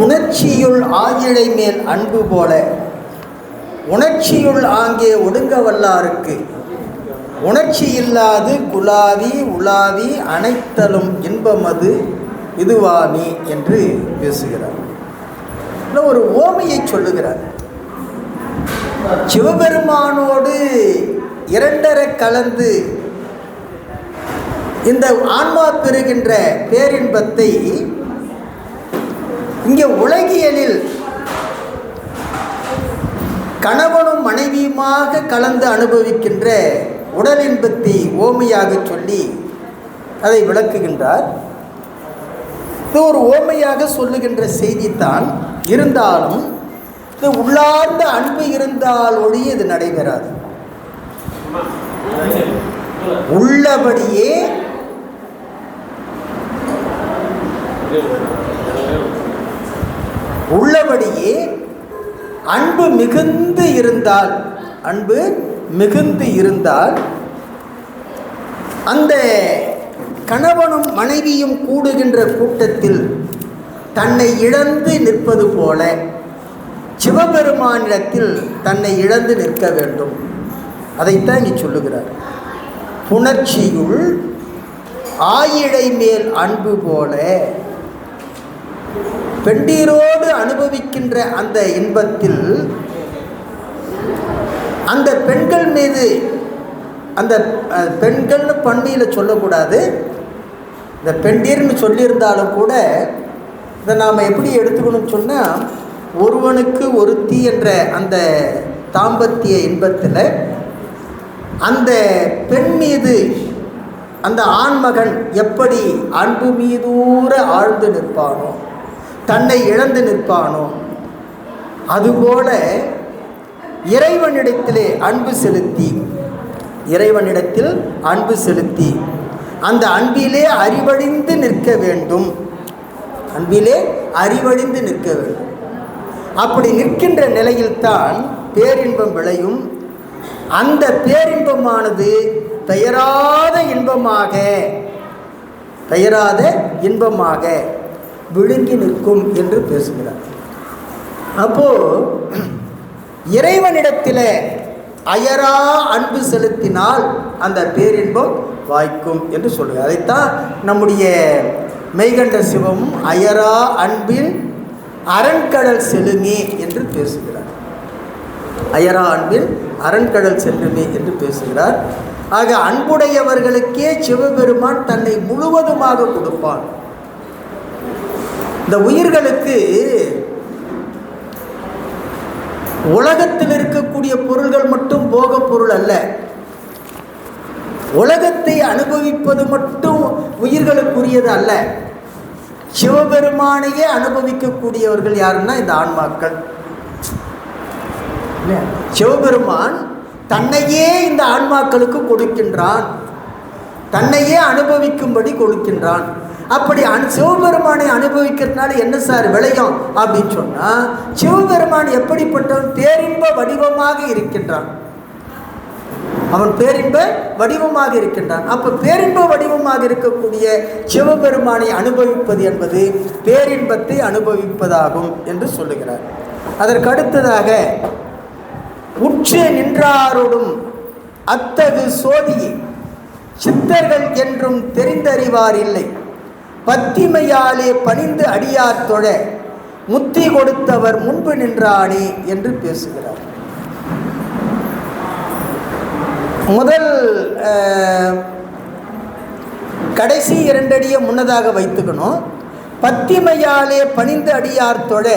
உணர்ச்சியுள் ஆகிழை மேல் அன்பு போல உணர்ச்சியுள் ஆங்கே ஒடுங்க வல்லாருக்கு உணர்ச்சி இல்லாது குலாவி உலாவி அனைத்தலும் இன்பமது இதுவாமி என்று பேசுகிறார். ஒரு ஓமையை சொல்லுகிறார். சிவபெருமானோடு இரண்டரை கலந்து இந்த ஆன்மா பெறுகின்ற பேரின்பத்தை இங்கே உலகியலில் கணவனும் மனைவியுமாக கலந்து அனுபவிக்கின்ற உடல் இன்பத்தை ஓமையாக சொல்லி அதை விளக்குகின்றார். இது ஒரு ஓமையாக சொல்லுகின்ற செய்தித்தான். இருந்தாலும் இது உள்ளார்ந்த அன்பு இருந்தால் ஒழிய இது நடைபெறாது. உள்ளபடியே அன்பு மிகுந்து இருந்தால் அந்த கணவனும் மனைவியும் கூடுகின்ற கூட்டத்தில் தன்னை இழந்து நிற்பது போல சிவபெருமானிடத்தில் தன்னை இழந்து நிற்க வேண்டும். அதைத்தான் இங்கே சொல்லுகிறார். புணர்ச்சியுள் ஆயிழை மேல் அன்பு போல பெண்டீரோடு அனுபவிக்கின்ற அந்த இன்பத்தில் அந்த பெண்கள் மீது, அந்த பெண்கள்னு பன்மையில் சொல்லக்கூடாது, இந்த பெண்டீர்னு சொல்லியிருந்தாலும் கூட இதை நாம் எப்படி எடுத்துக்கணும்னு சொன்னால், ஒருவனுக்கு ஒருத்தி என்ற அந்த தாம்பத்திய இன்பத்தில் அந்த பெண் மீது அந்த ஆண்மகன் எப்படி அன்பு மீதூர ஆழ்ந்து நிற்பானோ, தன்னை இழந்து நிற்பானோ, அதுபோல இறைவனிடத்தில் அன்பு செலுத்தி அந்த அன்பிலே அறிவழிந்து நிற்க வேண்டும். அப்படி நிற்கின்ற நிலையில்தான் பேரின்பம் விளையும். அந்த பேரின்பமானது பெயராத இன்பமாக விழுங்கி நிற்கும் என்று பேசுகிறார். அப்போ இறைவனிடத்தில் அயரா அன்பு செலுத்தினால் அந்த பேரின்பம் வாய்க்கும் என்று சொல்லுகிறார். அதைத்தான் நம்முடைய மெய்கண்ட சிவமும் அயரா அன்பின் அரண்கடல் செலுமே என்று பேசுகிறார். அயரா அன்பின் அரண்கடல் செல்லுமே என்று பேசுகிறார். ஆக அன்புடையவர்களுக்கே சிவபெருமான் தன்னை முழுவதுமாக கொடுப்பான். இந்த உயிர்களுக்கு உலகத்தில் இருக்கக்கூடிய பொருள்கள் மட்டும் போக பொருள் அல்ல. உலகத்தை அனுபவிப்பது மட்டும் உயிர்களுக்குரியது அல்ல. சிவபெருமானையே அனுபவிக்கக்கூடியவர்கள் யாருன்னா இந்த ஆன்மாக்கள். சிவபெருமான் தன்னையே இந்த ஆன்மாக்களுக்கு கொடுக்கின்றான், தன்னையே அனுபவிக்கும்படி கொடுக்கின்றான். அப்படி சிவபெருமானை அனுபவிக்கிறதுனால என்ன சார் விளையும் அப்படின்னு சொன்னால், சிவபெருமான் எப்படிப்பட்டவன்? பேரின்ப வடிவமாக இருக்கின்றான். அவன் பேரின்ப வடிவமாக இருக்கின்றான். அப்போ பேரின்ப வடிவமாக இருக்கக்கூடிய சிவபெருமானை அனுபவிப்பது என்பது பேரின்பத்தை அனுபவிப்பதாகும் என்று சொல்லுகிறார். அதற்கு அடுத்ததாக உற்று நின்றாரோடும் அத்தகு சோதியை சித்தர்கள் என்றும் தெரிந்தறிவார் இல்லை, பத்திமையாலே பணிந்து அடியார் தொழ முத்தி கொடுத்தவர் முன்பு நின்றானே என்று பேசுகிறார். முதல் கடைசி இரண்டடியை முன்னதாக வைத்துக்கணும். பத்திமையாலே பணிந்து அடியார் தொழ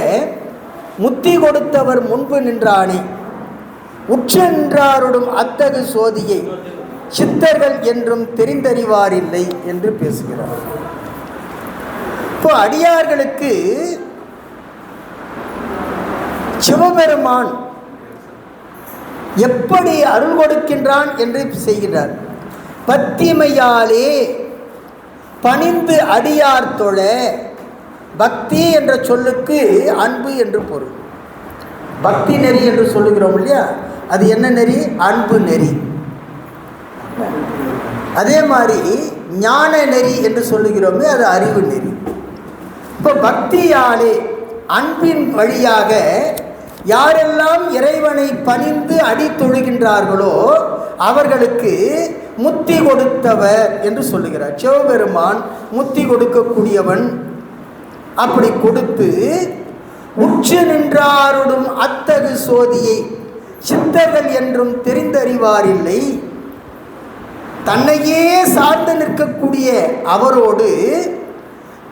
முத்தி கொடுத்தவர் முன்பு நின்றானே, உற்று நின்றாரோடும் அத்தகு சோதியை சித்தர்கள் என்றும் தெரிந்தறிவாரில்லை என்று பேசுகிறார். இப்போ அடியார்களுக்கு சிவபெருமான் எப்படி அருள் கொடுக்கின்றான் என்று செய்கிறார். பத்திமையாலே பணிந்து அடியார் தொழ. பக்தி என்ற சொல்லுக்கு அன்பு என்று பொருள். பக்தி நெறி என்று சொல்லுகிறோம் இல்லையா, அது என்ன நெறி? அன்பு நெறி. அதே மாதிரி ஞான நெறி என்று சொல்லுகிறோமே, அது அறிவு நெறி. இப்போ பக்தியாலே அன்பின் வழியாக யாரெல்லாம் இறைவனை பணிந்து அடி தொழுகின்றார்களோ அவர்களுக்கு முத்தி கொடுத்தவர் என்று சொல்லுகிறார். சிவபெருமான் முத்தி கொடுக்கக்கூடியவன். அப்படி கொடுத்து உற்று நின்றாருடும் அத்தகு சோதியை சித்தர்கள் என்றும் தெரிந்தறிவாரில்லை. தன்னையே சார்ந்து நிற்கக்கூடிய அவரோடு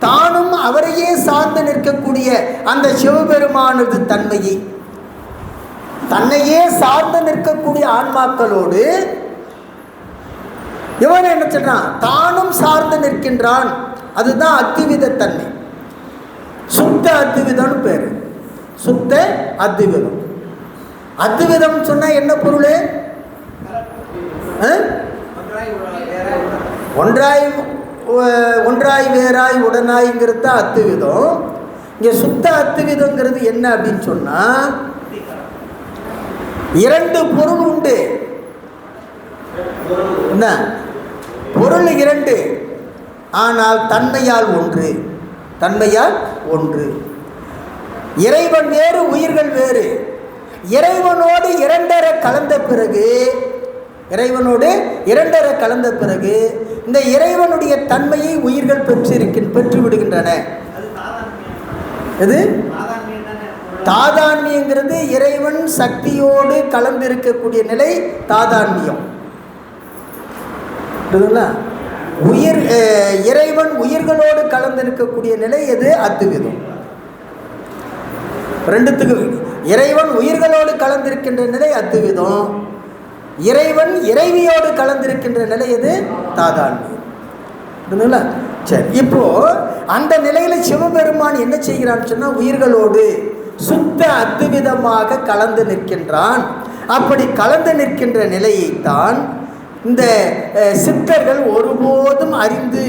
தானும் அவரையே சார்ந்து நிற்கக்கூடிய அந்த சிவபெருமானது தன்மையை, தன்னையே சார்ந்து நிற்கக்கூடிய ஆன்மாக்களோடு இவன் என்ன சொன்னான், தானும் சார்ந்து நிற்கின்றான். அதுதான் அத்வித தன்மை. சுத்த அத்விதம்னு பேரு. சுத்த அத்விதம். அத்விதம் சொன்னா என்ன பொருள்? ஒன்றாய் வேறாய் உடனாய்ங்கிறது தான் அத்விதம். இங்க சுத்த அத்விதங்கிறது என்ன அப்படின்னு சொன்னா, இரண்டு பொருள் உண்டு. என்ன பொருள்? இரண்டு, ஆனால் தன்மையால் ஒன்று. தன்மையால் ஒன்று. இறைவன் வேறு, உயிர்கள் வேறு. இறைவனோடு இரண்டரை கலந்த பிறகு, இறைவனோடு இரண்டரை கலந்த பிறகு இந்த இறைவனுடைய தன்மையை உயிர்கள் பெற்று விடுகின்றன. இது தாதான்மியங்கிறது இறைவன் சக்தியோடு கலந்திருக்கக்கூடிய நிலை தாதான்மியம். இறைவன் உயிர்களோடு கலந்திருக்கக்கூடிய நிலை எது? அத்விதம். ரெண்டுத்துக்கு இறைவன் உயிர்களோடு கலந்திருக்கின்ற நிலை அத்விதம். இறைவன் இறைவியோடு கலந்திருக்கின்ற நிலை எது? தாதான்மியம். சரி, இப்போ அந்த நிலையில சிவபெருமான் என்ன செய்கிறான்னு சொன்னா, உயிர்களோடு சுத்த அத்விதமாக கலந்து நிற்கின்றான். அப்படி கலந்து நிற்கின்ற நிலையைத்தான் இந்த சித்தர்கள் ஒருபோதும் அறிந்து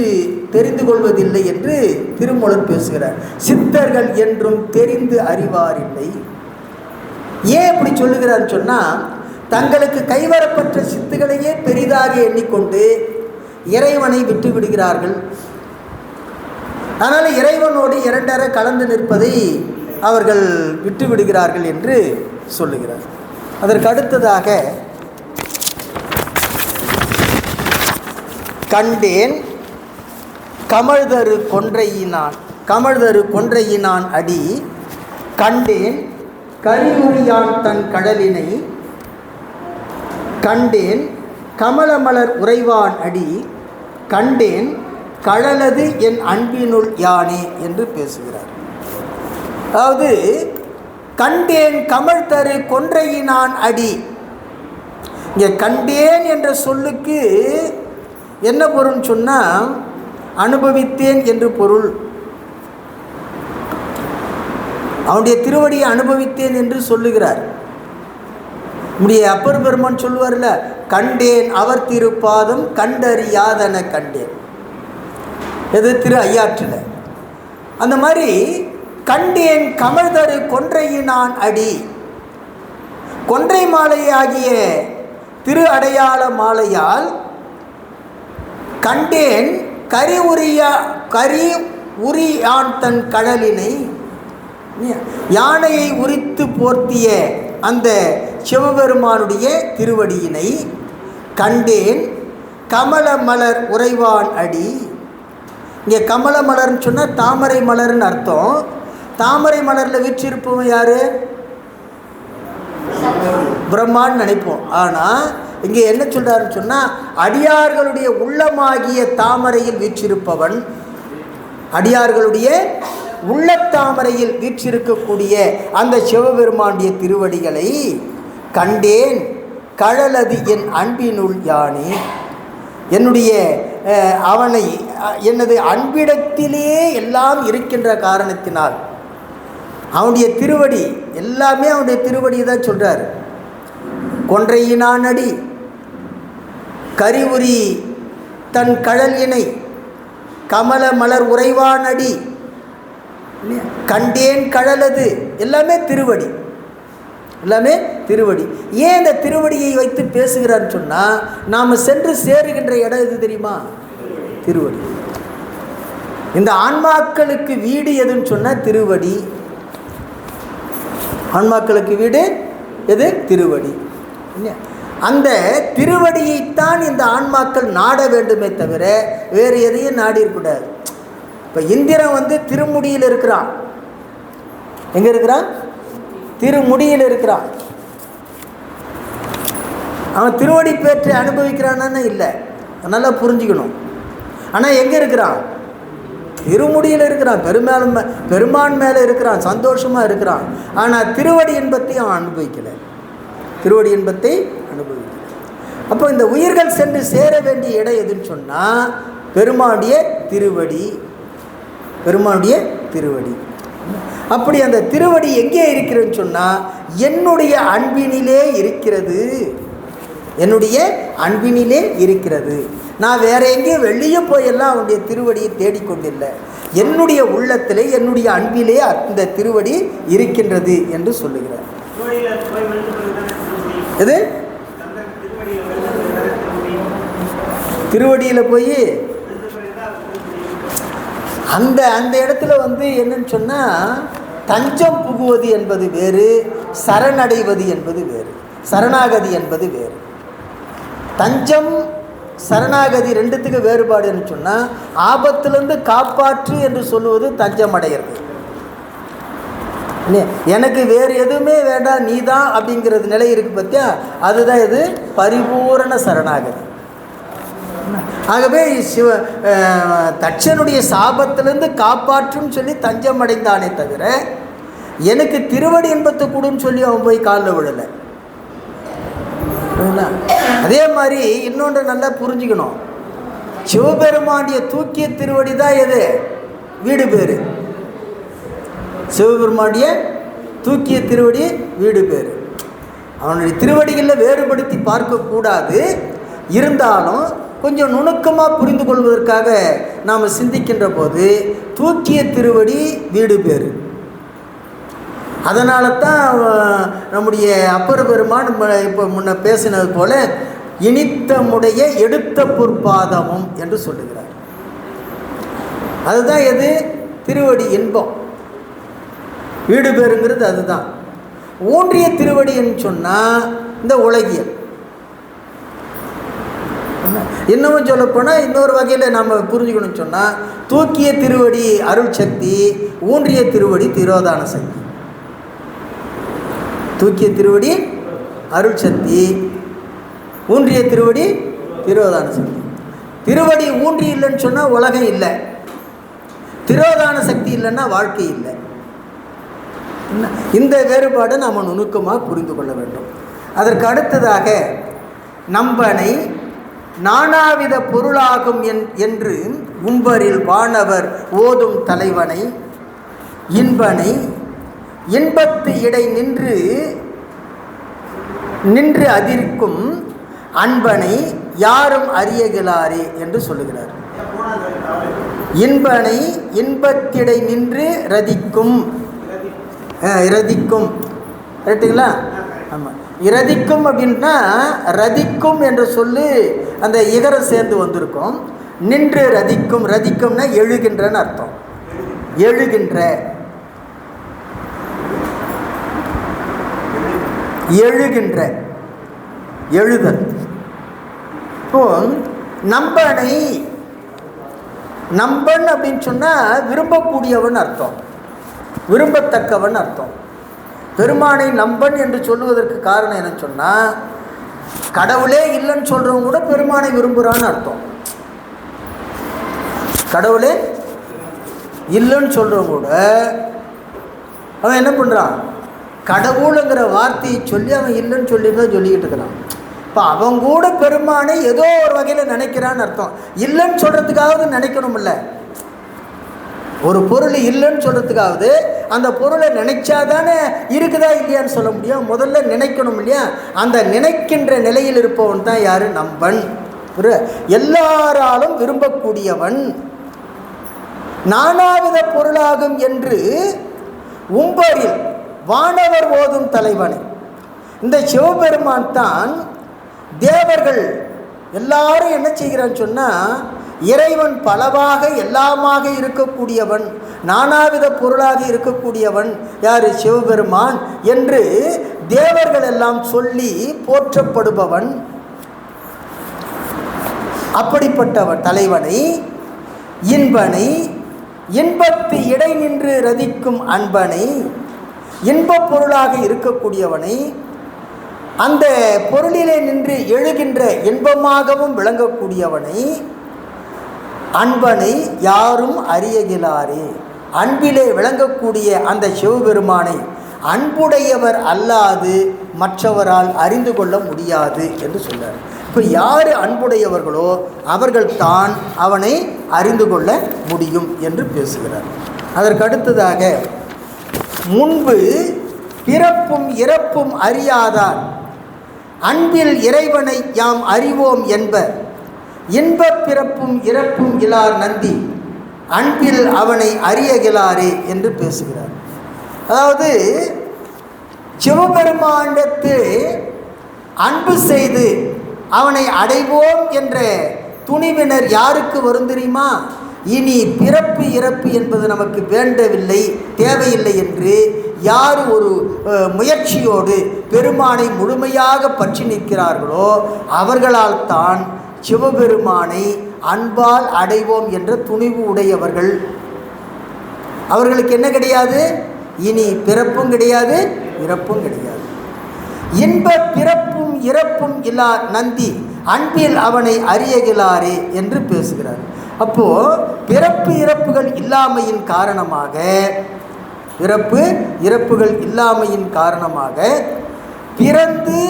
தெரிந்து கொள்வதில்லை என்று திருமூலர் பேசுகிறார். சித்தர்கள் என்றும் தெரிந்து அறிவாரில்லை. ஏன் இப்படி சொல்லுகிறான்னு சொன்னால், தங்களுக்கு கைவரப்பட்ட சித்துகளையே பெரிதாக எண்ணிக்கொண்டு இறைவனை விட்டு விடுகிறார்கள். அதனால் இறைவனோடு இரண்டரை கலந்து நிற்பதை அவர்கள் விட்டு விடுகிறார்கள் என்று சொல்லுகிறார். அதற்கு அடுத்ததாக, கண்டேன் கமழ்தரு கொன்றையினான் அடி, கண்டேன் கரிமுறியான் தன் கடலினை, கண்டேன் கமலமலர் உறைவான் அடி, கண்டேன் கழலது என் அன்பினுள் யானே என்று பேசுகிறார். அதாவது கண்டேன் கமழ் தரு கொன்றையினான் அடி. இங்கே கண்டேன் என்ற சொல்லுக்கு என்ன பொருள்னு சொன்னால், அனுபவித்தேன் என்று பொருள். அவனுடைய திருவடியை அனுபவித்தேன் என்று சொல்லுகிறார். நம்முடைய அப்பர் பெருமான் சொல்லுவார்ல, கண்டேன் அவர் திருப்பாதம் கண்டறியாதன கண்டேன். எது? திரு ஐயாற்றில். அந்த மாதிரி கண்டேன் கமழ்தரு கொன்றையினான் அடி. கொன்றை மாலை ஆகிய திரு அடையாள மாலையால் கண்டேன் கரி உரியான் தன் கடலினை, யானையை உரித்து போர்த்திய அந்த சிவபெருமானுடைய திருவடியினை கண்டேன் கமல மலர் உறைவான் அடி. இங்கே கமல மலர்னு சொன்னால் தாமரை மலர்னு அர்த்தம். தாமரை மலரில் வீற்றிருப்பவன் யார்? பிரம்மான்னு நினைப்போம். ஆனால் இங்கே என்ன சொல்கிறாருன்னு சொன்னால், அடியார்களுடைய உள்ளமாகிய தாமரையில் வீற்றிருப்பவன், அடியார்களுடைய உள்ளத்தாமரையில் வீற்றிருக்கக்கூடிய அந்த சிவபெருமானுடைய திருவடிகளை கண்டேன் கழலது என் அன்பினுள் யானே. என்னுடைய அவனை எனது அன்பிடத்திலே எல்லாம் இருக்கின்ற காரணத்தினால் அவனுடைய திருவடி எல்லாமே அவனுடைய திருவடியை தான் சொல்கிறார். கொன்றையினான் அடி, கரிவுரி தன் கடல் இணை, கமல மலர் உறைவான் அடி, கண்டேன் கழலது, எல்லாமே திருவடி, எல்லாமே திருவடி. ஏன் இந்த திருவடியை வைத்து பேசுகிறான்னு சொன்னால், நாம் சென்று சேருகின்ற இடம் எது தெரியுமா? திருவடி. இந்த ஆன்மாக்களுக்கு வீடு எதுன்னு சொன்னால் திருவடி. ஆன்மாக்களுக்கு வீடு எது? திருவடி. அந்த திருவடியைத்தான் இந்த ஆன்மாக்கள் நாட வேண்டுமே தவிர வேறு எதையும் நாடிடக்கூடாது. இப்போ இந்திரன் திருமுடியில் இருக்கிறான். எங்கே இருக்கிறான்? திருமுடியில் இருக்கிறான். அவன் திருவடி பேற்றை அனுபவிக்கிறான்னு இல்லை, நல்லா புரிஞ்சுக்கணும். ஆனால் எங்கே இருக்கிறான்? திருமுடியில் இருக்கிறான். பெருமான் மேலே இருக்கிறான், சந்தோஷமாக இருக்கிறான். ஆனால் திருவடி இன்பத்தை அவன் அனுபவிக்கலை. திருவடி இன்பத்தை அனுபவிக்கலை. அப்போ இந்த உயிர்கள் சென்று சேர வேண்டிய இடம் எதுன்னு சொன்னால் பெருமானுடைய திருவடி. பெருமானுடைய திருவடி. அப்படி அந்த திருவடி எங்கே இருக்கிறதுன்னு சொன்னால் என்னுடைய அன்பினிலே இருக்கிறது. என்னுடைய அன்பினிலே இருக்கிறது. நான் வேற எங்கேயும் வெளியே போயெல்லாம் அவனுடைய திருவடியை தேடிக்கொண்டில்லை. என்னுடைய உள்ளத்திலே என்னுடைய அன்பிலே அந்த திருவடி இருக்கின்றது என்று சொல்லுகிறார். எது? திருவடியில் போய் அந்த அந்த இடத்துல என்னன்னு சொன்னால் தஞ்சம் புகுவது என்பது வேறு, சரணடைவது என்பது வேறு, சரணாகதி என்பது வேறு. தஞ்சம் சரணாகதி ரெண்டுத்துக்கு வேறுபாடுன்னு சொன்னால் ஆபத்திலிருந்து காப்பாற்று என்று சொல்லுவது தஞ்சம் அடைகிறது. எனக்கு வேறு எதுவுமே வேண்டாம் நீ தான் அப்படிங்கிறது நிலை இருக்குது பார்த்தியா, அதுதான் இது பரிபூரண சரணாகதி. ஆகவே தட்சனுடைய சாபத்திலிருந்து காப்பாற்றுன்னு சொல்லி தஞ்சம் அடைந்தானே தவிர எனக்கு திருவடி இன்பத்தை கூடுன்னு சொல்லி அவன் போய் காலில் விழலை. அதே மாதிரி இன்னொன்று நல்லா புரிஞ்சுக்கணும். சிவபெருமானுடைய தூக்கிய திருவடி தான் எது? வீடு பேரு. சிவபெருமானுடைய தூக்கிய திருவடி வீடு பேரு. அவனுடைய திருவடிகளில் வேறுபடுத்தி பார்க்கக்கூடாது. இருந்தாலும் கொஞ்சம் நுணுக்கமாக புரிந்து கொள்வதற்காக நாம் சிந்திக்கின்ற போது தூக்கிய திருவடி வீடு பேரு. அதனால தான் நம்முடைய அப்பர் பெருமான் இப்போ முன்ன பேசினது போல இனித்தமுடைய எடுத்த பொற்பாதமும் என்று சொல்லுகிறார். அதுதான் எது? திருவடி இன்பம். வீடு பேருங்கிறது அதுதான். ஊன்றிய திருவடின்னு சொன்னால் இந்த உலகியல். இன்னமும் சொல்லப்போனால் இன்னொரு வகையில் நம்ம புரிஞ்சுக்கணும்னு சொன்னால் தூக்கிய திருவடி அருள் சக்தி, ஊன்றிய திருவடி திரோதான சக்தி. தூக்கிய திருவடி அருள் சக்தி, ஊன்றிய திருவடி திரோதான சக்தி. திருவடி ஊன்றி இல்லைன்னு சொன்னால் உலகம் இல்லை, திரோதான சக்தி இல்லைன்னா வாழ்க்கை இல்லை. இந்த வேறுபாடை நாம் நுணுக்கமாக புரிந்து கொள்ள வேண்டும். அதற்கு அடுத்ததாக நம்பனை நானாவித பொருளாகும் என்று உம்பரில் வானவர் ஓதும் தலைவனை இன்பனை இன்பத்து இடை நின்று அதிர்க்கும் அன்பனை யாரும் அறியகிலாரே என்று சொல்லுகிறார். இன்பனை இன்பத்திடை நின்று ரதிக்கும். இரதிக்கும் ரைட்டுங்களா? ஆமாம். இரதிக்கும் அப்படின்னா ரதிக்கும் என்று சொல்லி அந்த இகரம் சேர்ந்து வந்திருக்கும். நின்று ரதிக்கும். ரதிக்கும்னா எழுகின்றன்னு அர்த்தம். எழுகின்ற, எழுகின்ற, எழுதல். இப்போ நம்பனை, நம்பன் அப்படின்னு சொன்னால் விரும்பக்கூடியவன் அர்த்தம், விரும்பத்தக்கவன் அர்த்தம். பெருமானை நம்பன் என்று சொல்லுவதற்கு காரணம் என்னன்னு சொன்னால் கடவுளே இல்லைன்னு சொல்கிறவங்க கூட பெருமானை விரும்புகிறான்னு அர்த்தம். கடவுளே இல்லைன்னு சொல்கிறவங்க கூட அவன் என்ன பண்ணுறான்? கடவுளுங்கிற வார்த்தையை சொல்லி அவன் இல்லைன்னு சொல்லி தான் சொல்லிக்கிட்டு இருக்கிறான். இப்போ அவன் கூட பெருமானை ஏதோ ஒரு வகையில் நினைக்கிறான்னு அர்த்தம். இல்லைன்னு சொல்கிறதுக்காவது நினைக்கணும்ல. ஒரு பொருள் இல்லைன்னு சொல்கிறதுக்காவது அந்த பொருளை நினைச்சாதானே இருக்குதா இல்லையான்னு சொல்ல முடியும். முதல்ல நினைக்கணும் இல்லையா? அந்த நினைக்கின்ற நிலையில் இருப்பவன் தான் யார்? நம்பன். எல்லாராலும் விரும்பக்கூடியவன். நானாவித பொருளாகும் என்று உம்பரில் வானவர் ஓதும் தலைவனை. இந்த சிவபெருமான் தான் தேவர்கள் எல்லாரும் என்ன செய்கிறான்னு சொன்னால் இறைவன் பலவாக எல்லாமாக இருக்கக்கூடியவன், நானாவித பொருளாக இருக்கக்கூடியவன் யார்? சிவபெருமான் என்று தேவர்கள் எல்லாம் சொல்லி போற்றப்படுபவன். அப்படிப்பட்டவன் தலைவனை, இன்பனை, இன்பத்து இடை நின்று ரதிக்கும் அன்பனை, இன்பப் பொருளாக இருக்கக்கூடியவனை, அந்த பொருளிலே நின்று எழுகின்ற இன்பமாகவும் விளங்கக்கூடியவனை, அன்பனை யாரும் அறியகிலாரே. அன்பிலே விளங்கக்கூடிய அந்த சிவபெருமானை அன்புடையவர் அல்லாது மற்றவரால் அறிந்து கொள்ள முடியாது என்று சொன்னார். இப்போ யார் அன்புடையவர்களோ அவர்கள் தான் அவனை அறிந்து கொள்ள முடியும் என்று பேசுகிறார். அதற்கு அடுத்ததாக, முன்பு பிறப்பும் இறப்பும் அறியாதார் அன்பில் இறைவனை யாம் அறிவோம் என்பர், இன்பப் பிறப்பும் இறப்பும் இலார் நந்தி அன்பில் அவனை அறியகிலாரே என்று பேசுகிறார். அதாவது சிவபெருமானிடத்து அன்பு செய்து அவனை அடைவோம் என்ற துணிவினர் யாருக்கு வரும் தெரியுமா? இனி பிறப்பு இறப்பு என்பது நமக்கு வேண்டவில்லை, தேவையில்லை என்று யார் ஒரு முயற்சியோடு பெருமானை முழுமையாக பற்றி நிற்கிறார்களோ அவர்களால் தான் சிவபெருமானை அன்பால் அடைவோம் என்ற துணிவு உடையவர்கள். அவர்களுக்கு என்ன கிடையாது? இனி பிறப்பும் கிடையாது, இறப்பும் கிடையாது. இன்ப பிறப்பும் இறப்பும் இல்லா நந்தி அன்பில் அவனை அறியகிலாரே என்று பேசுகிறார். அப்போ பிறப்பு இறப்புகள் இல்லாமையின் காரணமாக, பிறப்பு இறப்புகள் இல்லாமையின் காரணமாக பிறந்து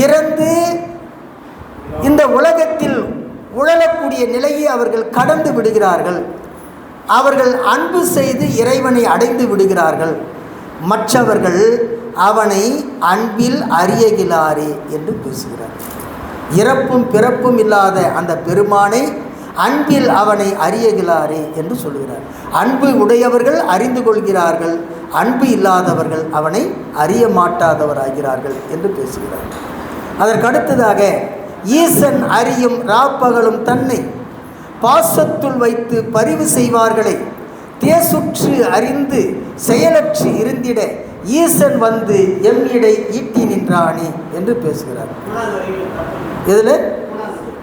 இறந்து இந்த உலகத்தில் உழலக்கூடிய நிலையை அவர்கள் கடந்து விடுகிறார்கள். அவர்கள் அன்பு செய்து இறைவனை அடைந்து விடுகிறார்கள். மற்றவர்கள் அவனை அன்பில் அறியகிலாரே என்று பேசுகிறார். இறப்பும் பிறப்பும் இல்லாத அந்த பெருமானை அன்பில் அவனை அறியகிலாரே என்று சொல்கிறார். அன்பு உடையவர்கள் அறிந்து கொள்கிறார்கள், அன்பு இல்லாதவர்கள் அவனை அறிய மாட்டாதவராகிறார்கள் என்று பேசுகிறார். அதற்கடுத்ததாக, ஈசன் அறியும் ராப்பகலும் தன்னை பாசத்துள் வைத்து பரிவு செய்வார்களை தேசுற்று அறிந்து செயலற்று இருந்திட ஈசன் வந்து எம்மிடை ஈட்டி நின்றானே என்று பேசுகிறார். இதில்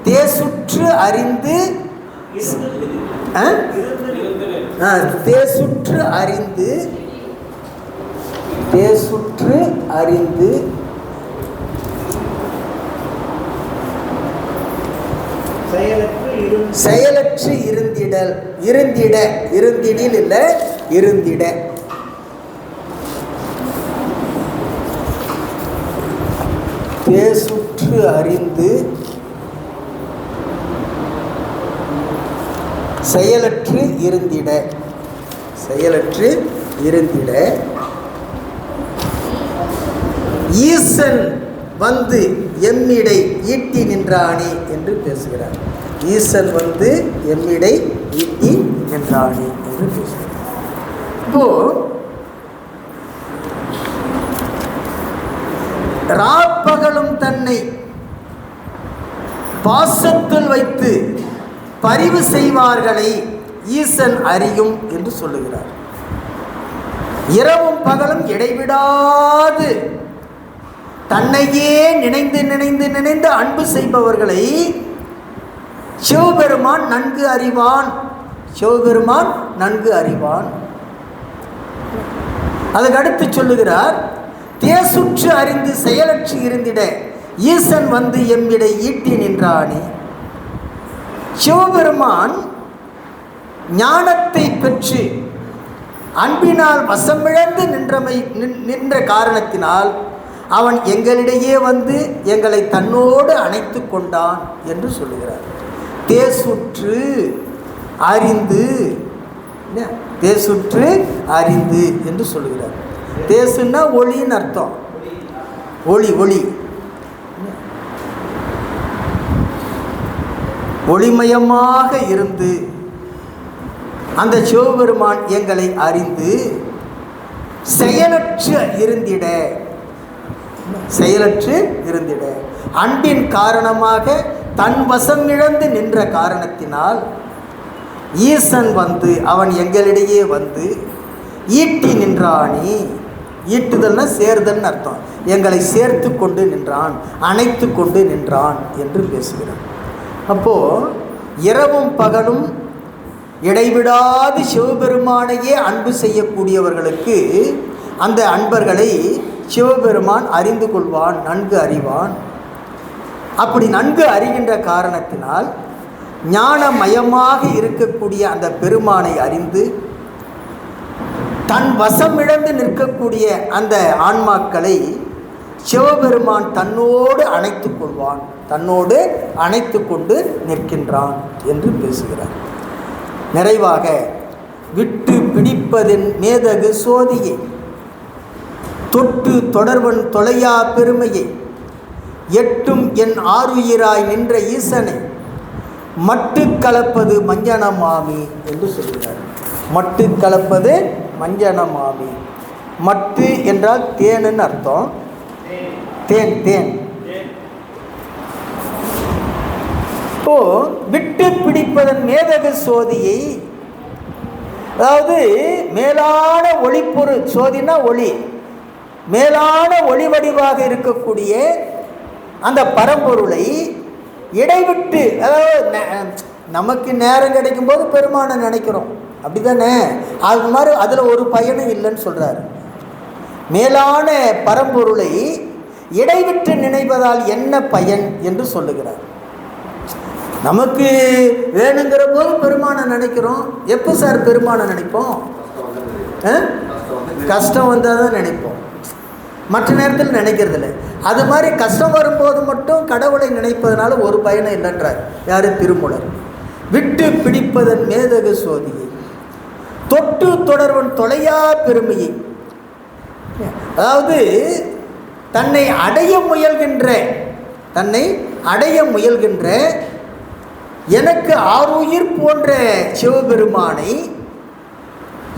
தேசுற்று அறிந்து, தேசுற்று அறிந்து, தேசுற்று அறிந்து செயலற்று இருந்திடல், இருந்திட, இருந்திடில் இல்லை, இருந்திட. தேசுற்று அறிந்து செயலற்று இருந்திட, செயலற்று இருந்திட ஈசன் வந்து எம்மிடை ஈட்டி நின்றானே என்று பேசுகிறார். ஈசன் வந்து எம்மிடை ஈட்டி நின்றானே என்று பேசுகிறார். இப்போ ராப்பகலும் தன்னை பாசத்தில் வைத்து பரிவு செய்வார்களை ஈசன் அறியும் என்று சொல்லுகிறார். இரவும் பகலும் இடைவிடாது தன்னையே நினைந்து நினைந்து நினைந்து அன்பு செய்பவர்களை சிவபெருமான் நன்கு அறிவான். சிவபெருமான் நன்கு அறிவான். அதுக்கடுத்து சொல்லுகிறார், தேசுற்று அறிந்து செயலற்று இருந்திட ஈசன் வந்து எம்மிடை ஈட்டி நின்றானே. சிவபெருமான் ஞானத்தை பெற்று அன்பினால் வசமிழந்து நின்ற காரணத்தினால் அவன் எங்களிடையே வந்து எங்களை தன்னோடு அணைத்து கொண்டான் என்று சொல்லுகிறார். தேசுற்று அறிந்து, தேசுற்று அறிந்து என்று சொல்லுகிறார். தேசுன்னா ஒளின்னு அர்த்தம். ஒளி, ஒளி, ஒளிமயமாக இருந்து அந்த சிவபெருமான் எங்களை அறிந்து செயலற்று இருந்திட, செயலற்று இருந்திட அன்பின் காரணமாக தன் வசம் இழந்து நின்ற காரணத்தினால் ஈசன் வந்து அவன் எங்களிடையே வந்து ஈட்டி நின்றானே. ஈட்டுதல்னா சேர்தல்னு அர்த்தம். எங்களை சேர்த்து கொண்டு நின்றான், அணைத்து கொண்டு நின்றான் என்று பேசுகிறான். அப்போது இரவும் பகலும் இடைவிடாது சிவபெருமானையே அன்பு செய்யக்கூடியவர்களுக்கு அந்த அன்பர்களை சிவபெருமான் அறிந்து கொள்வான், நன்கு அறிவான். அப்படி நன்கு அறிகின்ற காரணத்தினால் ஞானமயமாக இருக்கக்கூடிய அந்த பெருமானை அறிந்து தன் வசமிழந்து நிற்கக்கூடிய அந்த ஆன்மாக்களை சிவபெருமான் தன்னோடு அணைத்து கொள்வான், தன்னோடு அணைத்து கொண்டு நிற்கின்றான் என்று பேசுகிறார். நிறைவாக விட்டு பிடிப்பதன் மேதகு சோதியை தொட்டு தொடர்வன் தொலையா பெருமையை எட்டும் என் ஆருயிராய் நின்ற ஈசனை மட்டு கலப்பது மஞ்சனமாமி என்று சொல்கிறார். மட்டு கலப்பது மஞ்சனமாமி. மட்டு என்றால் தேனுன்னு அர்த்தம். தேன் தேன். இப்போ விட்டு பிடிப்பதன் மேதகு சோதியை, அதாவது மேலான ஒளிப்பொருள், சோதினா ஒளி, மேலான ஒளி வடிவாக இருக்கக்கூடிய அந்த பரம்பொருளை இடைவிட்டு, அதாவது நமக்கு நேரம் கிடைக்கும் போது பெருமானை நினைக்கிறோம், அப்படி தானே? அது மாதிரி அதில் ஒரு பயனும் இல்லைன்னு சொல்கிறார். மேலான பரம்பொருளை இடைவிட்டு நினைப்பதால் என்ன பயன் என்று சொல்லுகிறார். நமக்கு வேணுங்கிற போது பெருமானை நினைக்கிறோம். எப்போ சார் பெருமானை நினைப்போம்? கஷ்டம் வந்தால் தான் நினைப்போம், மற்ற நேரத்தில் நினைக்கிறதில்ல. அது மாதிரி கஷ்டம் வரும்போது மட்டும் கடவுளை நினைப்பதனால ஒரு பயனும் இல்லைன்றார் யார்? திருமூலர். விட்டு பிடிப்பதன் மேதகு சோதியை தொட்டு தொடர்வன் தொலையா பெருமையை, அதாவது தன்னை அடைய முயல்கின்ற எனக்கு ஆருயிர் போன்ற சிவபெருமானை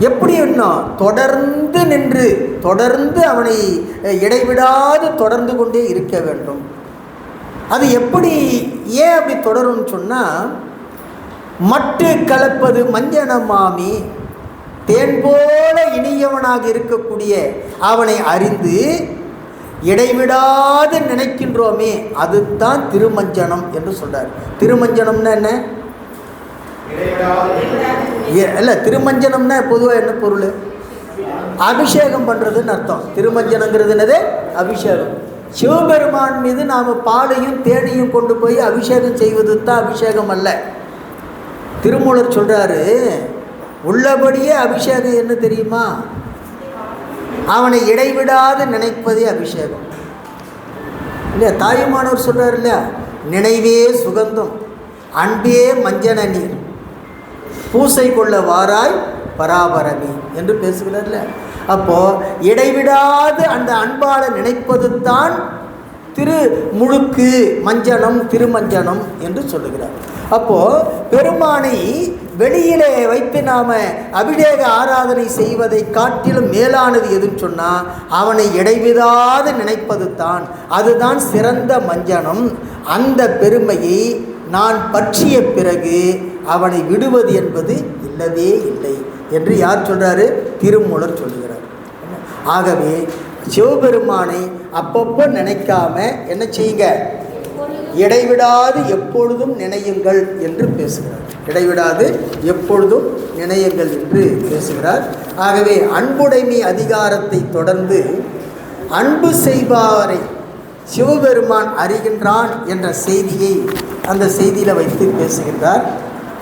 எப்படி இன்னும் தொடர்ந்து நின்று தொடர்ந்து அவனை இடைவிடாது தொடர்ந்து கொண்டே இருக்க வேண்டும். அது எப்படி, ஏன் அப்படி தொடரும்னு சொன்னால், மட்டு கலப்பது மஞ்சனமாமி, தேன் போல இனியவனாக இருக்கக்கூடிய அவனை அறிந்து இடைவிடாது நினைக்கின்றோமே, அதுதான் திருமஞ்சனம் என்று சொல்றார். திருமஞ்சனம்னா என்ன? இல்லை, திருமஞ்சனம்னா பொதுவாக என்ன பொருள்? அபிஷேகம் பண்ணுறதுன்னு அர்த்தம். திருமஞ்சனங்கிறது என்னது? அபிஷேகம். சிவபெருமான் மீது நாம் பாலையும் தேனையும் கொண்டு போய் அபிஷேகம் செய்வது தான் அபிஷேகம் அல்ல. திருமூலர் சொல்கிறாரு, உள்ளபடியே அபிஷேகம் என்ன தெரியுமா? அவனை இடைவிடாது நினைப்பதே அபிஷேகம் இல்லையா? தாயுமானவர் சொல்கிறார் இல்லையா, நினைவே சுகந்தம் அன்பே மஞ்சன நீர் பூசை கொள்ள வாராய் பராபரமி என்று பேசுகிறார்ல. அப்போது இடைவிடாது அந்த அன்பாளை நினைப்பது தான் திருமுழுக்கு மஞ்சனம், திருமஞ்சனம் என்று சொல்லுகிறார். அப்போது பெருமானை வெளியிலே வைத்து நாம் அபிஷேக ஆராதனை செய்வதை காட்டிலும் மேலானது எதுன்னு சொன்னால் அவனை இடைவிடாது நினைப்பது தான். அதுதான் சிறந்த மஞ்சனம். அந்த பெருமையை நான் பற்றிய பிறகு அவனை விடுவது என்பது இல்லவே இல்லை என்று யார் சொல்கிறாரு? திருமூலர் சொல்லுகிறார். ஆகவே சிவபெருமானை அப்பப்போ நினைக்காம என்ன செய்யுங்க? இடைவிடாது எப்பொழுதும் நினையுங்கள் என்று பேசுகிறார். இடைவிடாது எப்பொழுதும் நினையுங்கள் என்று பேசுகிறார். ஆகவே அன்புடைமை அதிகாரத்தை தொடர்ந்து அன்பு செய்பவரை சிவபெருமான் அறிகின்றான் என்ற செய்தியை அந்த செய்தியில் வைத்து பேசுகின்றார்.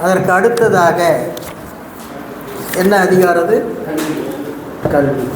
அதற்கு அடுத்ததாக என்ன அதிகாரம்? கல்வி.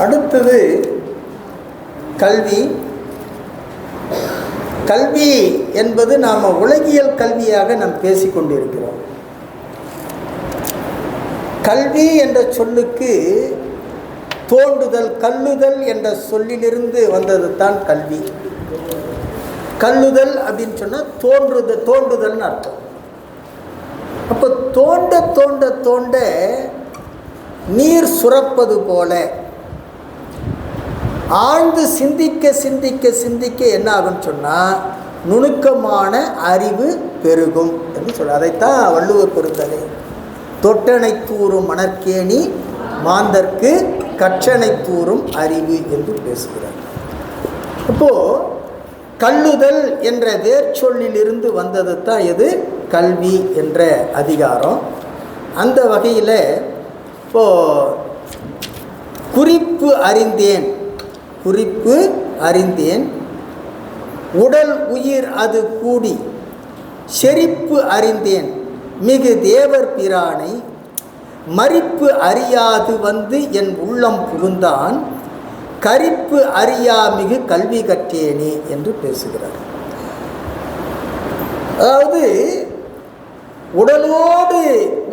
அடுத்தது கல்வி. கல்வி என்பது நாம் உலகியல் கல்வியாக நாம் பேசிக்கொண்டிருக்கிறோம். கல்வி என்ற சொல்லுக்கு தோண்டுதல், கல்லுதல் என்ற சொல்லிலிருந்து வந்தது தான் கல்வி. கல்லுதல் அப்படின்னு சொன்னால் தோண்டுதல்னு அர்த்தம். அப்போ தோண்ட தோண்ட தோண்ட நீர் சுரப்பது போல ஆழ்ந்து சிந்திக்க சிந்திக்க சிந்திக்க என்ன ஆகும்னு சொன்னால் நுணுக்கமான அறிவு பெருகும் என்று சொல்ல. அதைத்தான் வள்ளுவர் பெருந்தகை தொட்டனை தூறும் மணற்கேணி மாந்தர்க்கு கற்றனை தூறும் அறிவு என்று பேசுகிறார். இப்போது கல்லுதல் என்ற வேர்ச்சொல்லிலிருந்து வந்தது தான் எது? கல்வி என்ற அதிகாரம். அந்த வகையில் இப்போது குறிப்பு அறிந்தேன், குறிப்பு அறிந்தேன், உடல் உயிர் அது கூடி செறிப்பு அறிந்தேன், மிகு தேவர் பிரானை மறிப்பு அறியாது வந்து என் உள்ளம் புகுந்தான், கரிப்பு அறியா மிகு கல்வி கற்றேனே என்று பேசுகிறார். அதாவது உடலோடு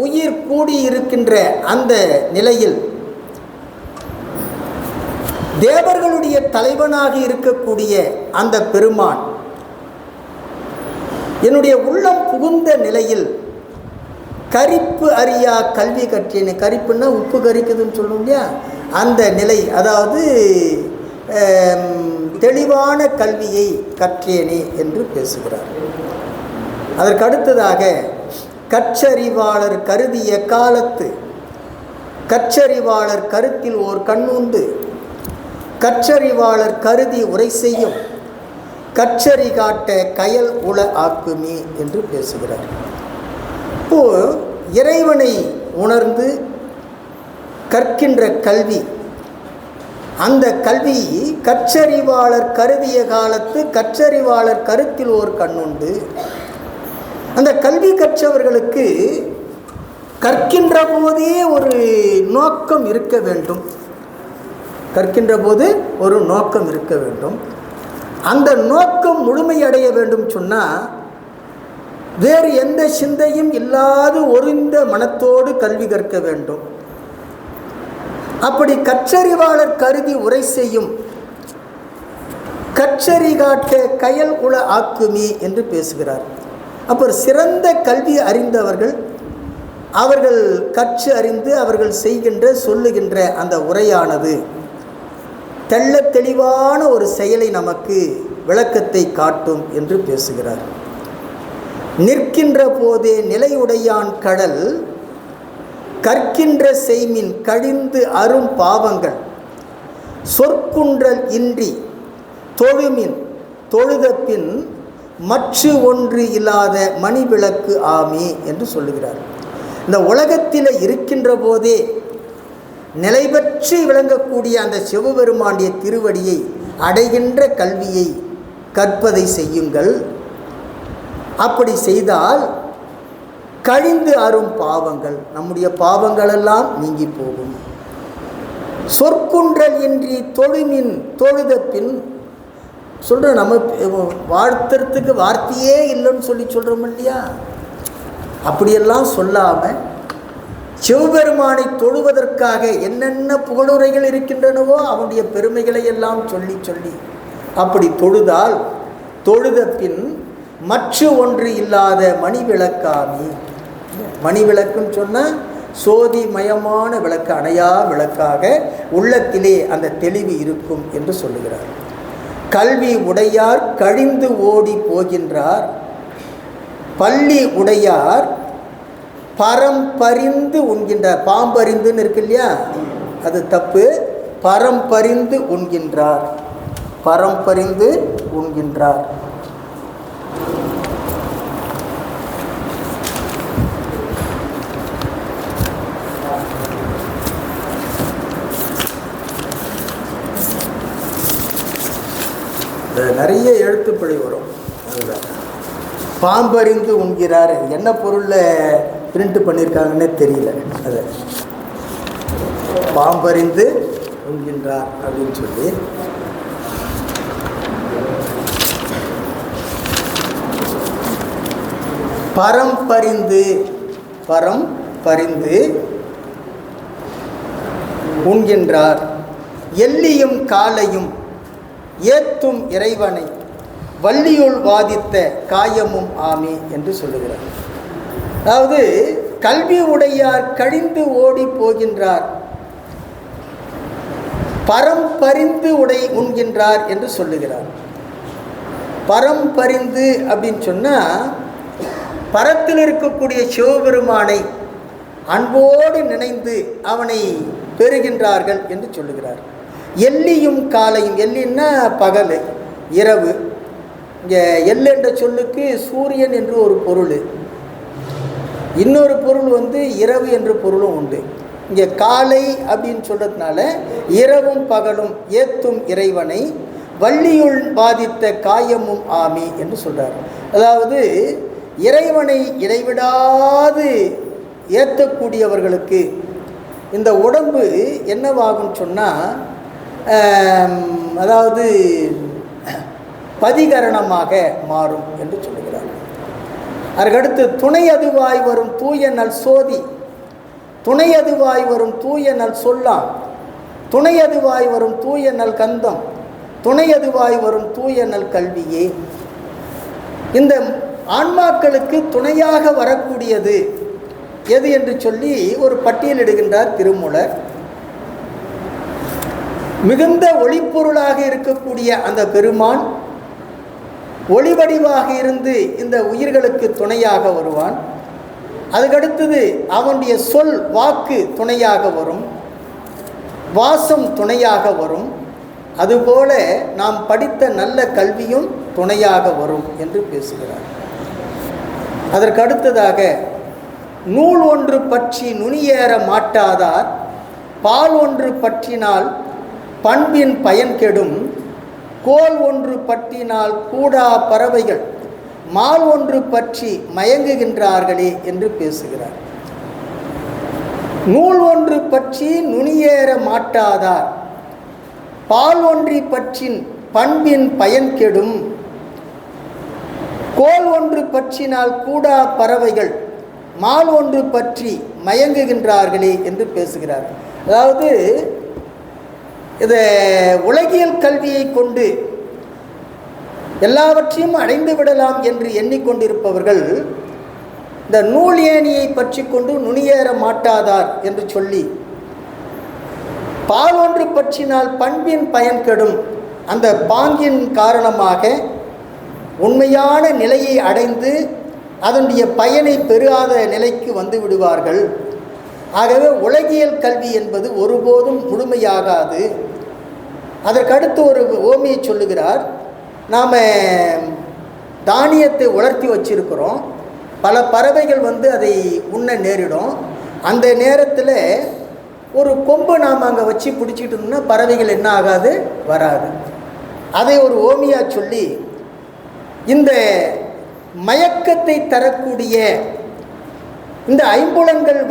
உயிர் கூடி இருக்கின்ற அந்த நிலையில் தேவர்களுடைய தலைவனாக இருக்கக்கூடிய அந்த பெருமான் என்னுடைய உள்ளம் புகுந்த நிலையில் கரிப்பு அறியா கல்வி கற்றேனே. கரிப்புன்னா உப்பு கரிக்குதுன்னு சொல்லணும் இல்லையா, அந்த நிலை, அதாவது தெளிவான கல்வியை கற்றேனே என்று பேசுகிறார். அதற்கு அடுத்ததாக கற்றறிவாளர் கருதிய காலத்து கற்றறிவாளர் கருத்தில் ஓர் கண்ணுண்டு, கற்றறிவாளர் கருதி உரை செய்யும் கற்றறி காட்ட கயல் உள ஆக்குமே என்று பேசுகிறார். இப்போது இறைவனை உணர்ந்து கற்கின்ற கல்வி, அந்த கல்வி கற்றறிவாளர் கருதிய காலத்து கற்றறிவாளர் கருத்தில் ஓர் கண்ணுண்டு. அந்த கல்வி கற்றவர்களுக்கு கற்கின்ற போதே ஒரு நோக்கம் இருக்க வேண்டும். கற்கின்ற போது ஒரு நோக்கம் இருக்க வேண்டும். அந்த நோக்கம் முழுமையடைய வேண்டும் சொன்னால் வேறு எந்த சிந்தையும் இல்லாது ஒருந்த மனத்தோடு கல்வி கற்க வேண்டும். அப்படி கற்றறிவாளர் கருதி உரை செய்யும் கற்றறி காட்ட கயல் உள ஆக்குமே என்று பேசுகிறார். அப்புறம் சிறந்த கல்வி அறிந்தவர்கள் அவர்கள் கற்று அறிந்து அவர்கள் செய்கின்ற சொல்லுகின்ற அந்த உரையானது தெள்ள தெளிவான ஒரு செயலை நமக்கு விளக்கத்தை காட்டும் என்று பேசுகிறார். நிற்கின்ற போதே நிலையுடையான் கடல் கற்கின்ற செய்மின் கழிந்து அரும் பாவங்கள் சொற்குன்றல் இன்றி தொழுமின் தொழுத பின் மற்ற ஒன்று இல்லாத மணிவிளக்கு ஆமே என்று சொல்லுகிறார். இந்த உலகத்தில் இருக்கின்ற போதே நிலை பெற்று விளங்கக்கூடிய அந்த சிவபெருமானுடைய திருவடியை அடைகின்ற கல்வியை கற்பதை செய்யுங்கள். அப்படி செய்தால் கழிந்து அரும் பாவங்கள், நம்முடைய பாவங்களெல்லாம் நீங்கி போகும். சொற்குன்றல் இன்றி தொழுமின் தொழுத பின் சொல்கிற நம்ம வாழ்த்துறதுக்கு வார்த்தையே இல்லைன்னு சொல்கிறோம் இல்லையா, அப்படியெல்லாம் சொல்லாமல் சிவபெருமானை தொழுவதற்காக என்னென்ன புகழுரைகள் இருக்கின்றனவோ அவனுடைய பெருமைகளை எல்லாம் சொல்லி சொல்லி அப்படி தொழுதால் தொழுத பின் மற்ற ஒன்று இல்லாத மணிவிளக்காமி. மணிவிளக்குன்னு சொன்னால் சோதி மயமான விளக்கு, அணையா விளக்காக உள்ளத்திலே அந்த தெளிவு இருக்கும் என்று சொல்லுகிறார். கல்வி உடையார் கழிந்து ஓடி போகின்றார், பள்ளி உடையார் பரம்பறிந்து உண்கின்றார். பாம்பறிந்துன்னு இருக்கு இல்லையா, அது தப்பு. பரம்பறிந்து உண்கின்றார், பரம்பறிந்து உண்கின்றார். நிறைய எழுத்துப்பிழை வரும். அதுதான் பாம்பறிந்து உண்கிறார், என்ன பொருளில் பிரிண்ட் பண்ணியிருக்காங்கன்னே தெரியல. அது பாம்பறிந்து உண்கின்றார் அப்படின்னு சொல்லி பரம் பரிந்து உண்கின்றார். எல்லியும் காலையும் ஏத்தும் இறைவனை வள்ளியுள் வாதித்த காயமும் ஆமே என்று சொல்லுகிறார். அதாவது கல்வி உடையார் கழிந்து ஓடி போகின்றார், பரிந்து உண்கின்றார் என்று சொல்லுகிறார். பரிந்து அப்படின்னு சொன்னால் பரத்தில் இருக்கக்கூடிய சிவபெருமானை அன்போடு நினைந்து அவனை பெறுகின்றார்கள் என்று சொல்லுகிறார். எல்லியும் காலையும், எல்லின்னா பகல் இரவு. இங்கே எல் என்ற சொல்லுக்கு சூரியன் என்று ஒரு பொருள், இன்னொரு பொருள் இரவு என்ற பொருளும் உண்டு. இங்கே காலை அப்படின்னு சொல்கிறதுனால இரவும் பகலும் ஏத்தும் இறைவனை வள்ளியுள் பாதித்த காயமும் ஆமி என்று சொல்கிறார். அதாவது இறைவனை இடைவிடாது ஏற்றக்கூடியவர்களுக்கு இந்த உடம்பு என்னவாகும் சொன்னால், அதாவது பதிகரணமாக மாறும் என்று சொல்லுகிறார். அதற்கடுத்து துணை அதுவாய் வரும் தூய நல் சோதி, துணை அதுவாய் வரும் தூய நல் சொல்லாம், துணை அதுவாய் வரும் தூய நல் கந்தம், துணை அதுவாய் வரும் தூய நல் கல்வியே. இந்த ஆன்மாக்களுக்கு துணையாக வரக்கூடியது எது என்று சொல்லி ஒரு பட்டியலிடுகின்றார் திருமூலர். மிகுந்த ஒளிப்பொருளாக இருக்கக்கூடிய அந்த பெருமான் ஒளிவடிவாக இருந்து இந்த உயிர்களுக்கு துணையாக வருவான். அதுக்கடுத்தது அவனுடைய சொல் வாக்கு துணையாக வரும், வாசம் துணையாக வரும், அதுபோல நாம் படித்த நல்ல கல்வியும் துணையாக வரும் என்று பேசுகிறார். அதற்கு அடுத்ததாக நூல் ஒன்று பற்றி நுனியேற மாட்டாதார் பால் ஒன்று பற்றினால் பண்பின் பயன் கெடும், கோல் ஒன்று பற்றினால் கூடா பறவைகள் மால் ஒன்று பற்றி மயங்குகின்றார்களே என்று பேசுகிறார். நூல் ஒன்று பற்றி நுனியேற மாட்டாதார் பால் ஒன்றி பற்றின் பண்பின் பயன் கெடும், கோல் ஒன்று பற்றினால் கூடா பறவைகள் மால் ஒன்று பற்றி மயங்குகின்றார்களே என்று பேசுகிறார். அதாவது இதை உலகியல் கல்வியை கொண்டு எல்லாவற்றையும் அடைந்து விடலாம் என்று எண்ணிக்கொண்டிருப்பவர்கள் இந்த நூல் ஏணியை பற்றி கொண்டு நுனியேற மாட்டாதார் என்று சொல்லி, பால் ஒன்று பற்றினால் பண்பின் பயன் கெடும், அந்த பாங்கின் காரணமாக உண்மையான நிலையை அடைந்து அதனுடைய பயனை பெறாத நிலைக்கு வந்து விடுவார்கள். ஆகவே உலகியல் கல்வி என்பது ஒருபோதும் முழுமையாகாது. அதற்கடுத்து ஒரு ஓமையை சொல்லுகிறார். நாம் தானியத்தை உலர்த்தி வச்சிருக்கிறோம், பல பறவைகள் அதை உண்ண நேரிடும். அந்த நேரத்தில் ஒரு கொம்பு நாம் அங்கே வச்சு பிடிச்சிட்டு இருந்தோம்னா பறவைகள் என்ன ஆகாது, வராது. அதை ஒரு ஓமையாக சொல்லி இந்த மயக்கத்தை தரக்கூடிய இந்த ஐம்புலன்கள்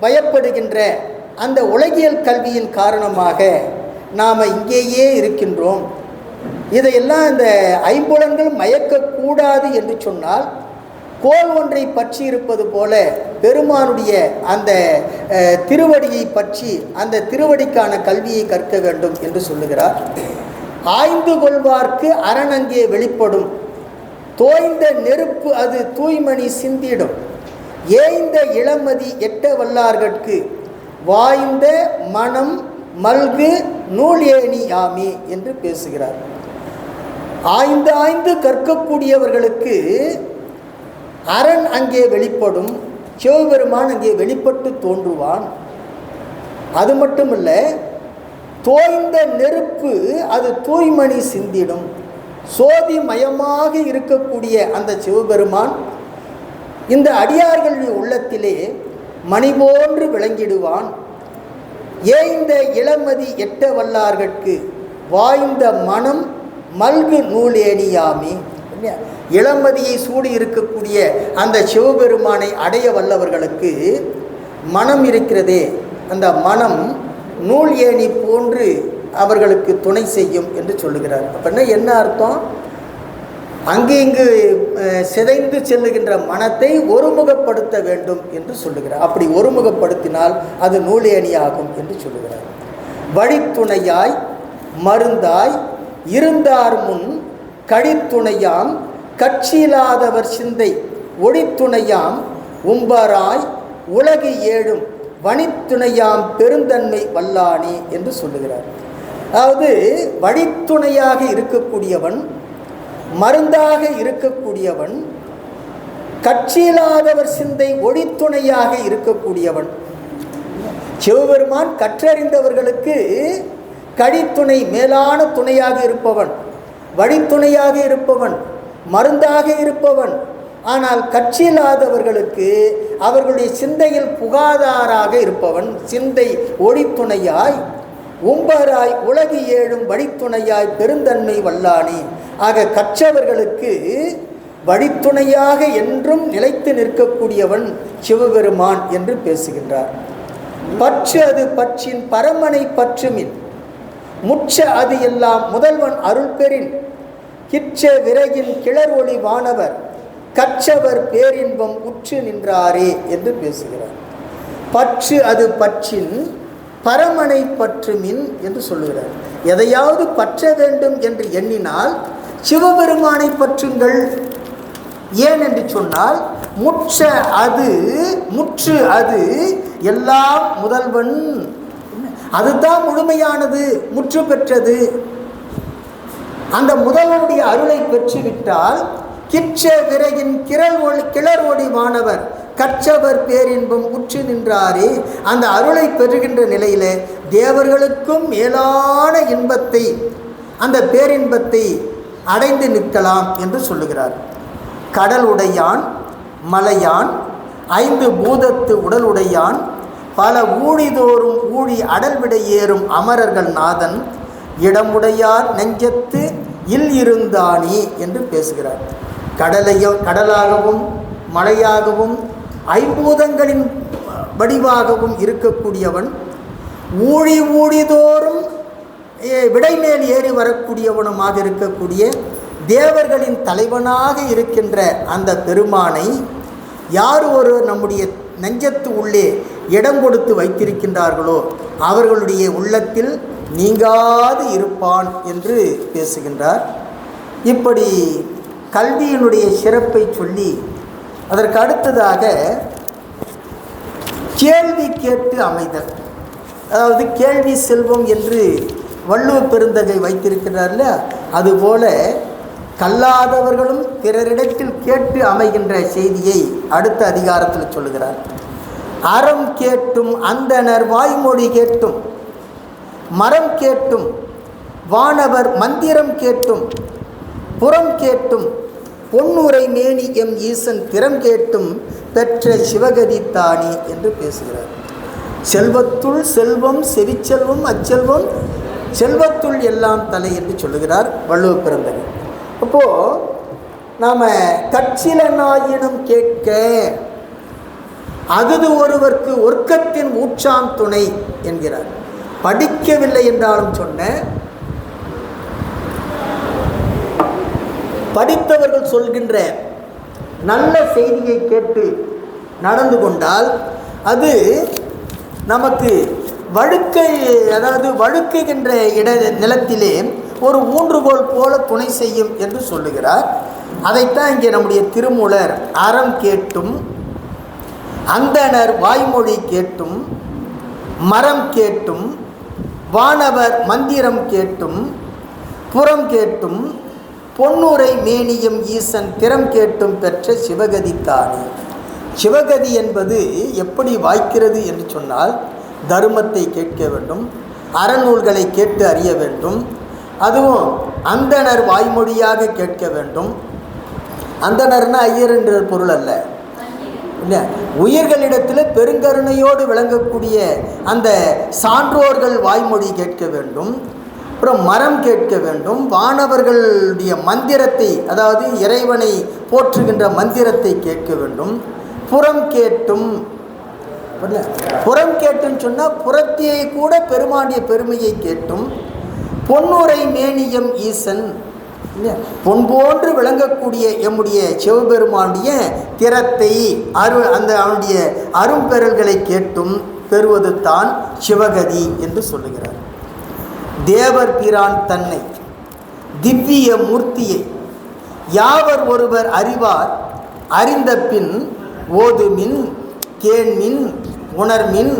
பயப்படுகின்ற அந்த உலகியல் கல்வியின் காரணமாக நாம் இங்கேயே இருக்கின்றோம். இதையெல்லாம் இந்த ஐம்புலன்கள் மயக்கக்கூடாது என்று சொன்னால் கோல் ஒன்றை பற்றி இருப்பது போல பெருமானுடைய அந்த திருவடியை பற்றி அந்த திருவடிக்கான கல்வியை கற்க வேண்டும் என்று சொல்லுகிறார். ஆய்ந்து கொள்வார்க்கு அரண் அங்கே வெளிப்படும், தோய்ந்த நெருப்பு அது தூய்மணி சிந்திடும், ஏய்ந்த இளமதி எட்ட வல்லார்கட்கு வாய்ந்த மனம் மல்கு நூல் ஏணி ஆமே என்று பேசுகிறார். ஆய்ந்து ஆய்ந்து கற்கக்கூடியவர்களுக்கு அரண் அங்கே வெளிப்படும், சிவபெருமான் அங்கே வெளிப்பட்டு தோன்றுவான். அது மட்டுமல்ல, தோய்ந்த நெருப்பு அது தூய்மணி சிந்திடும், சோதி மயமாக இருக்கக்கூடிய அந்த சிவபெருமான் இந்த அடியார்களுடைய உள்ளத்திலே மணி போன்று விளங்கிடுவான். ஏய்ந்த இளமதி எட்ட வல்லார்கட்கு வாய்ந்த மனம் மல்கு நூல் ஏணியாமே. இளமதியை சூடி இருக்கக்கூடிய அந்த சிவபெருமானை அடைய வல்லவர்களுக்கு மனம் இருக்கிறதே, அந்த மனம் நூல் ஏணி போன்று அவர்களுக்கு துணை செய்யும் என்று சொல்லுகிறார். அப்படின்னா என்ன அர்த்தம்? அங்கு இங்கு சிதைந்து செல்லுகின்ற மனத்தை ஒருமுகப்படுத்த வேண்டும் என்று சொல்லுகிறார். அப்படி ஒருமுகப்படுத்தினால் அது நூலேணியாகும் என்று சொல்லுகிறார். வழித்துணையாய் மருந்தாய் இருந்தார் முன் கழித்துணையாம் கட்சியில்லாதவர் சிந்தை ஒளித்துணையாம் உம்பராய் உலகு ஏழும் வணித்துணையாம் பெருந்தன்மை வல்லானே என்று சொல்லுகிறார். அதாவது வழித்துணையாக இருக்கக்கூடியவன், மருந்தாக இருக்கக்கூடியவன், கட்சியில்லாதவர் சிந்தை ஒளித்துணையாக இருக்கக்கூடியவன். சிவபெருமான் கற்றறிந்தவர்களுக்கு கடித்துணை மேலான துணையாக இருப்பவன், வழித்துணையாக இருப்பவன், மருந்தாக இருப்பவன். ஆனால் கட்சியில்லாதவர்களுக்கு அவர்களுடைய சிந்தையில் புகாதாராக இருப்பவன், சிந்தை ஒளித்துணையாய் உம்பராய் உலகு ஏழும் வழித்துணையாய் பெருந்தன்மை வல்லானே. ஆக கற்றவர்களுக்கு வழித்துணையாக என்றும் நிலைத்து நிற்கக்கூடியவன் சிவபெருமான் என்று பேசுகின்றார். பற்று அது பற்றின் பரமனை பற்றுமின் முற்ற அது எல்லாம் முதல்வன் அருள் பெறின் கிற்ற விரையின் கிளர் ஒளி வானவர் கற்றவர் பேரின்பம் உற்று நின்றாரே என்று பேசுகிறார். பற்று அது பற்றின் பரமனை பற்றுமின் என்று சொல்லுகிறார். எதையாவது பற்ற வேண்டும் என்று எண்ணினால் சிவபெருமானை பற்றுங்கள். ஏன் என்று சொன்னால் முற்று அது எல்லாம் முதல்வன், அதுதான் முழுமையானது, முற்று பெற்றது. அந்த முதல்வனுடைய அருளை பெற்றுவிட்டால் கிற்ற விரையின் கிளர் ஒளி வானவர் கற்றவர் பேரின்பம் உற்று நின்றாரே. அந்த அருளை பெறுகின்ற நிலையில தேவர்களுக்கும் மேலான இன்பத்தை, அந்த பேரின்பத்தை அடைந்து நிற்கலாம் என்று சொல்லுகிறார். கடலுடையான் மலையான் ஐந்து பூதத்து உடலுடையான் பல ஊழிதோறும் ஊழி அடல்விடை ஏறும் அமரர்கள் நாதன் இடமுடையார் நெஞ்சத்து இருந்தானே என்று பேசுகிறார். கடலாகவும் மலையாகவும் ஐம்பூதங்களின் வடிவாகவும் இருக்கக்கூடியவன், ஊழிதோறும் விடைமேல் ஏறி வரக்கூடியவனுமாக இருக்கக்கூடிய தேவர்களின் தலைவனாக இருக்கின்ற அந்த பெருமானை யார் ஒரு நம்முடைய நெஞ்சத்து உள்ளே இடம் கொடுத்து வைத்திருக்கின்றார்களோ அவர்களுடைய உள்ளத்தில் நீங்காது இருப்பான் என்று பேசுகின்றார். இப்படி கல்வியினுடைய சிறப்பை சொல்லி அதற்கு அடுத்ததாக கேள்வி கேட்டு அமைதல், அதாவது கேள்வி செல்வம் என்று வள்ளுவ பெருந்தகை வைத்திருக்கிறார்ல, அதுபோல கல்லாதவர்களும் பிறரிடத்தில் கேட்டு அமைகின்ற செய்தியை அடுத்த அதிகாரத்தில் சொல்லுகிறார். அறம் கேட்டும் அந்தணர் வாய்மொழி கேட்டும் மரம் கேட்டும் வானவர் மந்திரம் கேட்டும் புறம் கேட்டும் பொன்னுரை மேனி எம் ஈசன் திறம் கேட்டும் பெற்ற சிவகதி தானி என்று பேசுகிறார். செல்வத்துள் செல்வம் செவிச்செல்வம் அச்செல்வம் செல்வத்துள் எல்லாம் தலை என்று சொல்லுகிறார் வள்ளுவ பிறந்தகை. அப்போது நாம் கற்சிலனாயினும் கேட்க அகுது ஒருவர்க்கு ஒர்க்கத்தின் ஊற்றாம் துணை என்கிறார். படிக்கவில்லை என்றாலும் சொன்ன படித்தவர்கள் சொல்கின்ற நல்ல செய்தியை கேட்டு நடந்து கொண்டால் அது நமக்கு வழுக்குகின்ற நிலத்திலே ஒரு ஊன்றுகோல் போல துணை செய்யும் என்று சொல்லுகிறார். அதைத்தான் இங்கே நம்முடைய திருமூலர் அறம் கேட்டும் அந்தணர் வாய்மொழி கேட்டும் மரம் கேட்டும் வானவர் மந்திரம் கேட்டும் புறம் கேட்டும் பொன்னுரை மேனியும் ஈசன் திறம் கேட்டும் பெற்ற சிவகதி தானே. சிவகதி என்பது எப்படி வாய்க்கிறது என்று சொன்னால் தர்மத்தை கேட்க வேண்டும், அறநூல்களை கேட்டு அறிய வேண்டும், அதுவும் அந்தணர் வாய்மொழியாக கேட்க வேண்டும். அந்தணர்னா ஐயர் என்ற பொருள் அல்ல, இல்லை, உயிர்களிடத்தில் பெருங்கருணையோடு விளங்கக்கூடிய அந்த சான்றோர்கள் வாய்மொழி கேட்க வேண்டும். அப்புறம் மரம் கேட்க வேண்டும், வானவர்களுடைய மந்திரத்தை, அதாவது இறைவனை போற்றுகின்ற மந்திரத்தை கேட்க வேண்டும். புறம் கேட்டும் புறம் கேட்டுன்னு சொன்னால் புறத்தையே கூட பெருமானுடைய பெருமையை கேட்டும் பொன்னுரை மேனியம் ஈசன் பொன் போன்று விளங்கக்கூடிய எம்முடைய சிவபெருமானுடைய திறத்தை அந்த அவனுடைய அரும்பெறல்களை கேட்டும் பெறுவது தான் சிவகதி என்று சொல்லுகிறார். தேவர் பிரான் தன்னை திவ்ய மூர்த்தியை யாவர் ஒருவர் அறிவார், அறிந்த பின் ஓதுமின் கேண்மின் உணர்மின்,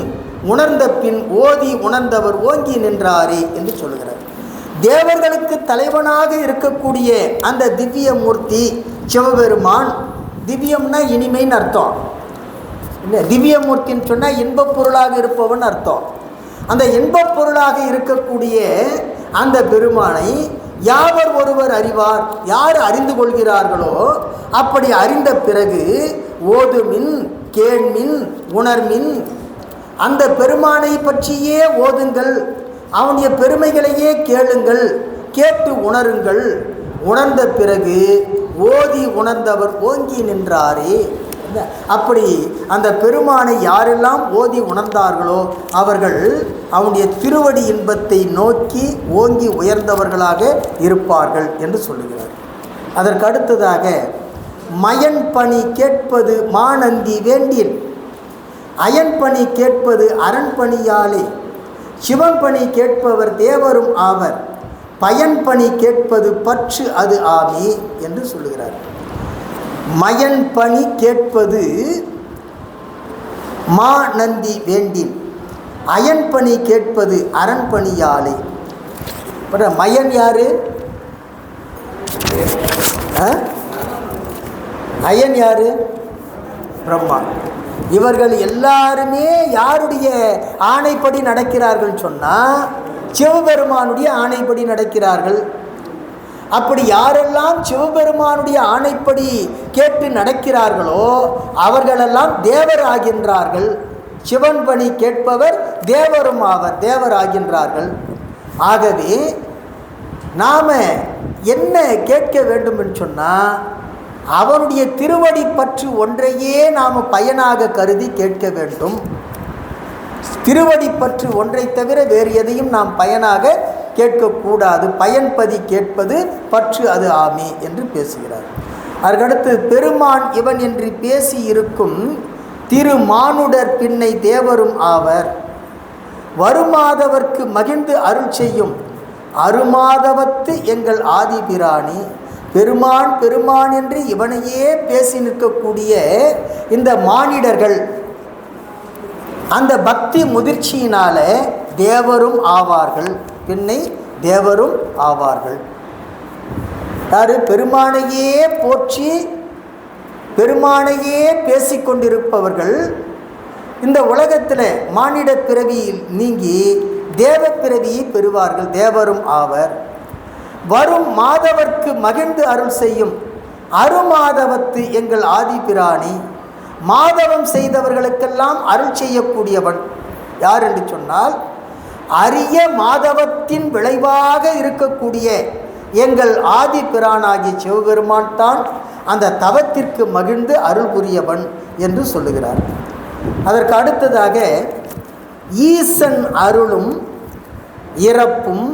உணர்ந்த பின் ஓதி உணர்ந்தவர் ஓங்கி நின்றாரே என்று சொல்லுகிறார். தேவர்களுக்கு தலைவனாக இருக்கக்கூடிய அந்த திவ்ய மூர்த்தி சிவபெருமான், திவ்யம்னா இனிமைன்னு அர்த்தம் இல்லை, திவ்யமூர்த்தின்னு சொன்னால் இன்பப் பொருளாக இருப்பவன் அர்த்தம். அந்த இன்பப் பொருளாக இருக்கக்கூடிய அந்த பெருமானை யாவர் ஒருவர் அறிவார், யார் அறிந்து கொள்கிறார்களோ அப்படி அறிந்த பிறகு ஓதுமின் கேண்மின் உணர்மின், அந்த பெருமானை பற்றியே ஓதுங்கள், அவனுடைய பெருமைகளையே கேளுங்கள், கேட்டு உணருங்கள், உணர்ந்த பிறகு ஓதி உணர்ந்தவர் ஓங்கி நின்றாரே. அப்படி அந்த பெருமானை யாரெல்லாம் ஓதி உணர்ந்தார்களோ அவர்கள் அவனுடைய திருவடி இன்பத்தை நோக்கி ஓங்கி உயர்ந்தவர்களாக இருப்பார்கள் என்று சொல்லுகிறார். அதற்கு அடுத்ததாக மயன் பணி கேட்பது மாநந்தி வேண்டின், அயன் பணி கேட்பது அரண்பணியாலே, சிவன் பணி கேட்பவர் தேவரும் ஆவர், பயன் பணி கேட்பது பற்று அது ஆமே என்று சொல்லுகிறார். மயன் பணி கேட்பது மா நந்தி வேண்டின், அயன் பணி கேட்பது அரண்பணியாலே. மயன் யாரு? அயன் யாரு? பிரம்மா. இவர்கள் எல்லாருமே யாருடைய ஆணைப்படி நடக்கிறார்கள் சொன்னால் சிவபெருமானுடைய ஆணைப்படி நடக்கிறார்கள். அப்படி யாரெல்லாம் சிவபெருமானுடைய ஆணைப்படி கேட்டு நடக்கிறார்களோ அவர்களெல்லாம் தேவர் ஆகின்றார்கள். சிவன் பணி கேட்பவர் தேவரும் ஆவர், தேவர் ஆகின்றார்கள். ஆகவே நாம் என்ன கேட்க வேண்டும் என்று சொன்னால் அவனுடைய திருவடி பற்று ஒன்றையே நாம் பயனாக கருதி கேட்க வேண்டும். திருவடி பற்று ஒன்றை தவிர வேறு எதையும் நாம் பயனாக கேட்கக்கூடாது. பயன்பதி கேட்பது பற்று அது ஆமே என்று பேசுகிறார். அதற்கடுத்து பெருமான் இவன் என்று பேசி இருக்கும் திருமானுடர் பின்னை தேவரும் ஆவர், வருமாதவர்க்கு மகிழ்ந்து அருள் செய்யும் அருமாதவத்து எங்கள் ஆதிபிராணி. பெருமான் பெருமான் என்று இவனையே பேசி நிற்கக்கூடிய இந்த மானிடர்கள் அந்த பக்தி முதிர்ச்சியினால தேவரும் ஆவார்கள், பின்னை தேவரும் ஆவார்கள். யாரு? பெருமானையே போற்றி பெருமானையே பேசிக்கொண்டிருப்பவர்கள் இந்த உலகத்தில் மானிட பிறவியில் நீங்கி தேவ பிறவியை பெறுவார்கள், தேவரும் ஆவர். வரும் மாதவர்க்கு மகிழ்ந்து அருள் செய்யும் அருமாதவத்து எங்கள் ஆதிபிராணி. மாதவம் செய்தவர்களுக்கெல்லாம் அருள் செய்யக்கூடியவன் யார் என்று சொன்னால் அரிய மாதவத்தின் விளைவாக இருக்கக்கூடிய எங்கள் ஆதி பிரானாகிய சிவபெருமான் தான் அந்த தவத்திற்கு மகிழ்ந்து அருள் புரியவன் என்று சொல்லுகிறார். அதற்கு அடுத்ததாக ஈசன் அருளும் இறப்பும்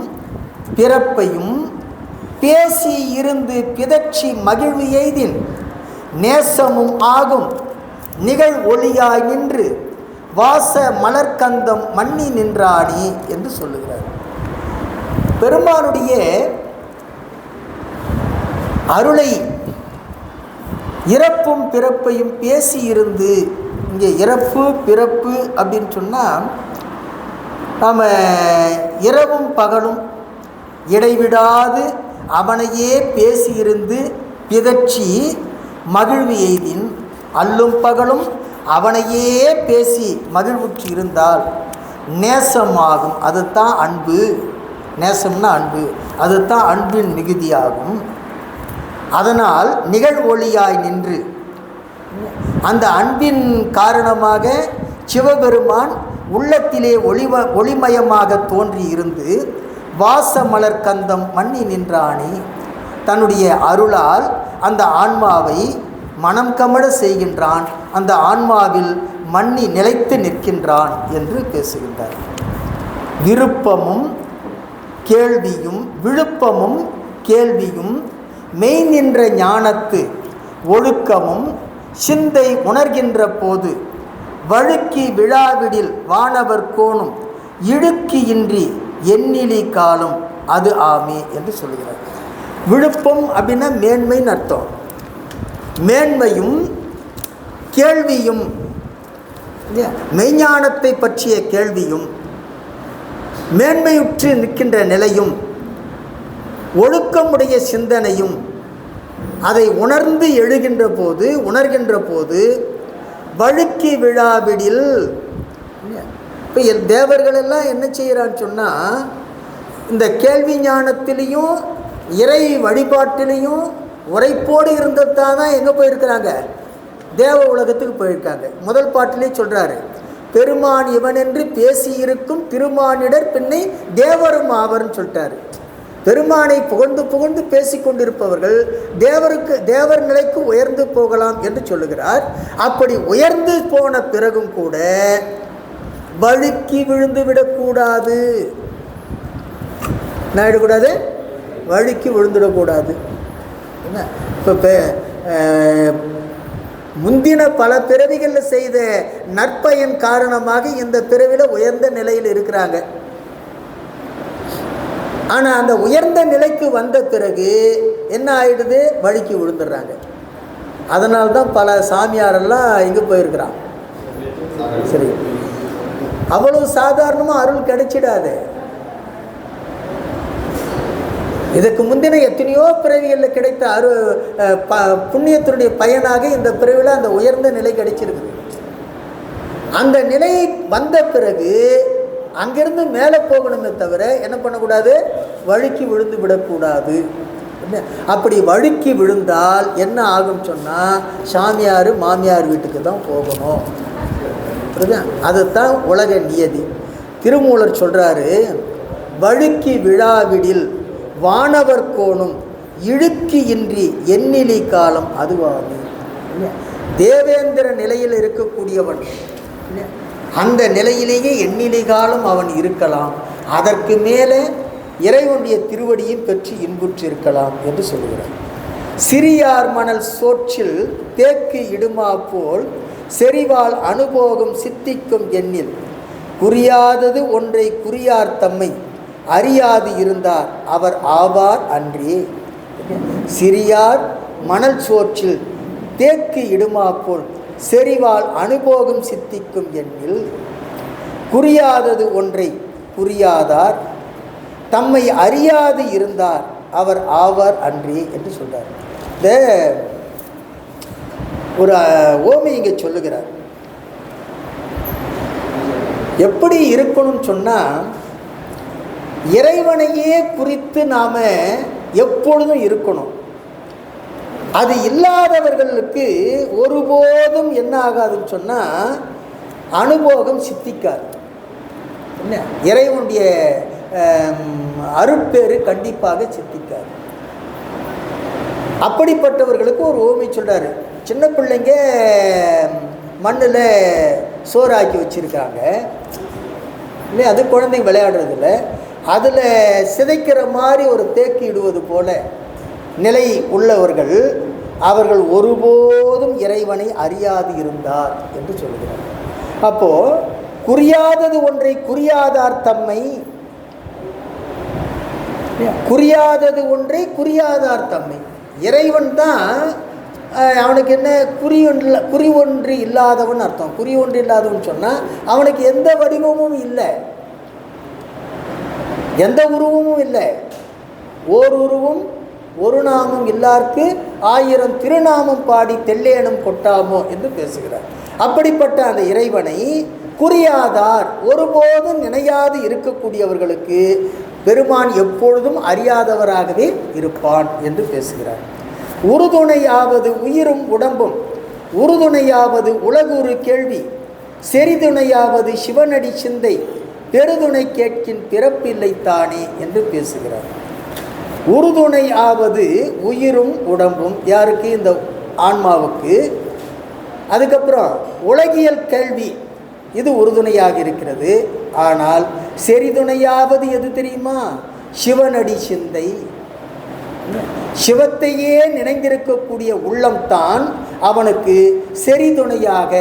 பிறப்பையும் பேசி இருந்து பிதற்றி மகிழ்வு எய்தின் நேசமும் ஆகும் நிகழ் ஒளியாய் நின்று வாச மலர்கந்தம் மண்ணி நின்றானே என்று சொல்லுகிறார். பெருமானுடைய அருளை இறப்பும் பிறப்பையும் பேசி இருந்து, இங்கே இறப்பு பிறப்பு அப்படின்னு சொன்னால் நாம் இரவும் பகலும் இடைவிடாது அவனையே பேசியிருந்து பிதற்றி மகிழ்வு எய்தின், அல்லும் பகலும் அவனையே பேசி மகிழ்வுற்று இருந்தால் நேசமாகும். அதுதான் அன்பு. நேசம்னா அன்பு, அதுதான் அன்பின் மிகுதியாகும். அதனால் நிகழ் ஒளியாய் நின்று அந்த அன்பின் காரணமாக சிவபெருமான் உள்ளத்திலே ஒளிமயமாக தோன்றி இருந்து வாசமலர் கந்தம் மண்ணி நின்றானே. தன்னுடைய அருளால் அந்த ஆன்மாவை மனம் கமழ செய்கின்றான். அந்த ஆன்மாவில் மன்னி நிலைத்து நிற்கின்றான் என்று பேசுகின்றார். விருப்பமும் கேள்வியும் விழுப்பமும் கேள்வியும் மெய் நின்ற ஞானத்து ஒழுக்கமும் சிந்தை உணர்கின்ற போது வழுக்கி விழாவிடில் வானவர் கோணும் இழுக்கு இன்றி எண்ணிலி காலம் அது ஆமே என்று சொல்கிறார். விழுப்பம் அப்படின்னா மேன்மைன்னு அர்த்தம். மேன்மையும் கேள்வியும், மெய்ஞானத்தை பற்றிய கேள்வியும் மேன்மையுற்று நிற்கின்ற நிலையும் ஒழுக்கமுடைய சிந்தனையும் அதை உணர்ந்து உணர்கின்ற போது வழுக்கி விழாவிடில். இப்போ தேவர்களெல்லாம் என்ன செய்கிறான்னு சொன்னால், இந்த கேள்வி ஞானத்திலையும் இறை வழிபாட்டிலையும் உரைப்போடு இருந்ததான் தான் எங்கே போயிருக்கிறாங்க, தேவ உலகத்துக்கு போயிருக்காங்க. முதல் பாட்டிலே சொல்கிறாரு, பெருமான் இவனென்று பேசியிருக்கும் திருமானிடர் பின்னை தேவரும் ஆவர்னு சொல்லிட்டாரு. பெருமானை புகழ்ந்து புகழ்ந்து பேசி கொண்டிருப்பவர்கள் தேவர் நிலைக்கு உயர்ந்து போகலாம் என்று சொல்லுகிறார். அப்படி உயர்ந்து போன பிறகும் கூட வழுக்கி விழுந்து விடக்கூடாது. என்ன ஆகிடக்கூடாது? வழுக்கி விழுந்துடக்கூடாது. என்ன இப்போ முந்தின பல பிறவிகளில் செய்த நற்பயன் காரணமாக இந்த பிறவியில் உயர்ந்த நிலையில் இருக்கிறாங்க. ஆனால் அந்த உயர்ந்த நிலைக்கு வந்த பிறகு என்ன ஆகிடுது? வழுக்கி விழுந்துடுறாங்க. அதனால்தான் பல சாமியாரெல்லாம் இங்கே போயிருக்கிறான். சரி, அவ்வளவு சாதாரணமாக அருள் கிடைச்சிடாது. இதுக்கு முந்தின எத்தனையோ பிறவிகளில் கிடைத்த புண்ணியத்தினுடைய பயனாக இந்த பிறவியில் அந்த உயர்ந்த நிலை கிடைச்சிருக்கு. அந்த நிலை வந்த பிறகு அங்கிருந்து மேலே போகணுமே தவிர என்ன பண்ணக்கூடாது? வழுக்கி விழுந்து விடக்கூடாது. அப்படி வழுக்கி விழுந்தால் என்ன ஆகும் சொன்னால், சாமியார் மாமியார் வீட்டுக்கு தான் போகணும். அதுதான் உலக நியதி. திருமூலர் சொல்கிறாரு, வழுக்கி விழாவிடில் வானவர் கோணும் இழுக்கு இன்றி எண்ணிலி காலம் அதுவாகும். தேவேந்திர நிலையில் இருக்கக்கூடியவன் அந்த நிலையிலேயே எண்ணிலி காலம் அவன் இருக்கலாம். அதற்கு மேலே இறைவனுடைய திருவடியும் பெற்று இன்புற்றிருக்கலாம் என்று சொல்லுகிறார். சிறியார் மணல் சோற்றில் தேக்கு இடுமா போல் செறிவால் அனுபோகம் சித்திக்கும் எண்ணில் குறியாதது ஒன்றை குறியார் தம்மை அறியாது இருந்தார் அவர் ஆவார் அன்றே. சிறியார் மணல் சோற்றில் தேக்கு இடுமா போல் செறிவால் அனுபோகம் சித்திக்கும் எண்ணில் குறியாதது ஒன்றை குறியாதார் தம்மை அறியாது இருந்தார் அவர் ஆவார் அன்றே என்று சொல்றார். இந்த ஒரு ஓமை இங்கே சொல்லுகிறார். எப்படி இருக்கணும்னு சொன்னால், இறைவனையே குறித்து நாம் எப்பொழுதும் இருக்கணும். அது இல்லாதவர்களுக்கு ஒருபோதும் என்ன ஆகாதுன்னு சொன்னால் அனுபோகம் சித்திக்காது. என்ன, இறைவனுடைய அருட்பேறு கண்டிப்பாக சித்திக்காது. அப்படிப்பட்டவர்களுக்கு ஒரு ஓமை சொல்கிறாரு. சின்ன பிள்ளைங்க மண்ணில் சோறாக்கி வச்சுருக்காங்க இல்லை, அது குழந்தைங்க விளையாடுறதில்ல. அதில் சிதைக்கிற மாதிரி ஒரு தேக்கி இடுவது போல நிலை உள்ளவர்கள் அவர்கள் ஒருபோதும் இறைவனை அறியாது இருந்தார் என்று சொல்கிறார். அப்போது குறியாதது ஒன்றை குறியாதார் தம்மை, குறியாதது ஒன்றை குறியாதார் தம்மை, இறைவன் தான் அவனுக்கு என்ன குறி ஒன்று இல்லாதவன் அர்த்தம். குறி ஒன்று இல்லாதவன் சொன்னால் அவனுக்கு எந்த வடிவமும் இல்லை, எந்த உருவமும் இல்லை. ஓர் உருவம் ஒரு நாமம் இல்லார்க்கு 1000 திருநாமம் பாடி தெல்லேனும் கொட்டாமோ என்று பேசுகிறார். அப்படிப்பட்ட அந்த இறைவனை குறியாதார், ஒருபோதும் நினையாது இருக்கக்கூடியவர்களுக்கு பெருமான் எப்பொழுதும் அறியாதவராகவே இருப்பான் என்று பேசுகிறார். உறுதுணையாவது உயிரும் உடம்பும், உறுதுணையாவது உலகுறு கேள்வி, செறிதுணையாவது சிவனடி சிந்தை, பெருதுணை கேட்கின் பிறப்பில்லை தானே என்று பேசுகிறார். உறுதுணை ஆவது உயிரும் உடம்பும் யாருக்கு? இந்த ஆன்மாவுக்கு. அதுக்கப்புறம் உலகியல் கேள்வி, இது உறுதுணையாக இருக்கிறது. ஆனால் செறிதுணையாவது எது தெரியுமா? சிவனடி சிந்தை. சிவத்தையே நினைந்திருக்கக்கூடிய உள்ளம்தான் அவனுக்கு செறிதுணையாக,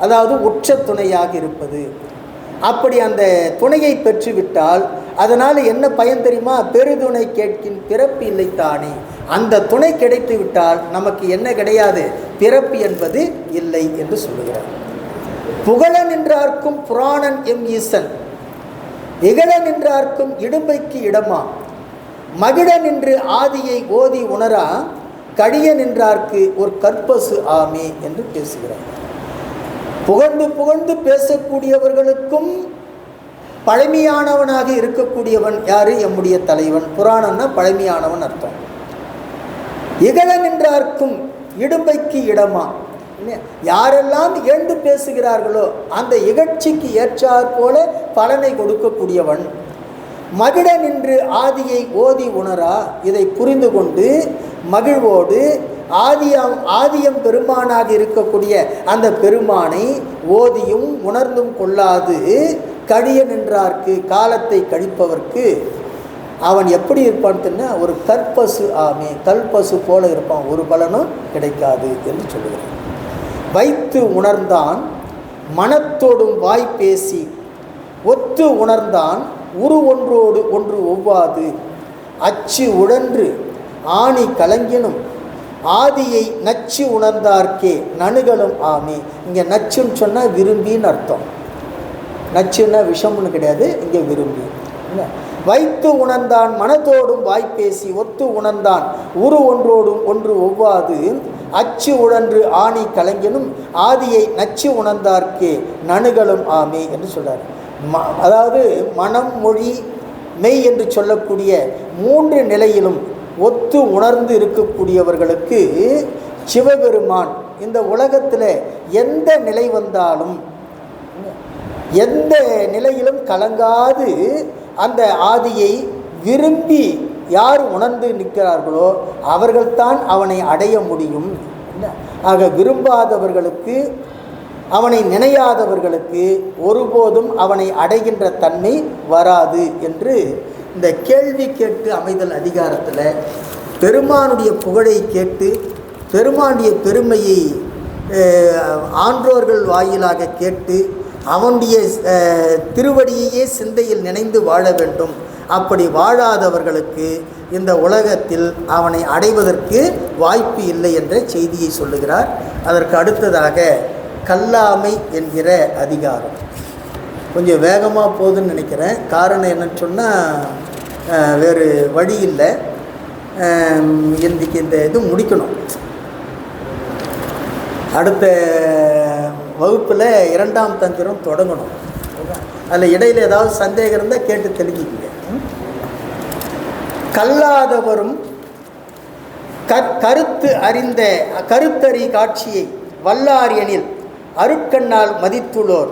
அதாவது உற்ற துணையாக இருப்பது. அப்படி அந்த துணையை பெற்றுவிட்டால் அதனால் என்ன பயன் தெரியுமா? பெருதுணை கேட்கின் பிறப்பு இல்லை தானே. அந்த துணை கிடைத்து விட்டால் நமக்கு என்ன கிடையாது? பிறப்பு என்பது இல்லை என்று சொல்லுகிறார். புகழ நின்றார்க்கும் புராணன் எம் ஈசன், இகழ நின்றார்க்கும் இடும்பைக்கு இடமா, மகிழ நின்று ஆதியை ஓதி உணரா, கடிய நின்றார்க்கு ஒரு கற்பசு ஆமே என்று பேசுகிறார். புகழ்ந்து புகழ்ந்து பேசக்கூடியவர்களுக்கும் பழமையானவனாக இருக்கக்கூடியவன் யாரு? எம்முடைய தலைவன். புராணம்னா பழமையானவன் அர்த்தம். இகழ நின்றார்க்கும் இடும்பைக்கு இடமா, யாரெல்லாம் இகழ்ந்து பேசுகிறார்களோ அந்த இகழ்ச்சிக்கு ஏற்றாற் போல பலனை கொடுக்கக்கூடியவன். மகிழ நின்று ஆதியை ஓதி உணரா, இதை புரிந்து கொண்டு மகிழ்வோடு ஆதியம் பெருமானாக இருக்கக்கூடிய அந்த பெருமானை ஓதியும் உணர்ந்தும் கொள்ளாது கடிய நின்றார்க்கு, காலத்தை கழிப்பவர்க்கு அவன் எப்படி இருப்பான்னு சொன்னா ஒரு கற்பசு ஆமே, கல்பசு போல இருப்பான், ஒரு பலனும் கிடைக்காது என்று சொல்லுகிறான். வைத்து உணர்ந்தான் மனத்தோடும் வாய் பேசி, ஒத்து உணர்ந்தான் உரு ஒன்றோடு ஒன்று ஒவ்வாது, அச்சு உழன்று ஆணி கலங்கினும் ஆதியை நச்சு உணர்ந்தார்க்கே நணுகளும் ஆமே. இங்கே நச்சுன்னு சொன்னால் விரும்பின்னு அர்த்தம். நச்சுன்னா விஷம்னு கிடையாது, இங்கே விரும்பி. வைத்து உணர்ந்தான் மனத்தோடும் வாய்ப்பேசி, ஒத்து உணர்ந்தான் உரு ஒன்றோடும் ஒன்று ஒவ்வாது, அச்சு உழன்று ஆணி கலங்கினும் ஆதியை நச்சு உணர்ந்தார்க்கே நணுகளும் ஆமே என்று சொல்றார். அதாவது மனம் மொழி மெய் என்று சொல்லக்கூடிய 3 நிலையிலும் ஒத்து உணர்ந்து இருக்கக்கூடியவர்களுக்கு சிவபெருமான் இந்த உலகத்தில் எந்த நிலை வந்தாலும் எந்த நிலையிலும் கலங்காது அந்த ஆதியை விரும்பி யார் உணர்ந்து நிற்கிறார்களோ அவர்கள்தான் அவனை அடைய முடியும். ஆக விரும்பாதவர்களுக்கு, அவனை நினையாதவர்களுக்கு ஒருபோதும் அவனை அடைகின்ற தன்மை வராது என்று இந்த கேள்வி கேட்டு அமைதல் அதிகாரத்தில் பெருமானுடைய புகழை கேட்டு பெருமானுடைய பெருமையை ஆன்றோர்கள் வாயிலாக கேட்டு அவனுடைய திருவடியையே சிந்தையில் நினைந்து வாழ வேண்டும். அப்படி வாழாதவர்களுக்கு இந்த உலகத்தில் அவனை அடைவதற்கு வாய்ப்பு இல்லை என்ற செய்தியை சொல்லுகிறார். அதற்கு அடுத்ததாக கல்லாமை என்கிற அதிகாரம். கொஞ்சம் வேகமாக போகுதுன்னு நினைக்கிறேன். காரணம் என்னன்னு சொன்னால் வேறு வழி இல்லை. இன்றைக்கி இந்த இது முடிக்கணும். அடுத்த வகுப்பில் 2ஆம் தந்திரம் தொடங்கணும். அதில் இடையில் ஏதாவது சந்தேகம் இருந்தால் கேட்டு தெரிஞ்சுக்கங்க. கல்லாதவரும் கருத்தறி காட்சியை வல்லார் எனில் அருட்கண்ணால் மதித்துள்ளோர்,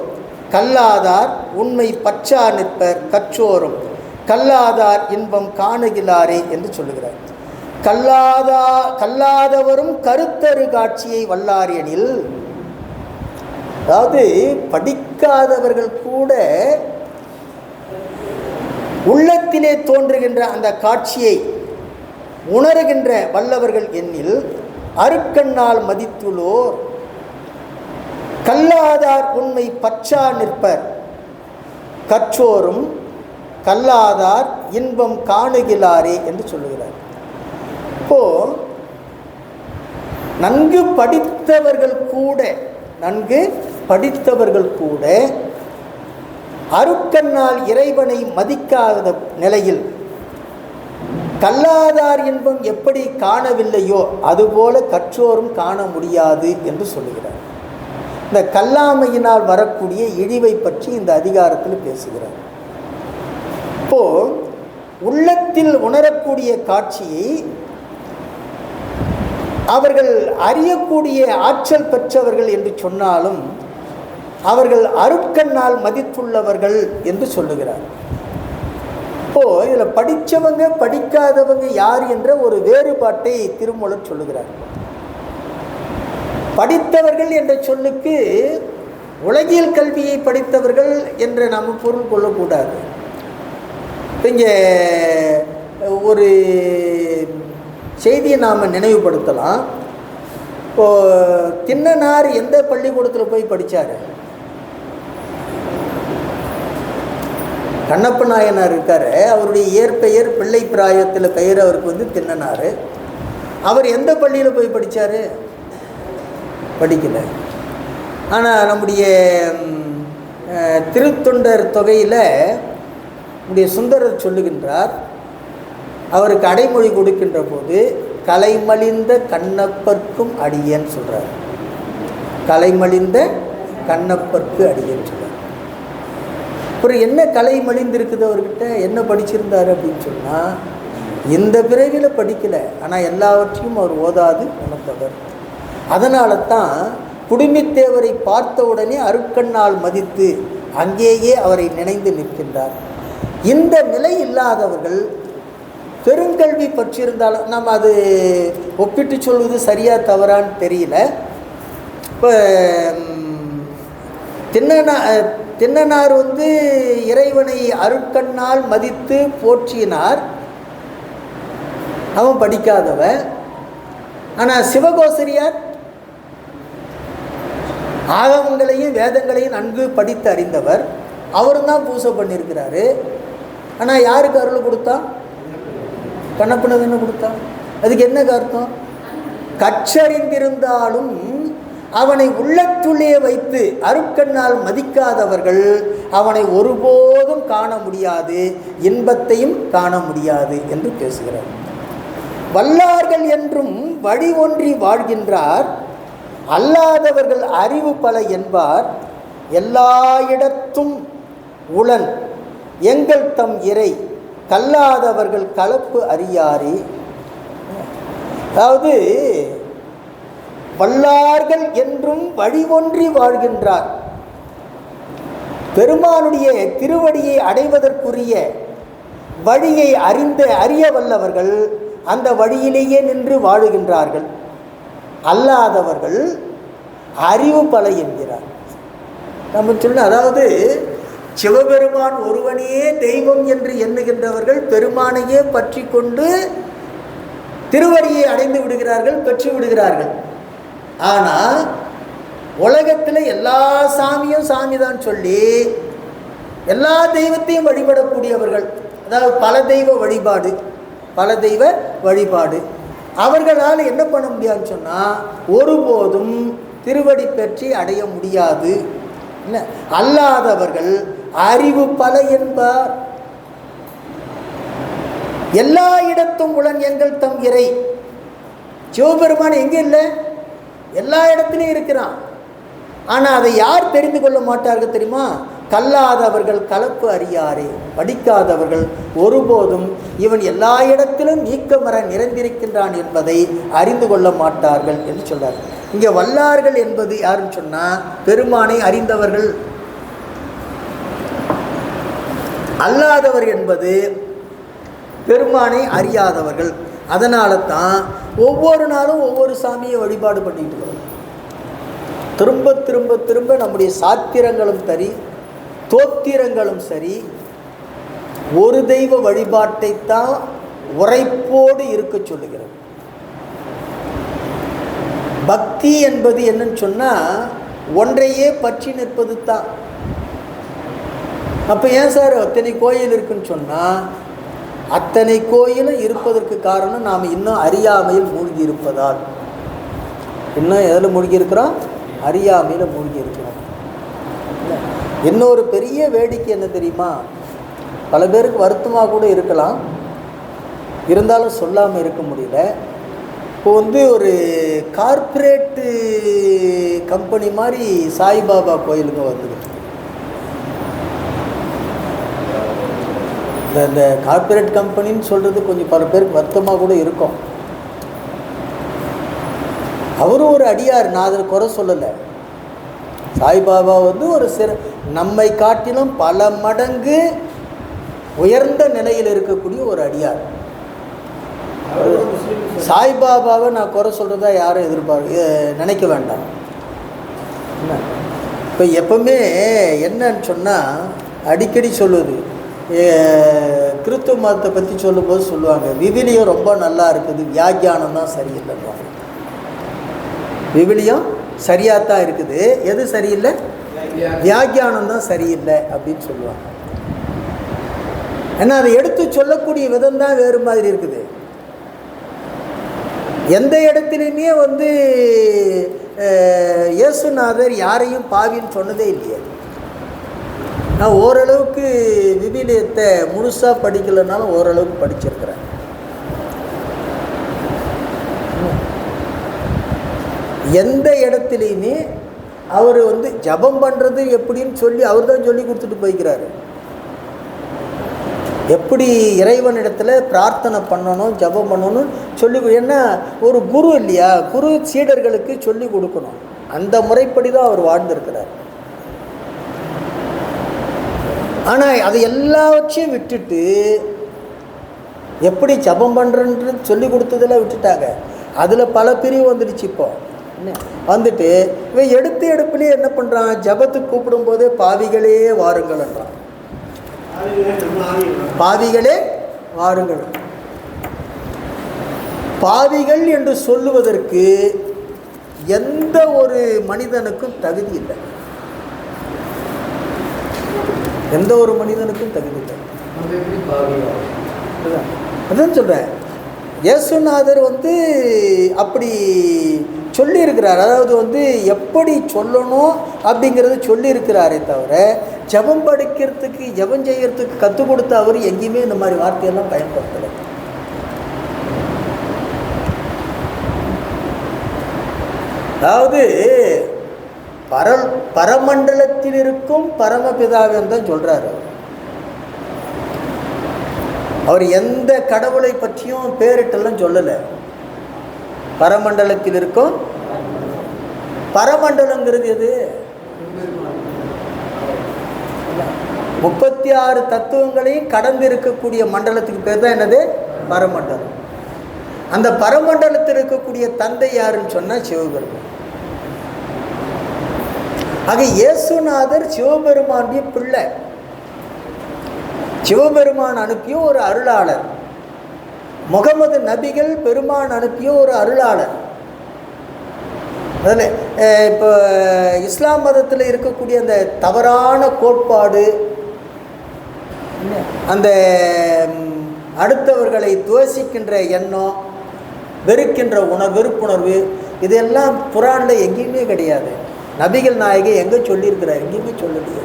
கல்லாதார் உண்மை பற்றா நிற்பர் கற்றோரும், கல்லாதார் இன்பம் காணுகிலாரே என்று சொல்லுகிறார். கல்லாதவரும் கருத்தறு காட்சியை வல்லார் எனில், அதாவது படிக்காதவர்கள் கூட உள்ளத்திலே தோன்றுகின்ற அந்த காட்சியை உணர்கின்ற வல்லவர்கள் எண்ணில் அருட்கண்ணால் மதித்துள்ளோர், கல்லாதார் உண்மை பற்றா நிற்பர் கற்றோரும், கல்லாதார் இன்பம் காணுகிலாரே என்று சொல்லுகிறார். இப்போ நன்கு படித்தவர்கள் கூட அருட்கண்ணால் இறைவனை மதிக்காத நிலையில் கல்லாதார் இன்பம் எப்படி காணவில்லையோ அதுபோல கற்றோரும் காண முடியாது என்று சொல்லுகிறார். இந்த கல்லாமையினால் வரக்கூடிய இழிவை பற்றி இந்த அதிகாரத்தில் பேசுகிறார். இப்போ உள்ளத்தில் உணரக்கூடிய காட்சியை அவர்கள் அறியக்கூடிய ஆற்றல் பெற்றவர்கள் என்று சொன்னாலும் அவர்கள் அருட்கண்ணால் மதித்துள்ளவர்கள் என்று சொல்லுகிறார். இப்போ இதில் படித்தவங்க படிக்காதவங்க யார் என்ற ஒரு வேறுபாட்டை திருமூலர் சொல்லுகிறார். படித்தவர்கள் என்ற சொல்லுக்கு உலகியல் கல்வியை படித்தவர்கள் என்று நாம் பொருள் கொள்ளக்கூடாது. இங்கே ஒரு செய்தியை நாம் நினைவுபடுத்தலாம். இப்போது திண்ணனார் எந்த பள்ளிக்கூடத்தில் போய் படித்தார்? கண்ணப்ப நாயனார் இருக்கார், அவருடைய இயற்பெயர் பிள்ளை பிராயத்தில் பெயர் அவருக்கு திண்ணனார். அவர் எந்த பள்ளியில் போய் படித்தார்? படிக்கலை. ஆனால் நம்முடைய திருத்தொண்டர் தொகையில் நம்முடைய சுந்தரர் சொல்லுகின்றார், அவருக்கு அடைமொழி கொடுக்கின்ற போது கலைமலிந்த கண்ணப்பர்க்கும் அடியேன்னு சொல்கிறார். கலைமலிந்த கண்ணப்பர்க்கு அடியேன்னு சொல்கிறார். அப்புறம் என்ன கலை மலிந்திருக்குது அவர்கிட்ட? என்ன படிச்சிருந்தார் அப்படின்னு சொன்னால், இந்த பிறவியில் படிக்கலை, ஆனால் எல்லாவற்றையும் அவர் ஓதாது உணர்ந்தவர். அதனால தான் குடுமித்தேவரை பார்த்த உடனே அருட்கண்ணால் மதித்து அங்கேயே அவரை நினைந்து நிற்கின்றார். இந்த நிலை இல்லாதவர்கள் பெருங்கல்வி பற்றியிருந்தாலும் நம்ம அது ஒப்பிட்டு சொல்வது சரியாக தவறான்னு தெரியல. இப்போ திண்ணனார் இறைவனை அருட்கண்ணால் மதித்து போற்றினார், அவன் படிக்காதவன். ஆனால் சிவகோசரியார் ஆகமங்களையும் வேதங்களையும் நன்கு படித்து அறிந்தவர், அவரும் தான் பூசை பண்ணியிருக்கிறாரு. ஆனால் யாருக்கு அருள் கொடுத்தான்? கண்ணப்பனுக்கு என்ன கொடுத்தான்? அதுக்கு என்ன அர்த்தம்? கற்றறிந்திருந்தாலும் அவனை உள்ளத்துள்ளே வைத்து அருட்கண்ணால் மதிக்காதவர்கள் அவனை ஒருபோதும் காண முடியாது, இன்பத்தையும் காண முடியாது என்று பேசுகிறார். வல்லார்கள் என்றும் வழி ஒன்றி வாழ்கின்றார், அல்லாதவர்கள் அறிவு பல என்பார். எல்லா இடத்தும் உளன் எங்கள் தம் இறை, கல்லாதவர்கள் கலப்பு அறியாரே. அதாவது வல்லார்கள் என்றும் வழி ஒன்றி வாழ்கின்றார். பெருமானுடைய திருவடியை அடைவதற்குரிய வழியை அறிய வல்லவர்கள் அந்த வழியிலேயே நின்று வாழுகின்றார்கள். அல்லாதவர்கள் அறிவு பல என்கிறார். நம்ம சொல்ல, அதாவது சிவபெருமான் ஒருவனே தெய்வம் என்று எண்ணுகின்றவர்கள் பெருமானையே பற்றி கொண்டு திருவடியை அடைந்து விடுகிறார்கள், பெற்று விடுகிறார்கள். ஆனால் உலகத்தில் எல்லா சாமியும் சாமி தான் சொல்லி எல்லா தெய்வத்தையும் வழிபடக்கூடியவர்கள், அதாவது பல தெய்வ வழிபாடு அவர்களால் என்ன பண்ண முடியாதுன்னு சொன்னால் ஒருபோதும் திருவடி பெற்றி அடைய முடியாது. இல்லை, அல்லாதவர்கள் அறிவு பல என்பார். எல்லா இடத்தும் உளன் எங்கள் தம் இறை. சிவபெருமான் எங்கே இல்லை? எல்லா இடத்துலையும் இருக்கிறான். ஆனால் அதை யார் தெரிந்து கொள்ள மாட்டார்கள் தெரியுமா? கல்லாதவர்கள் கலப்பு அறியாரே. படிக்காதவர்கள் ஒருபோதும் இவன் எல்லா இடத்திலும் நீக்கமர நிறைந்திருக்கின்றான் என்பதை அறிந்து கொள்ள மாட்டார்கள் என்று சொல்றார். இங்கே வல்லார்கள் என்பது யாருன்னு சொன்னால் பெருமானை அறிந்தவர்கள். அல்லாதவர் என்பது பெருமானை அறியாதவர்கள். அதனால தான் ஒவ்வொரு நாளும் ஒவ்வொரு சாமியை வழிபாடு பண்ணிட்டு வரும். திரும்ப திரும்ப திரும்ப நம்முடைய சாத்திரங்களும் சரி, தோத்திரங்களும் சரி, ஒரு தெய்வ வழிபாட்டை தான் உரைப்போடு இருக்க சொல்லுகிறது. பக்தி என்பது என்னன்னு சொன்னால் ஒன்றையே பற்றி நிற்பது தான். அப்போ ஏன் சார் அத்தனை கோயில் இருக்குன்னு சொன்னால், அத்தனை கோயிலும் இருப்பதற்கு காரணம் நாம் இன்னும் அறியாமையில் மூழ்கி இருப்பதால். இன்னும் எதில் மூழ்கி இருக்கிறோம்? அறியாமையில் மூழ்கி இருக்கிறோம். இன்னொரு பெரிய வேடிக்கை என்ன தெரியுமா? பல பேருக்கு வருத்தமாக கூட இருக்கலாம், இருந்தாலும் சொல்லாமல் இருக்க முடியல. இப்போ ஒரு கார்ப்பரேட்டு கம்பெனி மாதிரி சாய்பாபா கோயிலுங்க வந்துக்கிட்டு இந்த கார்ப்பரேட் கம்பெனின்னு சொல்கிறது கொஞ்சம் பல பேருக்கு வருத்தமாக கூட இருக்கும். அவரும் ஒரு அடியார், நான் அதில் குறை சொல்லலை. சாய்பாபா ஒரு நம்மை காட்டிலும் பல மடங்கு உயர்ந்த நிலையில் இருக்கக்கூடிய ஒரு அடியார். சாய்பாபாவை நான் குறை சொல்கிறதா யாரும் நினைக்க வேண்டாம். இப்போ எப்பவுமே என்னன்னு சொன்னால் அடிக்கடி சொல்லுது, கிறிஸ்துவ மதத்தை பற்றி சொல்லும்போது சொல்லுவாங்க, விவிலியம் ரொம்ப நல்லா இருக்குது, வியாக்கியானம் தான் சரியில்லைன்றாங்க. விவிலியம் சரியாக தான் இருக்குது, எது சரியில்லை? வியாக்கியானம் தான் சரியில்லை அப்படின்னு சொல்லுவாங்க. ஏன்னா அதை எடுத்து சொல்லக்கூடிய விதம் தான் வேறு மாதிரி இருக்குது. எந்த இடத்துலையுமே இயேசுநாதர் யாரையும் பாவின்னு சொன்னதே இல்லையே. நான் ஓரளவுக்கு விவிலியத்தை முழுசாக படிக்கலைனாலும் ஓரளவுக்கு படிச்சிருக்கிறேன். எந்த இடத்துலையுமே அவர் ஜபம் பண்ணுறது எப்படின்னு சொல்லி அவர் தான் சொல்லி கொடுத்துட்டு போய்க்கிறாரு. எப்படி இறைவனிடத்தில் பிரார்த்தனை பண்ணணும், ஜபம் பண்ணணும் சொல்லி, ஏன்னா ஒரு குரு இல்லையா, குரு சீடர்களுக்கு சொல்லி கொடுக்கணும். அந்த முறைப்படி தான் அவர் வாழ்ந்திருக்கிறார். ஆனால் அதை எல்லாவற்றையும் விட்டுட்டு எப்படி ஜபம் பண்ணுறன்றது சொல்லி கொடுத்ததெல்லாம் விட்டுட்டாங்க. அதில் பல பிரிவு வந்துடுச்சு. இப்போ வந்துட்டு இவன் எடுப்புலேயே என்ன பண்ணுறான், ஜபத்துக்கு கூப்பிடும்போதே பாவிகளே வாருங்கள்ன்றான். பாவிகளே வாருங்கள். பாவிகள் என்று சொல்லுவதற்கு எந்த ஒரு மனிதனுக்கும் தகுதி இல்லை. எந்த ஒரு மனிதனுக்கும் தகுதி இல்லை. அதான் சொல்கிறேன், இயேசுநாதர் அப்படி சொல்லியிருக்கிறார். அதாவது எப்படி சொல்லணும் அப்படிங்கிறத சொல்லியிருக்கிறாரே தவிர ஜபம் படிக்கிறதுக்கு, ஜபம் செய்கிறதுக்கு கற்றுக் கொடுத்த அவர் எங்கேயுமே இந்த மாதிரி வார்த்தையெல்லாம் பயன்படுத்தலை. அதாவது பரமண்டலத்தில் இருக்கும் பரமபிதாவின் தான் சொல்கிறார். அவர் எந்த கடவுளை பற்றியும் பேரிட்டெல்லாம் சொல்லலை. பரமண்டலத்தில் இருக்கும், பரமண்டலங்கிறது எது? 36 தத்துவங்களையும் கடந்து இருக்கக்கூடிய மண்டலத்துக்கு பேர் தான் என்னது? பரமண்டலம். அந்த பரமண்டலத்தில் இருக்கக்கூடிய தந்தை யாருன்னு சொன்னால் சிவபெருமான். ஆக இயேசுநாதர் சிவபெருமானுடைய பிள்ளை. சிவபெருமான் அனுப்பிய ஒரு அருளாளர். முகமது நபிகள் பெருமான் அனுப்பிய ஒரு அருளாளர். அதில் இப்போ இஸ்லாம் மதத்தில் இருக்கக்கூடிய அந்த தவறான கோட்பாடு, அந்த அடுத்தவர்களை துவசிக்கின்ற எண்ணம், வெறுக்கின்ற வெறுப்புணர்வு, இதெல்லாம் குர்ஆனில் எங்கேயுமே கிடையாது. நபிகள் நாயகி எங்கே சொல்லியிருக்கிறார்? எங்கேயுமே சொல்லலையே.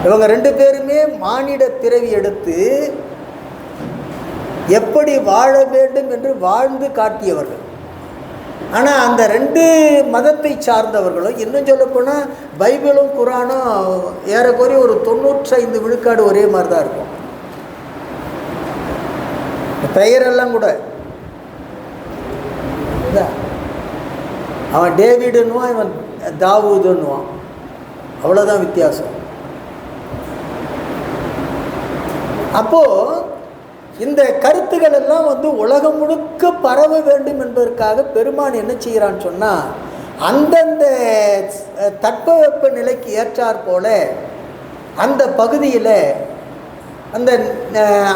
இவங்க 2 பேருமே மானிட பிறவி எடுத்து எப்படி வாழ வேண்டும் என்று வாழ்ந்து காட்டியவர்கள். ஆனால் அந்த 2 மதத்தை சார்ந்தவர்களும், இன்னும் சொல்லப்போனால் பைபிளும் குர்ஆனும் ஏறக்குறைய ஒரு 95 விழுக்காடு ஒரே மாதிரி தான் இருக்கும். பெயரெல்லாம் கூட அவன் டேவிடுன்னுவான், இவன் தாவூதுன்னுவான், அவ்வளோதான் வித்தியாசம். அப்போது இந்த கருத்துக்கள் எல்லாம் உலகம் முழுக்க பரவ வேண்டும் என்பதற்காக பெருமான் என்ன செய்கிறான்னு சொன்னால், அந்தந்த தட்பவெப்ப நிலைக்கு ஏற்றாற் போல அந்த பகுதியில் அந்த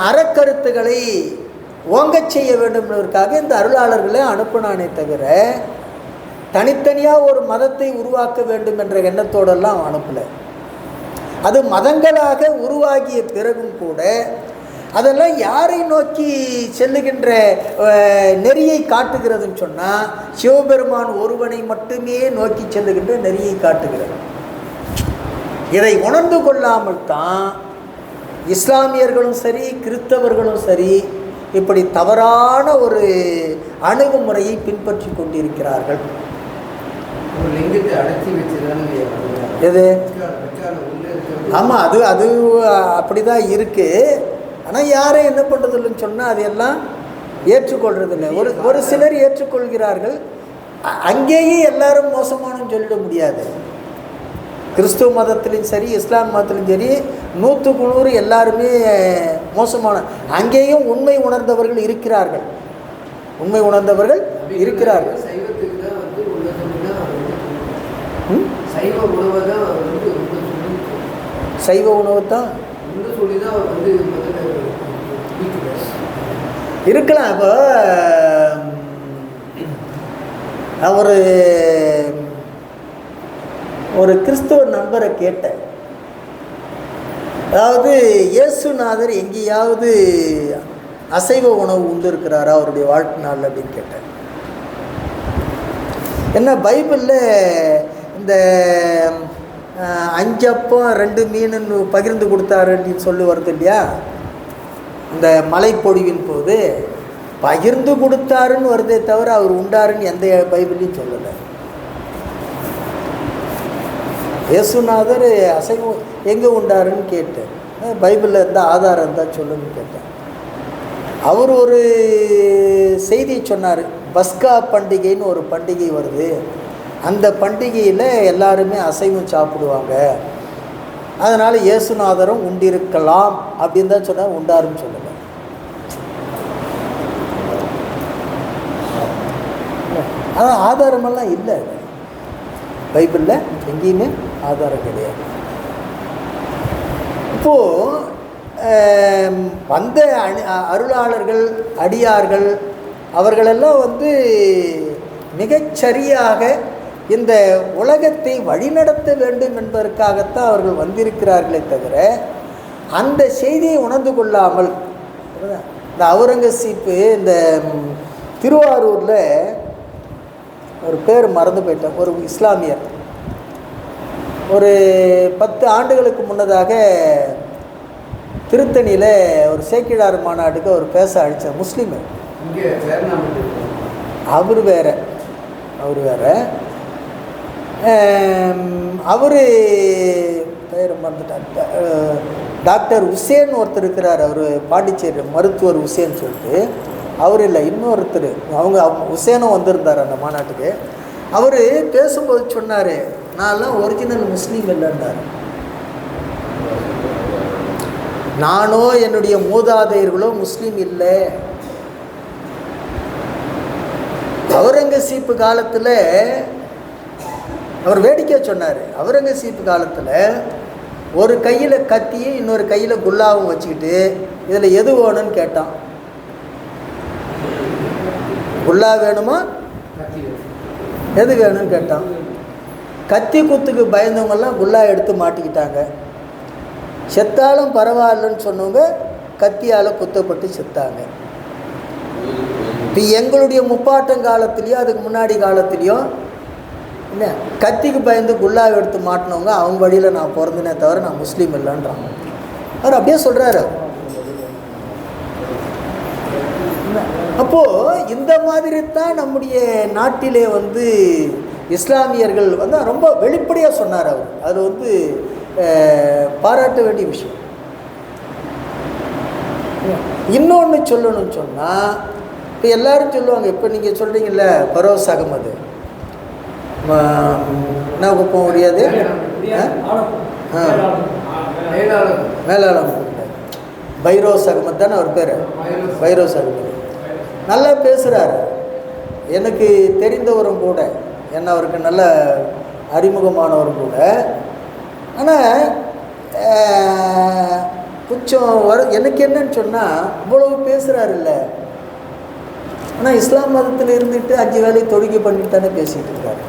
அறக்கருத்துக்களை ஓங்கச் செய்ய வேண்டும் என்பதற்காக இந்த அருளாளர்களை அனுப்பினானே தவிர தனித்தனியாக ஒரு மதத்தை உருவாக்க வேண்டும் என்ற எண்ணத்தோடெல்லாம் அனுப்பலை. அது மதங்களாக உருவாகிய பிறகும் கூட அதெல்லாம் யாரை நோக்கி செல்லுகின்ற நெறியை காட்டுகிறதுன்னு சொன்னால், சிவபெருமான் ஒருவனை மட்டுமே நோக்கி செல்லுகின்ற நெறியை காட்டுகிறது. இதை உணர்ந்து கொள்ளாமல் தான் இஸ்லாமியர்களும் சரி, கிறிஸ்தவர்களும் சரி, இப்படி தவறான ஒரு அணுகுமுறையை பின்பற்றி கொண்டிருக்கிறார்கள். எது? ஆமாம், அது அப்படி தான் இருக்குது. ஆனால் யாரும் என்ன பண்ணுறதில்லைன்னு சொன்னால் அதையெல்லாம் ஏற்றுக்கொள்றதில்லை. ஒரு சிலர் ஏற்றுக்கொள்கிறார்கள். அங்கேயே எல்லாரும் மோசமானு சொல்லிட முடியாது. கிறிஸ்துவ மதத்திலும் சரி, இஸ்லாம் மதத்திலும் சரி, 100க்கு 100 எல்லாருமே மோசமான. அங்கேயும் உண்மை உணர்ந்தவர்கள் இருக்கிறார்கள், உண்மை உணர்ந்தவர்கள் இருக்கிறார்கள். சைவ உணவு தான் இருக்கலாம். இப்போ ஒரு கிறிஸ்துவ நண்பரை கேட்டேன், அதாவது இயேசுநாதர் எங்கேயாவது அசைவ உணவு உண்டிருக்கிறாரா அவருடைய வாழ்க்கை நாள் அப்படின்னு கேட்டேன். என்ன பைபிளில் இந்த 5 அப்பம் 2 மீன் பகிர்ந்து கொடுத்தாரு அப்படின்னு சொல்லி வருது இல்லையா, இந்த மலைப்பொழிவின் போது பகிர்ந்து கொடுத்தாருன்னு வருதே தவிர அவர் உண்டாருன்னு எந்த பைபிளையும் சொல்லலை. இயேசுநாதர் அசைவம் எங்கே உண்டாருன்னு கேட்டேன், பைபிளில் இருந்தால் ஆதாரம் இருந்தால் சொல்லுன்னு கேட்டேன். அவர் ஒரு செய்தியை சொன்னார், பஸ்கா பண்டிகைன்னு ஒரு பண்டிகை வருது, அந்த பண்டிகையில் எல்லாருமே அசைவம் சாப்பிடுவாங்க, அதனால் இயேசுநாதரும் உண்டிருக்கலாம் அப்படின்னு தான் சொன்னார், உண்டாருன்னு சொல்லலை. ஆனால் ஆதாரமெல்லாம் இல்லை, பைபிளில் எங்கேயுமே ஆதாரம் கிடையாது. இப்போது வந்த அருளாளர்கள் அடியார்கள் அவர்களெல்லாம் மிகச்சரியாக இந்த உலகத்தை வழிநடத்த வேண்டும் என்பதற்காகத்தான் அவர்கள் வந்திருக்கிறார்களே தவிர அந்த செய்தியை உணர்ந்து கொள்ளாமல், இந்த அவுரங்கசீப்பு இந்த திருவாரூரில் ஒரு பேர் மறந்து போயிட்டேன், ஒரு இஸ்லாமியர் ஒரு 10 ஆண்டுகளுக்கு முன்னதாக திருத்தணியில் ஒரு சேக்கிழார் மாநாட்டுக்கு அவர் பேச அழைச்சார், முஸ்லீம். அவர் வேறு அவர் பேர் மறந்துட்டார். டாக்டர் உசேன் ஒருத்தர் இருக்கிறார், அவர் பாண்டிச்சேரி மருத்துவர் உசேன் சொல்லிட்டு, அவர் இல்லை இன்னொருத்தர், அவங்க உசேனும் வந்திருந்தார் அந்த மாநாட்டுக்கு. அவர் பேசும்போது சொன்னார், நான்லாம் ஒரிஜினல் முஸ்லீம் இல்லைன்னார். நானோ என்னுடைய மூதாதையர்களோ முஸ்லீம் இல்லை. அவுரங்கசீப்பு காலத்தில் அவர் வேடிக்கை சொன்னார், அவுரங்கசீப்பு காலத்தில் ஒரு கையில் கத்தியும் இன்னொரு கையில் குல்லாவும் வச்சுக்கிட்டு இதில் எது வேணும்னு கேட்டான். குல்லா வேணுமா எது வேணும்னு கேட்டான். கத்தி குத்துக்கு பயந்தவங்கெல்லாம் குல்லா எடுத்து மாட்டிக்கிட்டாங்க. செத்தாலும் பரவாயில்லன்னு சொன்னவங்க கத்தியால் குத்தப்பட்டு செத்தாங்க. இப்போ எங்களுடைய முப்பாட்டங்காலத்துலேயும் அதுக்கு முன்னாடி காலத்துலேயும் என்ன கத்திக்கு பயந்து குல்லாவை எடுத்து மாட்டினவங்க அவங்க வழியில் நான் பிறந்தனே தவிர நான் முஸ்லீம் இல்லைன்றான். அவர் அப்படியே சொல்கிறாரு. அப்போது இந்த மாதிரி தான் நம்முடைய நாட்டிலே இஸ்லாமியர்கள் ரொம்ப வெளிப்படையாக சொன்னார் அவர். அது பாராட்ட வேண்டிய விஷயம். இன்னொன்று சொல்லணும்னு சொன்னால், இப்போ எல்லோரும் சொல்லுவாங்க, இப்போ நீங்கள் சொல்கிறீங்கல்ல பரோஸ் அகமது என்ன குப்பம் முடியாது மேலாளம் பைரோஸ் அகமது தானே அவர் பேர், பைரோஸ் அகமது நல்லா பேசுகிறார். எனக்கு தெரிந்தவரும் கூட, என்ன அவருக்கு நல்ல அறிமுகமானவரும் கூட. ஆனால் கொஞ்சம் எனக்கு என்னன்னு சொன்னால், இவ்வளவு பேசுகிறாரு இல்லை, ஆனால் இஸ்லாம் மதத்தில் இருந்துட்டு 5 வேலையை தொழுகை பண்ணிட்டு தானே பேசிகிட்டு இருக்காரு.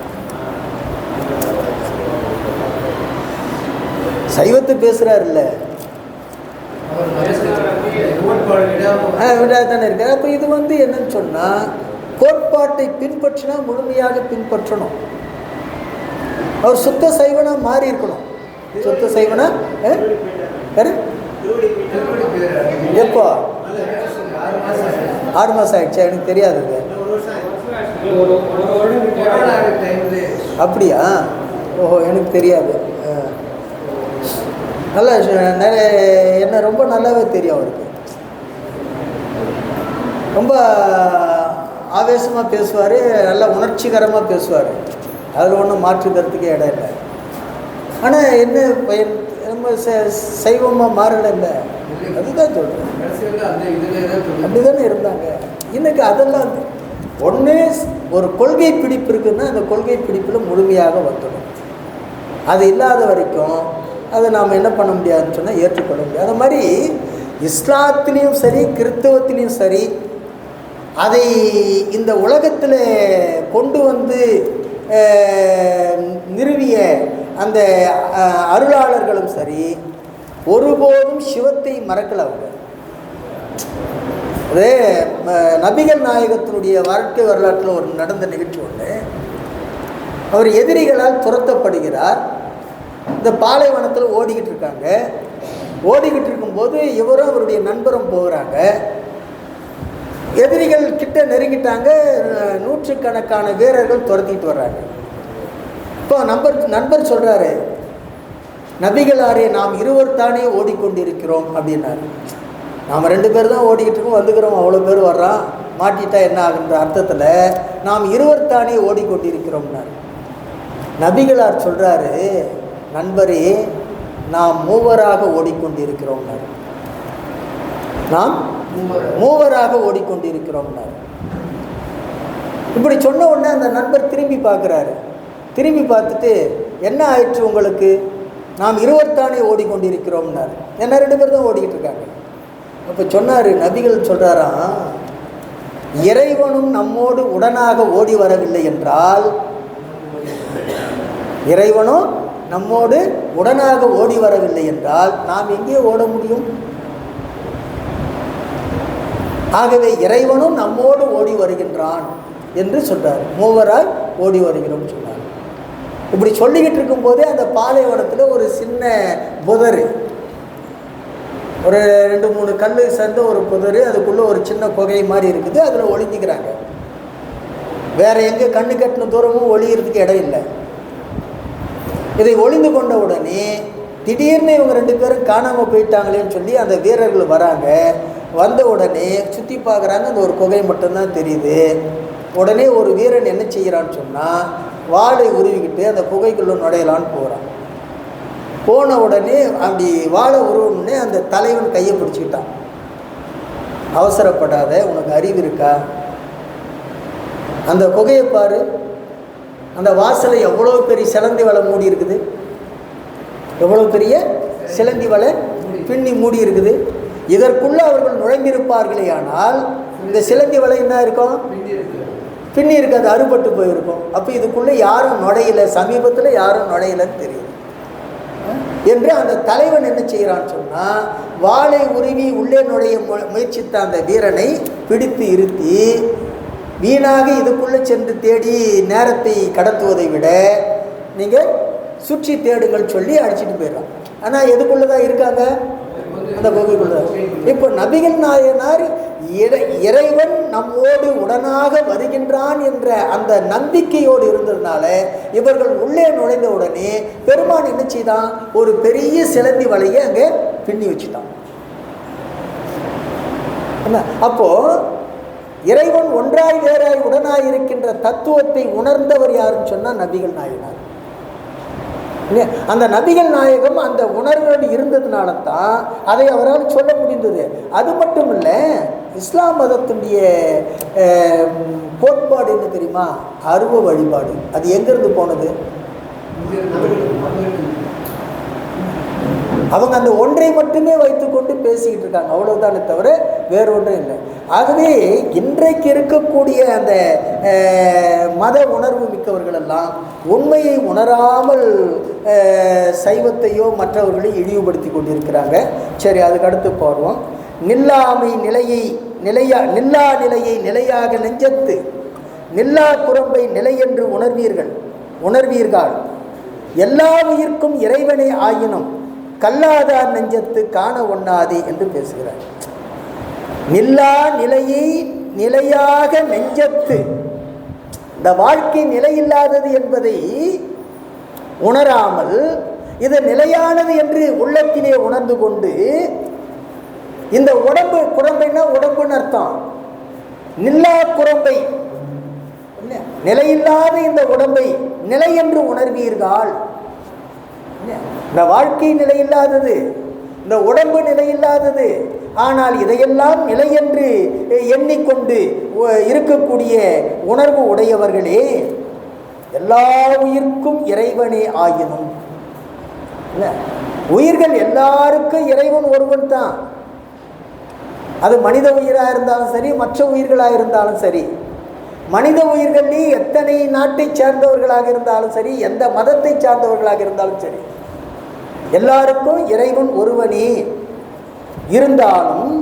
சைவத்தை பேசுகிறாரு இல்லை, விடாது தானே இருக்காரு. அப்போ இது என்னன்னு சொன்னால், கோட்பாட்டை பின்பற்றினா முழுமையாக பின்பற்றணும். அவர் சுத்த சைவனா மாறி இருக்கணும். சுத்த சைவனா எப்போ 6 மாதம் ஆயிடுச்சா? எனக்கு தெரியாது. அப்படியா? ஓஹோ, எனக்கு தெரியாது. நல்லா நிறைய என்ன ரொம்ப நல்லாவே தெரியும் அவருக்கு. ரொம்ப ஆவேசமாக பேசுவார், நல்லா உணர்ச்சிகரமாக பேசுவார். அதில் ஒன்றும் மாற்றுக்கிறதுக்கே இடம் இல்லை. ஆனால் என்ன பையன் ரொம்ப சைவமாக மாறலை இல்லை. அதுதான் சொல்கிறேன். அப்படி தானே இருந்தாங்க. இன்னைக்கு அதெல்லாம் ஒன்று ஒரு கொள்கை பிடிப்பு இருக்குன்னா அந்த கொள்கை பிடிப்பில் முழுமையாக வந்துடும். அது இல்லாத வரைக்கும் அதை நாம் என்ன பண்ண முடியாதுன்னு சொன்னால் ஏற்றுக்கொள்ள முடியாது. அது மாதிரி இஸ்லாத்திலையும் சரி கிறிஸ்தவத்திலையும் சரி அதை இந்த உலகத்தில் கொண்டு வந்து நிறுவிய அந்த அருளாளர்களும் சரி ஒருபோதும் சிவத்தை மறக்கல. அவங்க அதே நபிகள் நாயகத்தினுடைய வாழ்க்கை வரலாற்றில் ஒரு நடந்த நிகழ்ச்சி ஒன்று. அவர் எதிரிகளால் துரத்தப்படுகிறார். இந்த பாலைவனத்தில் ஓடிக்கிட்டு இருக்காங்க. ஓடிக்கிட்டு இருக்கும்போது இவரும் அவருடைய நண்பரும் போகிறாங்க. எதிரிகள் கிட்ட நெருங்கிட்டாங்க. நூற்றுக்கணக்கான வீரர்கள் துரத்திட்டு வர்றாங்க. இப்போ நண்பர் சொல்கிறாரு, நபிகளாரே நாம் இருவர் தானே ஓடிக்கொண்டிருக்கிறோம் அப்படின்னாரு. நாம் 2 பேர் தான் ஓடிக்கிட்டு இருக்கோம், வந்துக்கிறோம், அவ்வளோ பேர் வர்றான், மாட்டிட்டா என்ன ஆகுன்ற அர்த்தத்தில் நாம் இருவர் தானே ஓடிக்கொண்டிருக்கிறோம்னாரு. நபிகளார் சொல்கிறாரு, நண்பரே நாம் மூவராக ஓடிக்கொண்டிருக்கிறோம்னாரு. நாம் மூவராக ஓடிக்கொண்டிருக்கிறோம்னாரு. இப்படி சொன்ன உடனே அந்த நண்பர் திரும்பி பார்க்குறாரு. திரும்பி பார்த்துட்டு, என்ன ஆயிடுச்சு உங்களுக்கு? நாம் இருவர் தானே ஓடிக்கொண்டிருக்கிறோம்னாரு. என்ன 2 பேர் தான் ஓடிக்கிட்டு இருக்காங்க. அப்போ சொன்னார், நபிகள் சொல்கிறாராம், இறைவனும் நம்மோடு உடனாக ஓடி வரவில்லை என்றால், இறைவனும் நம்மோடு உடனாக ஓடி வரவில்லை என்றால் நாம் எங்கே ஓட முடியும்? ஆகவே இறைவனும் நம்மோடு ஓடி வருகின்றான் என்று சொல்றார். மூவராய் ஓடி வருகிறோம் சொன்னார். இப்படி சொல்லிக்கிட்டு இருக்கும்போதே அந்த பாலைவனத்தில் ஒரு சின்ன புதர், ஒரு 2-3 கல் சேர்ந்த ஒரு புதர், அதுக்குள்ளே ஒரு சின்ன குகை மாதிரி இருக்குது. அதில் ஒளிஞ்சிக்கிறாங்க. வேற எங்கே கண்ணு கட்டின தூரமும் ஒளிகிறதுக்கு இடம் இல்லை. இதை ஒளிந்து கொண்ட உடனே திடீர்னு இவங்க 2 பேரும் காணாமல் போயிட்டாங்களேன்னு சொல்லி அந்த வீரர்கள் வராங்க. வந்த உடனே சுற்றி பார்க்குறாங்க. அந்த ஒரு குகை மட்டும்தான் தெரியுது. உடனே ஒரு வீரன் என்ன செய்கிறான்னு சொன்னால், வாளை உருவிக்கிட்டு அந்த குகைக்குள்ளே நுழையலான்னு போகிறான். போன உடனே அப்படி வாழை உருவனே அந்த தலைவன் கையை பிடிச்சிக்கிட்டான். அவசரப்படாத, உனக்கு அறிவு இருக்கா? அந்த குகையை பாரு, அந்த வாசலை எவ்வளோ பெரிய சிலந்தி வலை மூடி இருக்குது, எவ்வளோ பெரிய சிலந்தி வலை பின்னி மூடி இருக்குது. இதற்குள்ளே அவர்கள் நுழைந்திருப்பார்களே ஆனால் இந்த சிலந்தி வலை என்ன இருக்கும்? பின்னி இருக்கு, அது அறுபட்டு போயிருக்கும். அப்போ இதுக்குள்ளே யாரும் நுழையலை, சமீபத்தில் யாரும் நுழையலைன்னு தெரியும் என்று அந்த தலைவன் என்ன செய்கிறான்னு சொன்னால், வாளை உருவி உள்ளே நுழைய முயற்சித்த அந்த வீரனை பிடித்து இருத்தி, வீணாக இதுக்குள்ளே சென்று தேடி நேரத்தை கடத்துவதை விட நீங்கள் சுற்றி தேடுங்கள் சொல்லி அடிச்சுட்டு போயிடலாம். ஆனால் எதுக்குள்ளே தான் இருக்காங்க? அந்த குகைக்குள்ள. இப்போ நபிகள் நாயனார் இறைவன் நம்மோடு உடனாக வருகின்றான் என்ற அந்த நம்பிக்கையோடு இருந்ததுனால இவர்கள் உள்ளே நுழைந்த உடனே பெருமான் என்ன செய்தான்? ஒரு பெரிய சிலந்தி வலையை அங்கே பின்னி வச்சுட்டான். அப்போ இறைவன் ஒன்றாய் வேறாய் உடனாய் இருக்கின்ற தத்துவத்தை உணர்ந்தவர் யாருன்னு சொன்னால் நபிகள் நாயனார். அந்த நபிகள் நாயகம் அந்த உணர்வோடு இருந்ததுனால தான் அதை அவரால் சொல்ல முடிந்தது. அது மட்டும் இல்லை, இஸ்லாம் மதத்துடைய கோட்பாடு என்ன தெரியுமா? அருவ வழிபாடு. அது எங்கிருந்து போனது? அவங்க அந்த ஒன்றை மட்டுமே வைத்துக்கொண்டு பேசிக்கிட்டு இருக்காங்க, அவ்வளவுதானே தவிர வேறு ஒன்றும் இல்லை. ஆகவே இன்றைக்கு இருக்கக்கூடிய அந்த மத உணர்வு மிக்கவர்களெல்லாம் உண்மையை உணராமல் சைவத்தையோ மற்றவர்களையும் இழிவுபடுத்தி கொண்டிருக்கிறாங்க. சரி, அதுக்கு அடுத்து போடுவோம். நில்லாமை நிலையை நில்லா நிலையை நிலையாக நெஞ்சத்து நில்லா குரம்பை நிலை என்று உணர்வீர்கள். எல்லா உயிர்க்கும் இறைவனே ஆயினும் கல்லாதார் நெஞ்சத்து காண ஒண்ணாதே என்று பேசுகிறார். நில்லா நிலையை நிலையாக நெஞ்சத்து, இந்த வாழ்க்கை நிலையில்லாதது என்பதை உணராமல் இது நிலையானது என்று உள்ளத்திலே உணர்ந்து கொண்டு, இந்த உடம்பு, குரம்பைன்னா உடம்புன்னு அர்த்தம், நில்லா குரம்பை, நிலையில்லாத இந்த உடம்பை நிலை என்று உணர்வீர்கள். இந்த வாழ்க்கை நிலையில்லாதது, இந்த உடம்பு நிலையில்லாதது. ஆனால் இதையெல்லாம் நிலை என்று எண்ணிக்கொண்டு இருக்கக்கூடிய உணர்வு உடையவர்களே, எல்லா உயிர்க்கும் இறைவனே ஆயினும், உயிர்கள் எல்லாருக்கும் இறைவன் ஒருவன் தான். அது மனித உயிராக இருந்தாலும் சரி, மற்ற உயிர்களாக இருந்தாலும் சரி, மனித உயிர்களே எத்தனை நாட்டை சேர்ந்தவர்களாக இருந்தாலும் சரி, எந்த மதத்தை சார்ந்தவர்களாக இருந்தாலும் சரி, எல்லாருக்கும் இறைவன் ஒருவனே. இருந்தாலும்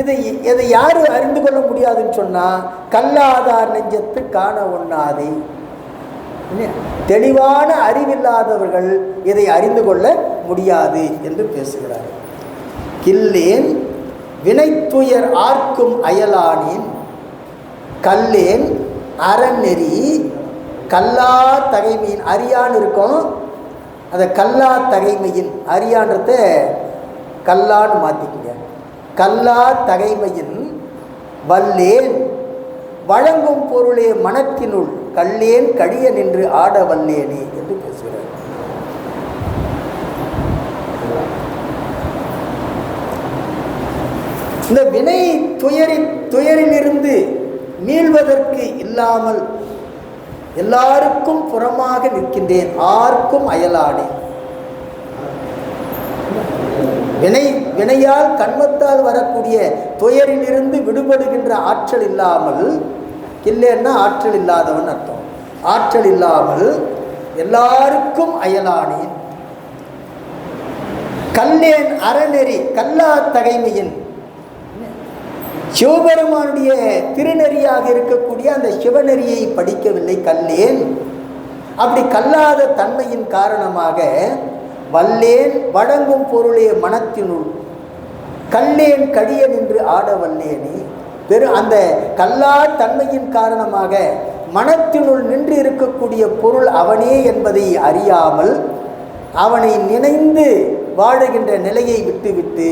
இதை யாரு அறிந்து கொள்ள முடியாதுன்னு சொன்னா, கல்லாதார் நெஞ்சத்து காண ஒண்ணாதே. தெளிவான அறிவில்லாதவர்கள் இதை அறிந்து கொள்ள முடியாது என்று பேசுகிறார். கில்லேன் வினைத்துயர் ஆர்க்கும் அயலானேன், கல்லேன் அறநெறி கல்லா தகைமையின். அறியான்னு இருக்கும், அதை கல்லா தகைமையின், அறியான்றத கல்லான்னு மாற்றிக்குங்க. கல்லா தகைமையின் வல்லேன் வழங்கும் பொருளே மனத்தினுள் கல்லேன் கழிய நின்று ஆட வல்லேனே என்று பேசுகிறார். இந்த வினை துயரிலிருந்து மீள்வதற்கு இல்லாமல் எல்லாருக்கும் புறமாக நிற்கின்றேன், ஆர்க்கும் அயலானேன். வினையால் கண்மத்தால் வரக்கூடிய துயரிலிருந்து விடுபடுகின்ற ஆற்றல் இல்லாமல், இல்லைன்னா ஆற்றல் இல்லாதவன் அர்த்தம், ஆற்றல் இல்லாமல் எல்லாருக்கும் அயலானேன். கல்லேன் அறநெறி கல்லா தகைமையின், சிவபெருமானுடைய திருநெறியாக இருக்கக்கூடிய அந்த சிவநெறியை படிக்கவில்லை கல்லேன். அப்படி கல்லாத தன்மையின் காரணமாக வல்லேன் வழங்கும் பொருளே மனத்தினுள் கல்லேன் கடிய நின்று ஆட வல்லேனே. அந்த கல்லா தன்மையின் காரணமாக மனத்தினுள் நின்று இருக்கக்கூடிய பொருள் அவனே என்பதை அறியாமல் அவனை நினைந்து வாழுகின்ற நிலையை விட்டுவிட்டு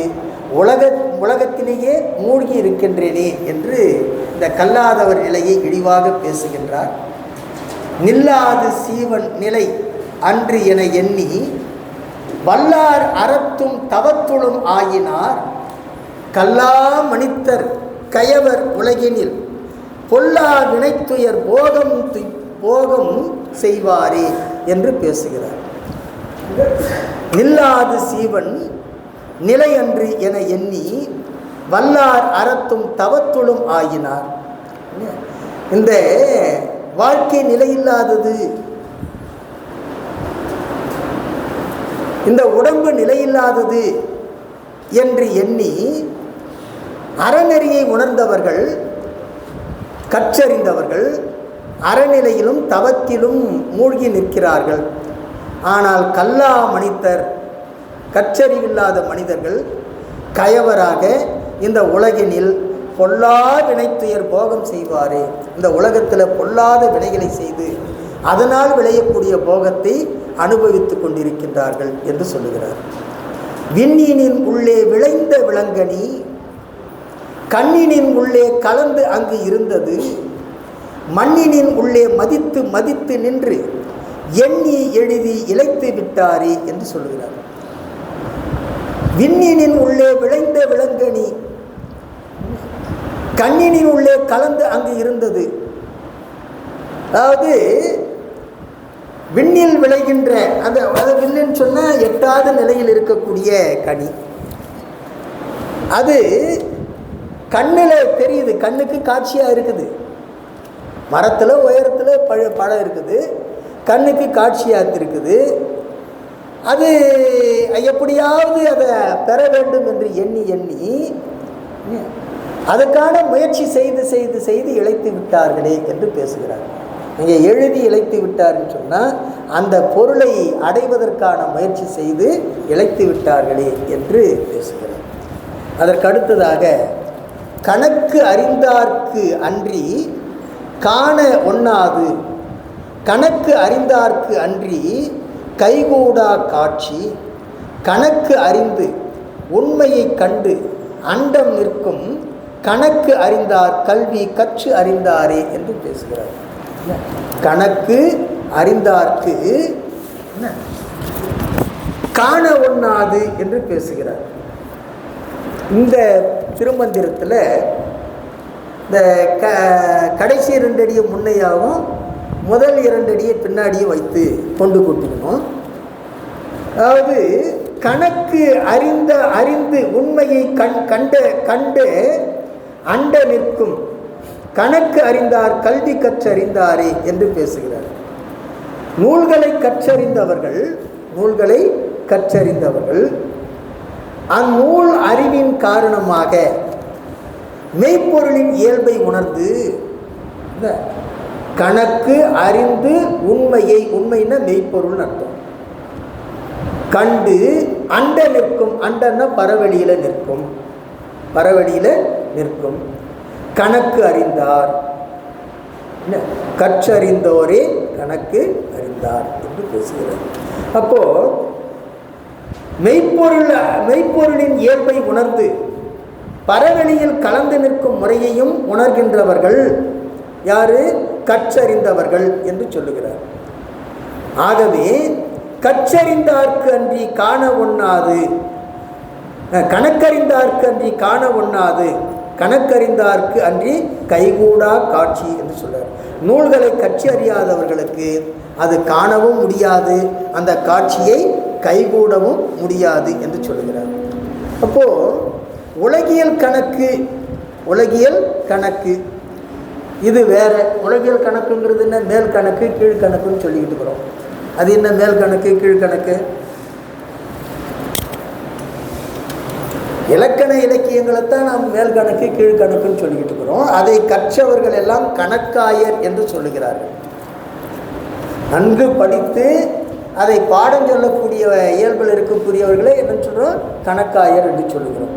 உலகத்திலேயே மூழ்கி இருக்கின்றேனே என்று இந்த கல்லாதவர் நிலையை இழிவாக பேசுகின்றார். நில்லாது சீவன் நிலை அன்று என எண்ணி வல்லார் அறத்தும் தவத்துளும் ஆயினார், கல்லா மனிதர் கயவர் உலகினில் பொல்லா வினைத்துயர் போகம் செய்வாரே என்று பேசுகிறார். நில்லாது சீவன் நிலை அன்று என எண்ணி வல்லார் அறத்தும் தவத்துளும் ஆயினார். இந்த வாழ்க்கை நிலையில்லாதது, இந்த உடம்பு நிலையில்லாதது என்று எண்ணி அறநெறியை உணர்ந்தவர்கள், கற்றறிந்தவர்கள் அறநிலையிலும் தவத்திலும் மூழ்கி நிற்கிறார்கள். ஆனால் கல்லா மனிதர், கற்றறிவில்லாத மனிதர்கள் கயவராக இந்த உலகினில் பொல்லா வினைத்துயர் போகம் செய்வாரே, இந்த உலகத்தில் பொல்லாத வினைகளை செய்து அதனால் விளையக்கூடிய போகத்தை அனுபவித்து கொண்டிருக்கின்றார்கள் என்று சொல்லுகிறார். விண்ணினின் உள்ளே விளைந்த விலங்கனி கண்ணினின் உள்ளே கலந்து அங்கு இருந்தது, மண்ணினின் உள்ளே மதித்து மதித்து நின்று எண்ணி எழுதி இழைத்து விட்டாரே என்று சொல்லுகிறார். விண்ணினின் உள்ளே விளைந்த விலங்கனி கண்ணினின் உள்ளே கலந்து அங்கு இருந்தது. அதாவது விண்ணில் விளைகின்ற அந்த விண்ணுன்னு சொன்னால் எட்டாத நிலையில் இருக்கக்கூடிய கனி, அது கண்ணில் தெரியுது, கண்ணுக்கு காட்சியாக இருக்குது. மரத்தில் உயரத்தில் பழம் இருக்குது, கண்ணுக்கு காட்சியாக இருக்குது. அது எப்படியாவது அதை பெற வேண்டும் என்று எண்ணி எண்ணி அதுக்கான முயற்சி செய்து செய்து செய்து இழைத்து விட்டார்களே என்று பேசுகிறார். இங்கே எழுதி இழைத்து விட்டார்னு சொன்னால் அந்த பொருளை அடைவதற்கான முயற்சி செய்து இழைத்து விட்டார்களே என்று பேசுகிறார். அதற்கு அடுத்ததாக கணக்கு அறிந்தார்க்கு அன்றி காண ஒண்ணாது, கணக்கு அறிந்தார்க்கு அன்றி கைகூடா காட்சி, கணக்கு அறிந்து உண்மையை கண்டு அண்டம் நிற்கும் கணக்கு அறிந்தார் கல்வி கற்று அறிந்தாரே என்று பேசுகிறார். கணக்கு அறிந்தார்க்கு காண ஒண்ணாது என்று பேசுகிறார். இந்த திருமந்திரத்தில் இந்த கடைசி 2 அடியை முன்னையாகவும் முதல் 2 அடியை பின்னாடியும் வைத்து கொண்டு கூட்டிக்கணும். அதாவது கணக்கு அறிந்து உண்மையை கண்டு அண்ட நிற்கும் கணக்கு அறிந்தார் கல்வி கற்றறிந்தாரே என்று பேசுகிறார். நூல்களை கற்றறிந்தவர்கள் அந்நூல் அறிவின் காரணமாக மெய்ப்பொருளின் இயல்பை உணர்ந்து கணக்கு அறிந்து உண்மைன்னா மெய்ப்பொருள் அர்த்தம் கண்டு அண்ட நிற்கும். அண்டன்னா பரவெளியில் நிற்கும். கணக்கு அறிந்தார், கற்றறிந்தோரே கணக்கு அறிந்தார் என்று பேசுகிறார். அப்போ மெய்ப்பொருளின் இயல்பை உணர்ந்து பரவெளியில் கலந்து நிற்கும் முறையையும் உணர்கின்றவர்கள் யாரு? கற்றறிந்தவர்கள் என்று சொல்லுகிறார். ஆகவே கற்றறிந்தார்க்கு அன்றி காண ஒண்ணாது, கணக்கறிந்தார்க்கு அன்றி காண ஒண்ணாது, கணக்கறிந்தார்க்கு அன்றி கைகூடா காட்சி என்று சொல்றார். நூல்களை கட்சி அறியாதவர்களுக்கு அது காணவும் முடியாது, அந்த காட்சியை கைகூடவும் முடியாது என்று சொல்லுகிறார். அப்போ உலகியல் கணக்கு இது வேற. உலகியல் கணக்குங்கிறது என்ன? மேல் கணக்கு கீழ் கணக்குன்னு சொல்லிக்கிட்டு இருக்கிறோம். அது என்ன மேல் கணக்கு கீழ் கணக்கு? இலக்கண இலக்கியங்களைத்தான் நாம் மேல் கணக்கு கீழ் கணக்குன்னு சொல்லிக்கிட்டு இருக்கிறோம். அதை கற்றவர்கள் எல்லாம் கணக்காயர் என்று சொல்லுகிறார்கள். நன்கு படித்து அதை பாடம் சொல்லக்கூடிய இயல்பில் இருக்கக்கூடியவர்களே என்ன சொல்கிறோம்? கணக்காயர் என்று சொல்லுகிறோம்.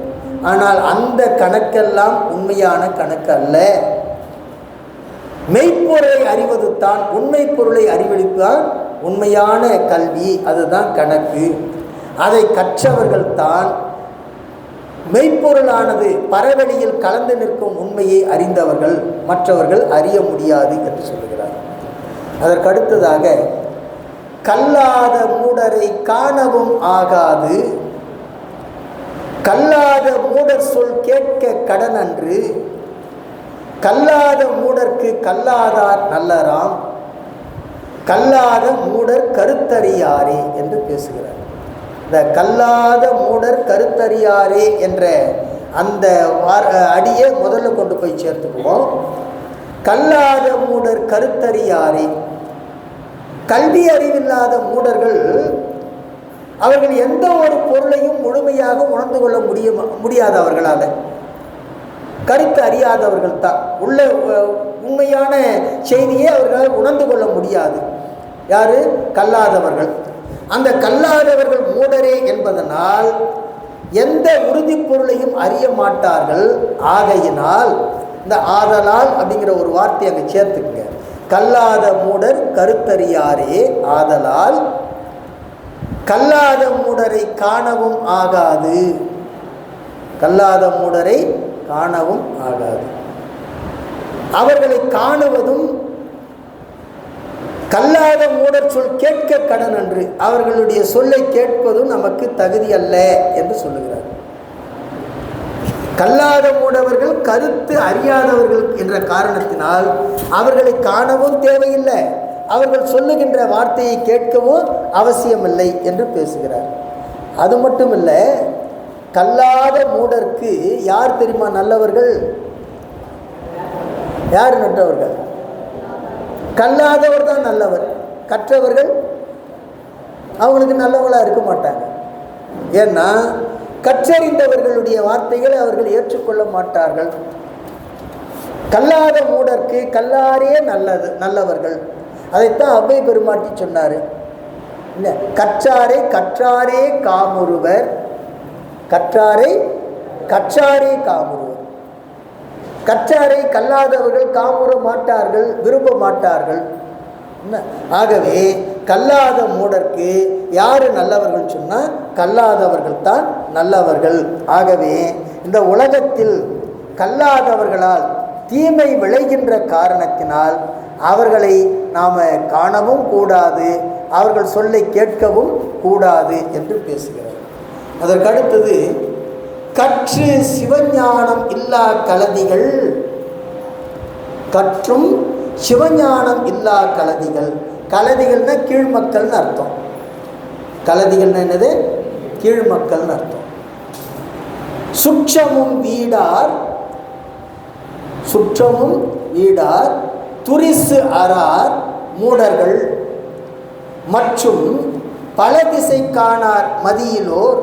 ஆனால் அந்த கணக்கெல்லாம் உண்மையான கணக்கு அல்ல. மெய்ப்பொருளை அறிவது தான், உண்மை பொருளை அறிவளிப்பால் உண்மையான கல்வி, அதுதான் கணக்கு. அதை கற்றவர்கள் தான் மெய்ப்பொருளானது பரவெளியில் கலந்து நிற்கும் உண்மையை அறிந்தவர்கள், மற்றவர்கள் அறிய முடியாது என்று சொல்லுகிறார். அதற்கடுத்ததாக கல்லாத மூடரை காணவும் ஆகாது, கல்லாத மூடர் சொல் கேட்க கடன் அன்று, கல்லாத மூடர்க்கு கல்லாதார் நல்லராம், கல்லாத மூடர் கருத்தறியாரே என்று பேசுகிறார். இந்த கல்லாத மூடர் கருத்தறியாரே என்ற அந்த அடியை முதல்ல கொண்டு போய் சேர்த்துக்குவோம். கல்லாத மூடர் கருத்தறியாரே, கல்வி அறிவில்லாத மூடர்கள் அவர்கள் எந்த ஒரு பொருளையும் முழுமையாக உணர்ந்து கொள்ள முடியாது. அவர்களால் கருத்து அறியாதவர்கள் தான். உள்ள உண்மையான செய்தியை அவர்களால் உணர்ந்து கொள்ள முடியாது. யாரு? கல்லாதவர்கள். அந்த கல்லாதவர்கள் மூடரே என்பதனால் எந்த உறுதி பொருளையும் அறிய மாட்டார்கள். ஆகையினால் இந்த ஆதலால் அப்படிங்கிற ஒரு வார்த்தையை அங்கே சேர்த்துக்குங்க. கல்லாத மூடர் கருத்தறியாரே ஆதலால் கல்லாத மூடரை காணவும் ஆகாது, கல்லாத மூடரை காணவும் ஆகாது. அவர்களை காணுவதும் கல்லாத மூடர் சொல் கேட்க கடன் அன்று, அவர்களுடைய சொல்லை கேட்பதும் நமக்கு தகுதி அல்ல என்று சொல்லுகிறார். கல்லாத மூடவர்கள் கருத்து அறியாதவர்கள் என்ற காரணத்தினால் அவர்களை காணவும் தேவையில்லை, அவர்கள் சொல்லுகின்ற வார்த்தையை கேட்கவும் அவசியமில்லை என்று பேசுகிறார். அது மட்டும் இல்லை, கல்லாத மூடருக்கு யார் தெரியுமா நல்லவர்கள்? யார் நல்லவர்கள்? கல்லாதவர் தான் நல்லவர். கற்றவர்கள் அவங்களுக்கு நல்லவர்களாக இருக்க மாட்டாங்க. ஏன்னா கற்றறிந்தவர்களுடைய வார்த்தைகளை அவர்கள் ஏற்றுக்கொள்ள மாட்டார்கள். கல்லாத மூடருக்கு கல்லாரே நல்லவர்கள். அதைத்தான் அவ்வை பெருமாட்டி சொன்னார். இல்லை, கற்றாரே காமுறுவர், கற்றாரே காமுறுவர். கற்றாரை கல்லாதவர்கள் காமுற மாட்டார்கள், விரும்ப மாட்டார்கள். ஆகவே கல்லாத மூடருக்கு யார் நல்லவர்கள் சொன்னால் கல்லாதவர்கள் தான் நல்லவர்கள். ஆகவே இந்த உலகத்தில் கல்லாதவர்களால் தீமை விளைகின்ற காரணத்தினால் அவர்களை நாம் காணவும் கூடாது, அவர்கள் சொல்லை கேட்கவும் கூடாது என்று பேசுகிறார். அதற்கடுத்தது கற்று சிவஞானம் இல்லா கலதிகள், கற்றும் சிவஞானம் இல்லா கலதிகள். கலதிகள்னா கீழ்மக்கள்னு அர்த்தம். கலதிகள்னா என்னது? கீழ்மக்கள்னு அர்த்தம். சுற்றமும் வீடார், சுற்றமும் வீடார் துரிசு அறார் மூடர்கள் மற்றும் பல திசை காணார் மதியிலோர்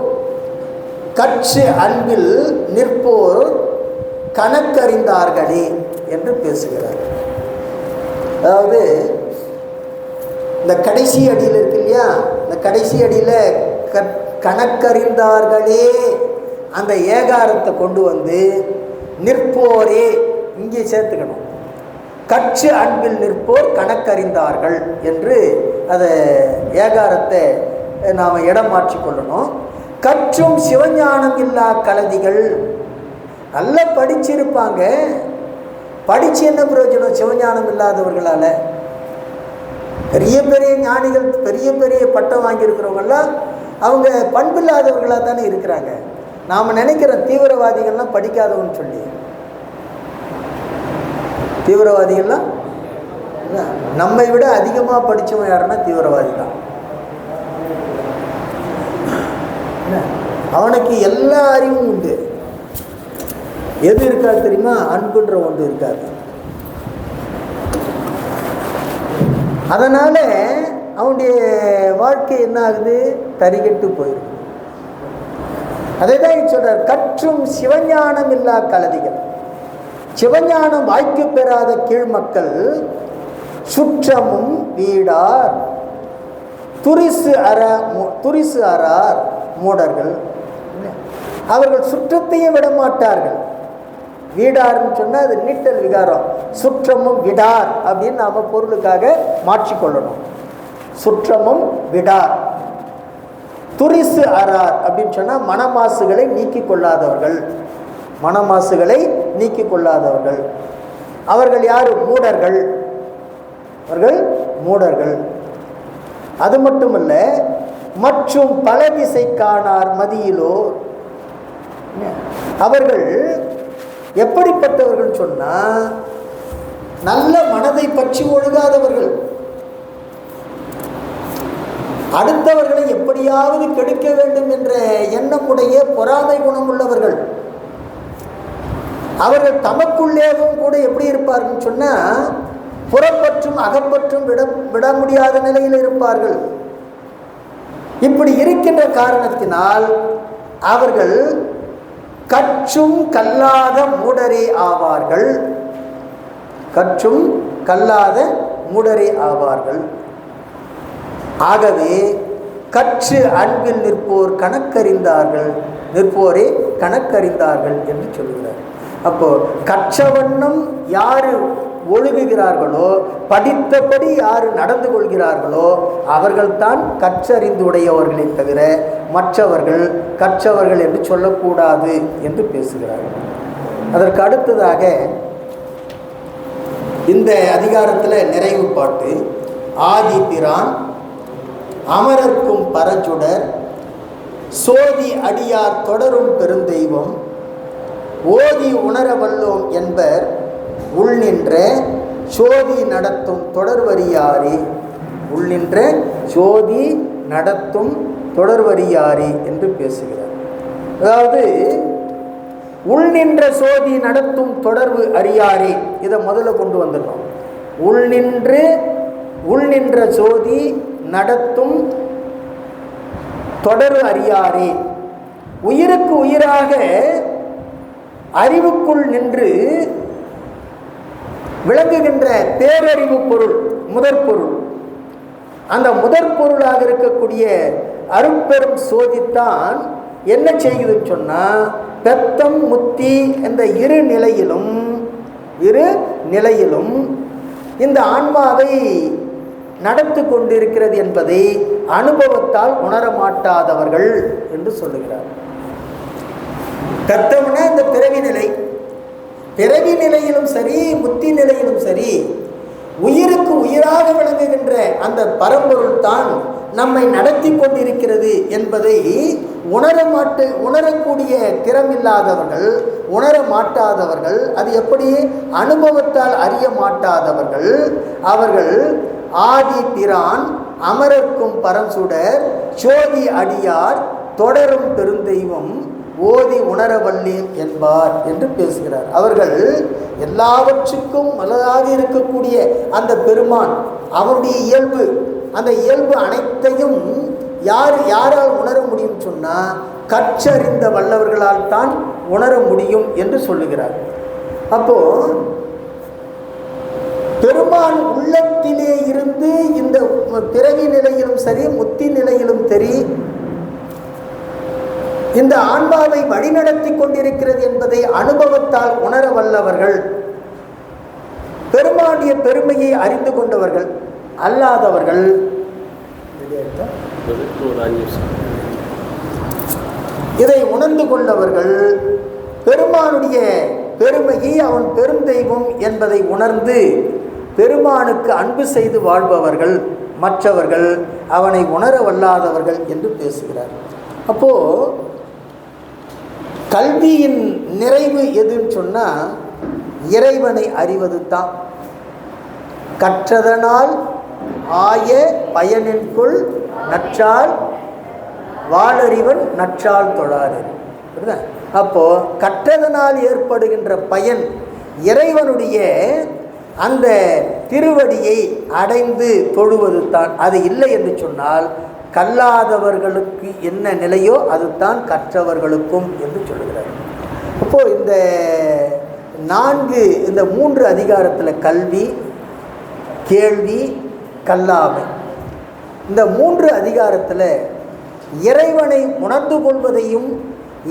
கற்று அன்பில் நிற்போர் கணக்கறிந்தார்களே என்று பேசுகிறார். அதாவது இந்த கடைசி அடியில் இருக்கு இல்லையா, இந்த கடைசி அடியில் கணக்கறிந்தார்களே அந்த ஏகாரத்தை கொண்டு வந்து நிற்போரே இங்கே சேர்த்துக்கணும். கற்று அன்பில் நிற்போர் கணக்கறிந்தார்கள் என்று அதை ஏகாரத்தை நாம் இடம் மாற்றிக்கொள்ளணும். கற்றும் சிவஞானம் இல்லா கலதிகள், நல்லா படிச்சிருப்பாங்க, படித்து என்ன பிரயோஜனம் சிவஞானம் இல்லாதவர்களால்? பெரிய பெரிய ஞானிகள், பெரிய பெரிய பட்டம் வாங்கியிருக்கிறவங்கெல்லாம் அவங்க பண்பில்லாதவர்களாக தானே இருக்கிறாங்க. நாம் நினைக்கிற தீவிரவாதிகள்லாம் படிக்காதவன்னு சொல்லி, தீவிரவாதிகள்லாம் நம்மை விட அதிகமாக படித்தவன் யாருன்னா தீவிரவாதி தான். அவனுக்கு எல்லா அறிவும் உண்டு. எது இருக்காது தெரியுமா? அன்புன்ற ஒன்று இருக்காது. அதனால அவனுடைய வாழ்க்கை என்ன ஆகுது? தரிகட்டு போயிடும். அதை தான் சொல்றார், கற்றும் சிவஞானம் இல்லா கலதிகள். சிவஞானம் வாய்க்கு பெறாத கீழ்மக்கள் சுற்றமும் வீடார் துரிசு அறார் மூடர்கள். அவர்கள் சுற்றத்தையும் விட மாட்டார்கள். வீடார்னு சொன்னால் அது நீட்டல் விகாரம். சுற்றமும் விடார் அப்படின்னு நாம் பொருளுக்காக மாற்றிக்கொள்ளணும். சுற்றமும் விடார். துரிசு அறார் அப்படின்னு சொன்னால் மனமாசுகளை நீக்கி கொள்ளாதவர்கள். மனமாசுகளை நீக்கி கொள்ளாதவர்கள். அவர்கள் யார்? மூடர்கள். அவர்கள் மூடர்கள். அது மட்டுமல்ல, மற்றும் பல திசை காணார் மதியிலோ. அவர்கள் எப்படிப்பட்டவர்கள் சொன்னால், நல்ல மனதை பற்றி ஒழுகாதவர்கள், அடுத்தவர்களை எப்படியாவது கெடுக்க வேண்டும் என்ற எண்ணமுடைய பொறாமை குணம் உள்ளவர்கள். அவர்கள் தமக்குள்ளேவும் கூட எப்படி இருப்பார்கள் சொன்னால், புறப்பற்றும் அகப்பற்றும் விட முடியாத நிலையில் இருப்பார்கள். இப்படி இருக்கின்ற காரணத்தினால் அவர்கள் கற்றும் கல்லாத மூடரே ஆவார்கள். கற்றும் கல்லாத மூடரே ஆவார்கள். ஆகவே கற்று அன்பில் நிற்போர் கணக்கறிந்தார்கள், நிற்போரே கணக்கறிந்தார்கள் என்று சொல்கிறார். அப்போ கற்றவண்ணம் யாரு ஒழுகுகிறார்களோ, படித்தபடி யாரு நடந்து கொள்கிறார்களோ அவர்கள்தான் கற்றறிந்துடையவர்களை தவிர மற்றவர்கள் கற்றவர்கள் என்று சொல்லக்கூடாது என்று பேசுகிறார்கள். அதற்கு அடுத்ததாக இந்த அதிகாரத்தில் நிறைவு பாட்டு, ஆதி பிரான் அமரர்க்கும் பரஞ்சுடர் சோதி அடியார் தொடரும் பெருந்தெய்வம் ஓதி உணர வல்லோம் என்பர் உள்நின்ற சோதி நடத்தும் தொடர்வரியாரே. உள்நின்ற சோதி நடத்தும் தொடர்வரியாரே என்று பேசுகிறார். அதாவது உள்நின்ற சோதி நடத்தும் தொடர்பு அறியாரே, இதை முதல்ல கொண்டு வந்துடணும். உள்நின்ற சோதி நடத்தும் தொடர்பு அறியாரே. உயிருக்கு உயிராக அறிவுக்குள் நின்று விளங்குகின்ற பேரறிவு பொருள் முதற் பொருள். அந்த முதற் பொருளாக இருக்கக்கூடிய அருட்பெரும் சோதித்தான் என்ன செய்யுதுன்னு சொன்னால், பெத்தம் முத்தி என்ற இரு நிலையிலும் இந்த ஆன்மாவை நடத்தி கொண்டிருக்கிறது என்பதை அனுபவத்தால் உணரமாட்டாதவர்கள் என்று சொல்லுகிறார். பெத்தம்னா இந்த பிறவி நிலை, பிறவி நிலையிலும் சரி முத்தி நிலையிலும் சரி உயிருக்கு உயிராக விளங்குகின்ற அந்த பரம்பொருள் தான் நம்மை நடத்தி கொண்டிருக்கிறது என்பதை உணரக்கூடிய திறமில்லாதவர்கள், உணர மாட்டாதவர்கள், அது எப்படி அனுபவத்தால் அறிய மாட்டாதவர்கள், அவர்கள் ஆதி பிரான் அமரர்க்கும் பரசுடர் சோதி அடியார் தொடரும் பெருந்தெய்வம் ஓதி உணரவல்லேன் என்பார் என்று பேசுகிறார். அவர்கள் எல்லாவற்றுக்கும் மலராக இருக்கக்கூடிய அந்த பெருமான், அவருடைய இயல்பு, அந்த இயல்பு அனைத்தையும் யாரால் உணர முடியும் சொன்னால் கற்றறிந்த வல்லவர்களால் தான் உணர முடியும் என்று சொல்லுகிறார். அப்போ பெருமான் உள்ளத்திலே இருந்து இந்த பிறவி நிலையிலும் சரி, முத்தி நிலையிலும் சரி, இந்த ஆன்மாவை வழிநடத்தி கொண்டிருக்கிறது என்பதை அனுபவத்தால் உணர வல்லவர்கள், பெருமானுடைய பெருமையை அறிந்து கொண்டவர்கள். அல்லாதவர்கள் இதை உணர்ந்து கொண்டவர்கள் பெருமானுடைய பெருமையை, அவன் பெருந்தெய்வம் என்பதை உணர்ந்து பெருமானுக்கு அன்பு செய்து வாழ்பவர்கள், மற்றவர்கள் அவனை உணர வல்லாதவர்கள் என்று பேசுகிறார். அப்போ கல்வியின் நிறைவு எதுன்னு சொன்னால் இறைவனை அறிவது தான். கற்றதனால் ஆய பயனின்குள் நற்றால் வாழறிவன் நற்றால் தொழாறு. அப்போ கற்றதனால் ஏற்படுகின்ற பயன் இறைவனுடைய அந்த திருவடியை அடைந்து தொழுவது தான். அது இல்லை என்று சொன்னால் கல்லாதவர்களுக்கு என்ன நிலையோ அதுதான் கற்றவர்களுக்கும் என்று சொல்லுகிறார். அப்போது இந்த 3 அதிகாரத்தில் கல்வி, கேள்வி, கல்லாமை, இந்த 3 அதிகாரத்தில் இறைவனை உணர்ந்து கொள்வதையும்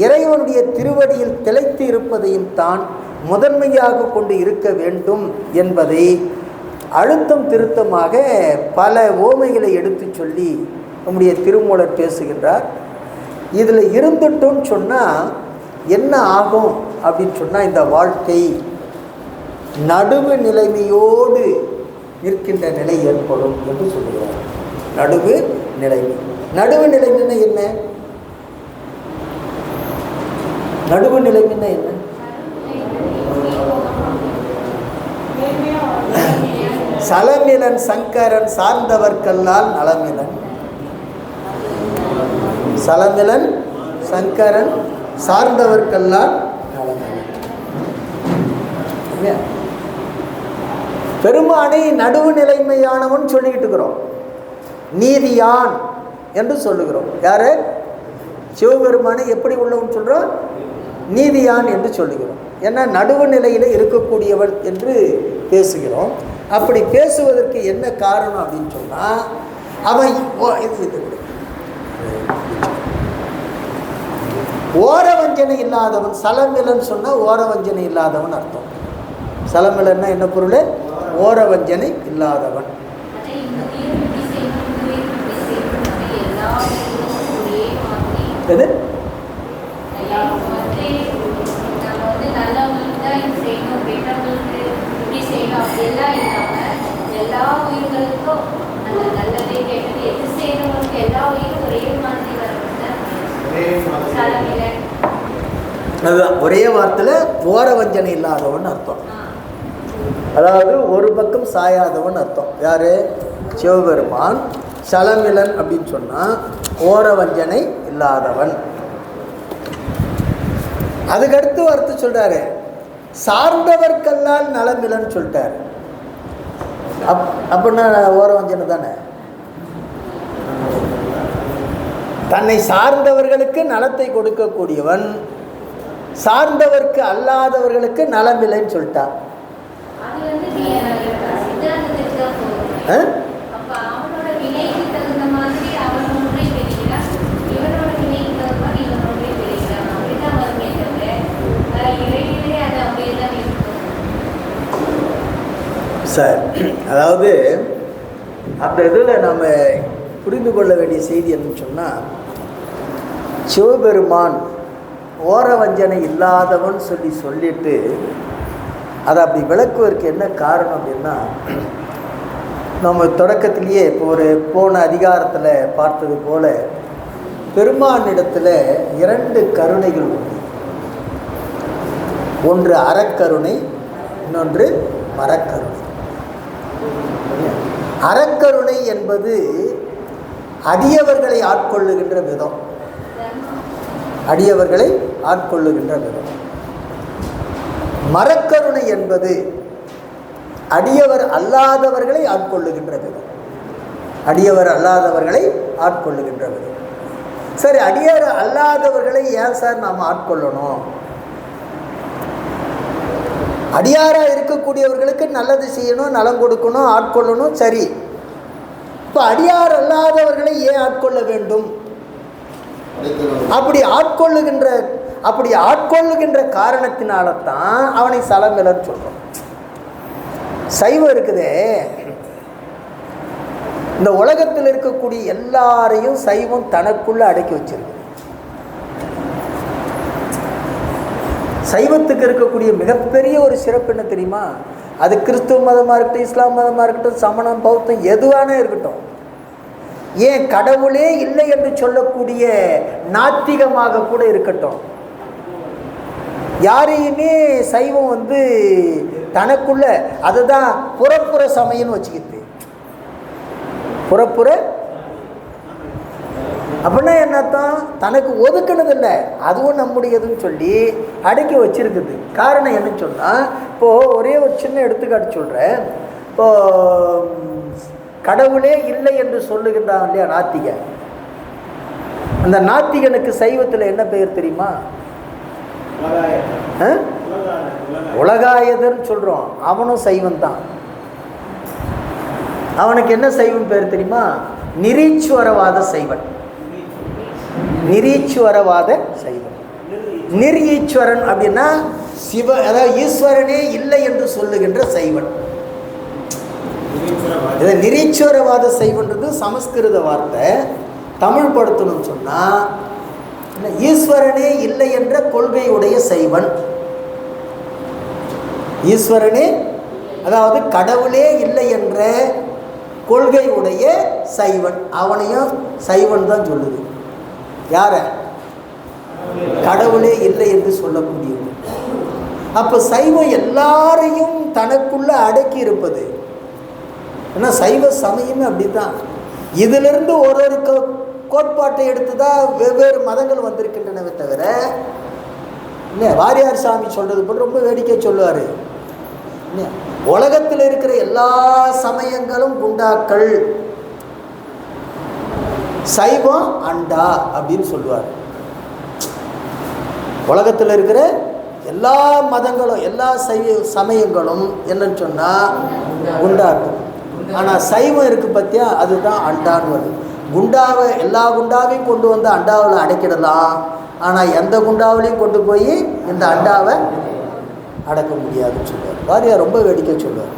இறைவனுடைய திருவடியில் திளைத்து இருப்பதையும் தான் முதன்மையாக கொண்டு இருக்க வேண்டும் என்பதை அழுத்தம் திருத்தமாக பல ஓமைகளை எடுத்து சொல்லி நம்முடைய திருமூலர் பேசுகின்றார். இதில் இருந்துட்டோன்னு சொன்னால் என்ன ஆகும் அப்படின்னு சொன்னால் இந்த வாழ்க்கை நடுவு நிலைமையோடு நிற்கின்ற நிலை ஏற்படும் என்று சொல்லுகிறார். நடுவு நிலைமை. நடுவு நிலைமைன்னா என்ன? நடுவு நிலைமைன்னா என்ன? சலமிலன் சங்கரன் சார்ந்தவர்கல்லால் நலமிலன். சலமிலன் சங்கரன் சார்ந்தவர்கல்லால் நலமிலன். பெருமானை நடுவு நிலைமையானவன் சொல்லிக்கிட்டு இருக்கிறோம். நீதியான் என்று சொல்லுகிறோம். யாரு? சிவபெருமானை எப்படி உள்ளவன் சொல்கிறோம்? நீதியான் என்று சொல்லுகிறோம். ஏன்னா நடுவு நிலையில் இருக்கக்கூடியவன் என்று பேசுகிறோம். அப்படி பேசுவதற்கு என்ன காரணம் அப்படின்னு சொன்னால் அவன் ஓரவஞ்சனை இல்லாதவன். சலமிலன் சொன்னால் ஓரவஞ்சனை இல்லாதவன் அர்த்தம். சலமிலன்னா என்ன பொருள்? ஓரவஞ்சனை இல்லாதவன். எது? அதுதான் ஒரே வார்த்தையில் ஓரவஞ்சனை இல்லாதவன் அர்த்தம். அதாவது ஒரு பக்கம் சாயாதவன் அர்த்தம். யாரு? சிவபெருமான். சலமிலன் அப்படின்னு சொன்னால் ஓரவஞ்சனை இல்லாதவன். அதுக்கடுத்து வார்த்தை சொல்றாரு, சார்ந்தவர்கல்லால் நலமிலன்னு சொல்லிட்டாரு. அப்படின்னா ஓரவஞ்சனை தானே. தன்னை சார்ந்தவர்களுக்கு நலத்தை கொடுக்கக்கூடியவன், சார்ந்தவர்க்கு அல்லாதவர்களுக்கு நலமில்லைன்னு சொல்லிட்டான். சார், அதாவது அந்த இதில் நாம் புரிந்து கொள்ள வேண்டிய செய்தி என்னன்னு சொன்னால், சிவபெருமான் ஓரவஞ்சனை இல்லாதவன் சொல்லிட்டு அதை அப்படி விளக்குவதற்கு என்ன காரணம் அப்படின்னா, நம்ம தொடக்கத்திலேயே இப்போ போன அதிகாரத்தில் பார்த்தது போல பெருமானிடத்தில் 2 கருணைகள் உண்டு. ஒன்று அறக்கருணை, இன்னொன்று மரக்கருணை. அறக்கருணை என்பது அடியவர்களை ஆட்கொள்ளுகின்ற விதம், அடியவர்களை ஆட்கொள்ளுகின்ற விதம். மரக்கருணை என்பது அடியவர் அல்லாதவர்களை ஆட்கொள்ளுகின்ற விதம், அடியவர் அல்லாதவர்களை ஆட்கொள்ளுகின்ற விதம். சரி, அடியவர் அல்லாதவர்களை ஏன் சார் நாம் ஆட்கொள்ளணும்? அடியாராக இருக்கக்கூடியவர்களுக்கு நல்லது செய்யணும், நலம் கொடுக்கணும், ஆட்கொள்ளணும். சரி, இப்போ அடியார் அல்லாதவர்களை ஏன் ஆட்கொள்ள வேண்டும்? அப்படி ஆட்கொள்ளுகின்ற காரணத்தினால தான் அவனை சலமிலன்னு சொல்றோம். சைவம் இருக்குதே, இந்த உலகத்தில் இருக்கக்கூடிய எல்லாரையும் சைவம் தனக்குள்ள அடக்கி வச்சிருக்கு. சைவத்துக்கு இருக்கக்கூடிய மிகப்பெரிய ஒரு சிறப்பு என்ன தெரியுமா? அது கிறிஸ்துவ மதமாக இருக்கட்டும், இஸ்லாம் மதமாக இருக்கட்டும், சமணம், பௌத்தம் எதுவான இருக்கட்டும், ஏன் கடவுளே இல்லை என்று சொல்லக்கூடிய நாத்திகமாக கூட இருக்கட்டும், யாரையுமே சைவம் தனக்குள்ள அதுதான் புறப்புற சமயம்னு வச்சுக்கிது. புறப்புற அப்படின்னா என்னத்தான்? தனக்கு ஒதுக்கினதில்லை, அதுவும் நம்முடையதுன்னு சொல்லி அடக்கி வச்சிருக்குது. காரணம் என்னன்னு சொன்னால், இப்போது ஒரே ஒரு சின்ன எடுத்துக்காட்டு சொல்கிறேன். இப்போது கடவுளே இல்லை என்று சொல்லுகின்றான் இல்லையா நாத்திகன், அந்த நாத்திகனுக்கு சைவத்தில் என்ன பெயர் தெரியுமா? உலகாயதன்னு சொல்கிறோம். அவனும் சைவன் தான். அவனுக்கு என்ன சைவன் பேர் தெரியுமா? நிரீச்சுவரவாத சைவன். நிரீச்சுவரவாத சைவன். நிர்ஈஸ்வரன் அப்படின்னா அதாவது ஈஸ்வரனே இல்லை என்று சொல்லுகின்ற சைவன். இதை நிரீச்சுவரவாத சைவன்றது சமஸ்கிருத வார்த்தை. தமிழ் படுத்தணும்னு சொன்னால் ஈஸ்வரனே இல்லை என்ற கொள்கையுடைய சைவன். ஈஸ்வரனே, அதாவது கடவுளே இல்லை என்ற கொள்கையுடைய சைவன், அவனையும் சைவன் தான் சொல்லுது. யார? கடவுளே இல்லை என்று சொல்லக்கூடியது. அப்போ சைவம் எல்லாரையும் தனக்குள்ள அடக்கி இருப்பது. ஏன்னா சைவ சமயமே அப்படித்தான். இதிலிருந்து ஒரு கோட்பாட்டை எடுத்து தான் வெவ்வேறு மதங்கள் வந்திருக்கின்றனவே தவிர, இல்லை வாரியார் சாமி சொல்றது போல் ரொம்ப வேடிக்கை சொல்லுவார். உலகத்தில் இருக்கிற எல்லா சமயங்களும் குண்டாக்கள், சைவம் அண்டா அப்படின்னு சொல்லுவார். உலகத்தில் இருக்கிற எல்லா மதங்களும் எல்லா சமயங்களும் என்னன்னு சொன்னால் குண்டாக்கள். ஆனால் சைவம் இருக்குது பார்த்தியா, அதுதான் அண்டான்னு வருது. குண்டாவை எல்லா குண்டாவையும் கொண்டு வந்து அண்டாவில் அடைக்கிடலாம், ஆனால் எந்த குண்டாவிலையும் கொண்டு போய் இந்த அண்டாவை அடக்க முடியாதுன்னு சொல்லுவார். வாரியார் ரொம்ப வேடிக்கை சொல்லுவார்.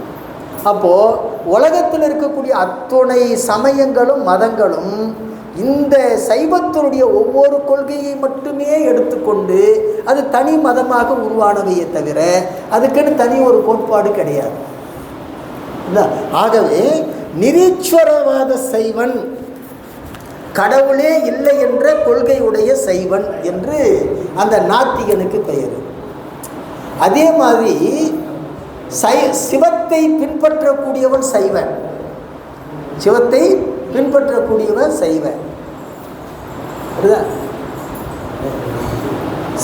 அப்போது உலகத்தில் இருக்கக்கூடிய அத்துணை சமயங்களும் மதங்களும் இந்த சைவத்தினுடைய ஒவ்வொரு கொள்கையை மட்டுமே எடுத்துக்கொண்டு அது தனி மதமாக உருவானவையே தவிர அதுக்குன்னு தனி ஒரு கோட்பாடு கிடையாது. இல்லை, ஆகவே நிரீஸ்வரவாத சைவன், கடவுளே இல்லை என்ற கொள்கையுடைய சைவன் என்று அந்த நாத்திகனுக்கு பெயர். அதே மாதிரி சிவத்தை பின்பற்றக்கூடியவன் சைவன், சிவத்தை பின்பற்றக்கூடியவன் சைவன்.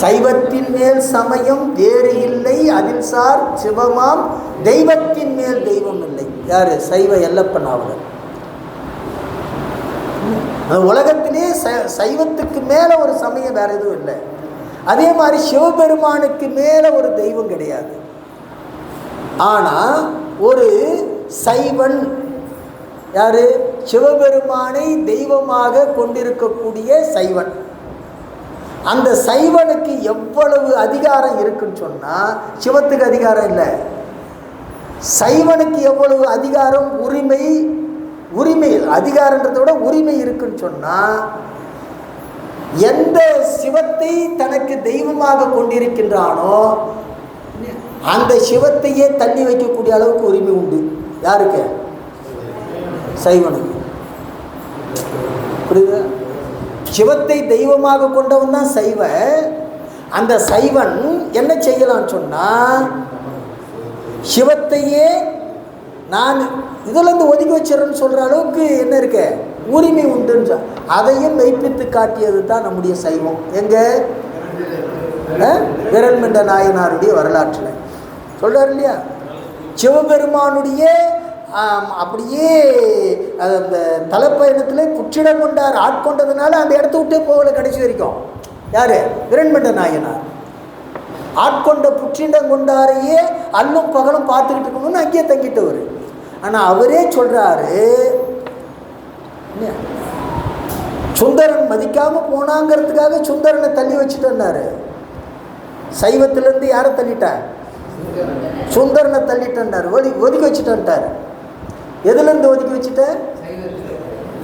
சைவத்தின் மேல் சமயம் வேறு இல்லை, அதில் சார் சிவமாம் தெய்வத்தின் மேல் தெய்வம் இல்லை. யாரு? சைவ எல்லப்பன் ஆவர். உலகத்திலே சைவத்துக்கு மேலே ஒரு சமயம் வேற எதுவும் இல்லை. அதே மாதிரி சிவபெருமானுக்கு மேலே ஒரு தெய்வம் கிடையாது. ஆனால் ஒரு சைவன் யாரு? சிவபெருமானை தெய்வமாக கொண்டிருக்கக்கூடிய சைவன். அந்த சைவனுக்கு எவ்வளவு அதிகாரம் இருக்குன்னு சொன்னால், சிவத்துக்கு அதிகாரம் இல்லை, சைவனுக்கு எவ்வளவு அதிகாரம், உரிமை அதிகாரன்றதை விட உரிமை இருக்குன்னு சொன்னால், எந்த சிவத்தை தனக்கு தெய்வமாக கொண்டிருக்கின்றானோ அந்த சிவத்தையே தள்ளி வைக்கக்கூடிய அளவுக்கு உரிமை உண்டு. யாருக்கு? சைவனுக்கு. புரியுதா? சிவத்தை தெய்வமாக கொண்டவன் தான் சைவ. அந்த சைவன் என்ன செய்யலான்னு சொன்னால், சிவத்தையே நான் இதிலேருந்து ஒதுக்கி வச்சிடறேன்னு சொல்கிற அளவுக்கு என்ன இருக்கு, உரிமை உண்டுன்னு அதையும் மெய்ப்பித்து காட்டியது தான் நம்முடைய சைவம். எங்கே? விரண்மண்ட நாயனாருடைய வரலாற்றில் சொல்கிறார் இல்லையா, சிவபெருமானுடைய அப்படியே அந்த தலைப்பயணத்தில் புற்றிடம் கொண்டார், ஆட்கொண்டதுனால அந்த இடத்த விட்டே போகலை கடைசி வரைக்கும். யார்? விரண்மண்ட நாயனார். ஆட்கொண்ட புற்றிடம் கொண்டாரையே அல்லும் பகலும் பார்த்துக்கிட்டு இருக்கணும்னு அங்கேயே தங்கிட்டவர். ஆனால் அவரே சொல்கிறாரு, சுந்தரன் மதிக்காமல் போனாங்கிறதுக்காக சுந்தரனை தள்ளி வச்சுட்டேன்னாரு. சைவத்திலேருந்து யாரை தள்ளிட்டார்? சுந்தரனை தள்ளிட்டார், ஒதுக்கி வச்சுட்டார். எதுலேருந்து ஒதுக்கி வச்சுட்ட?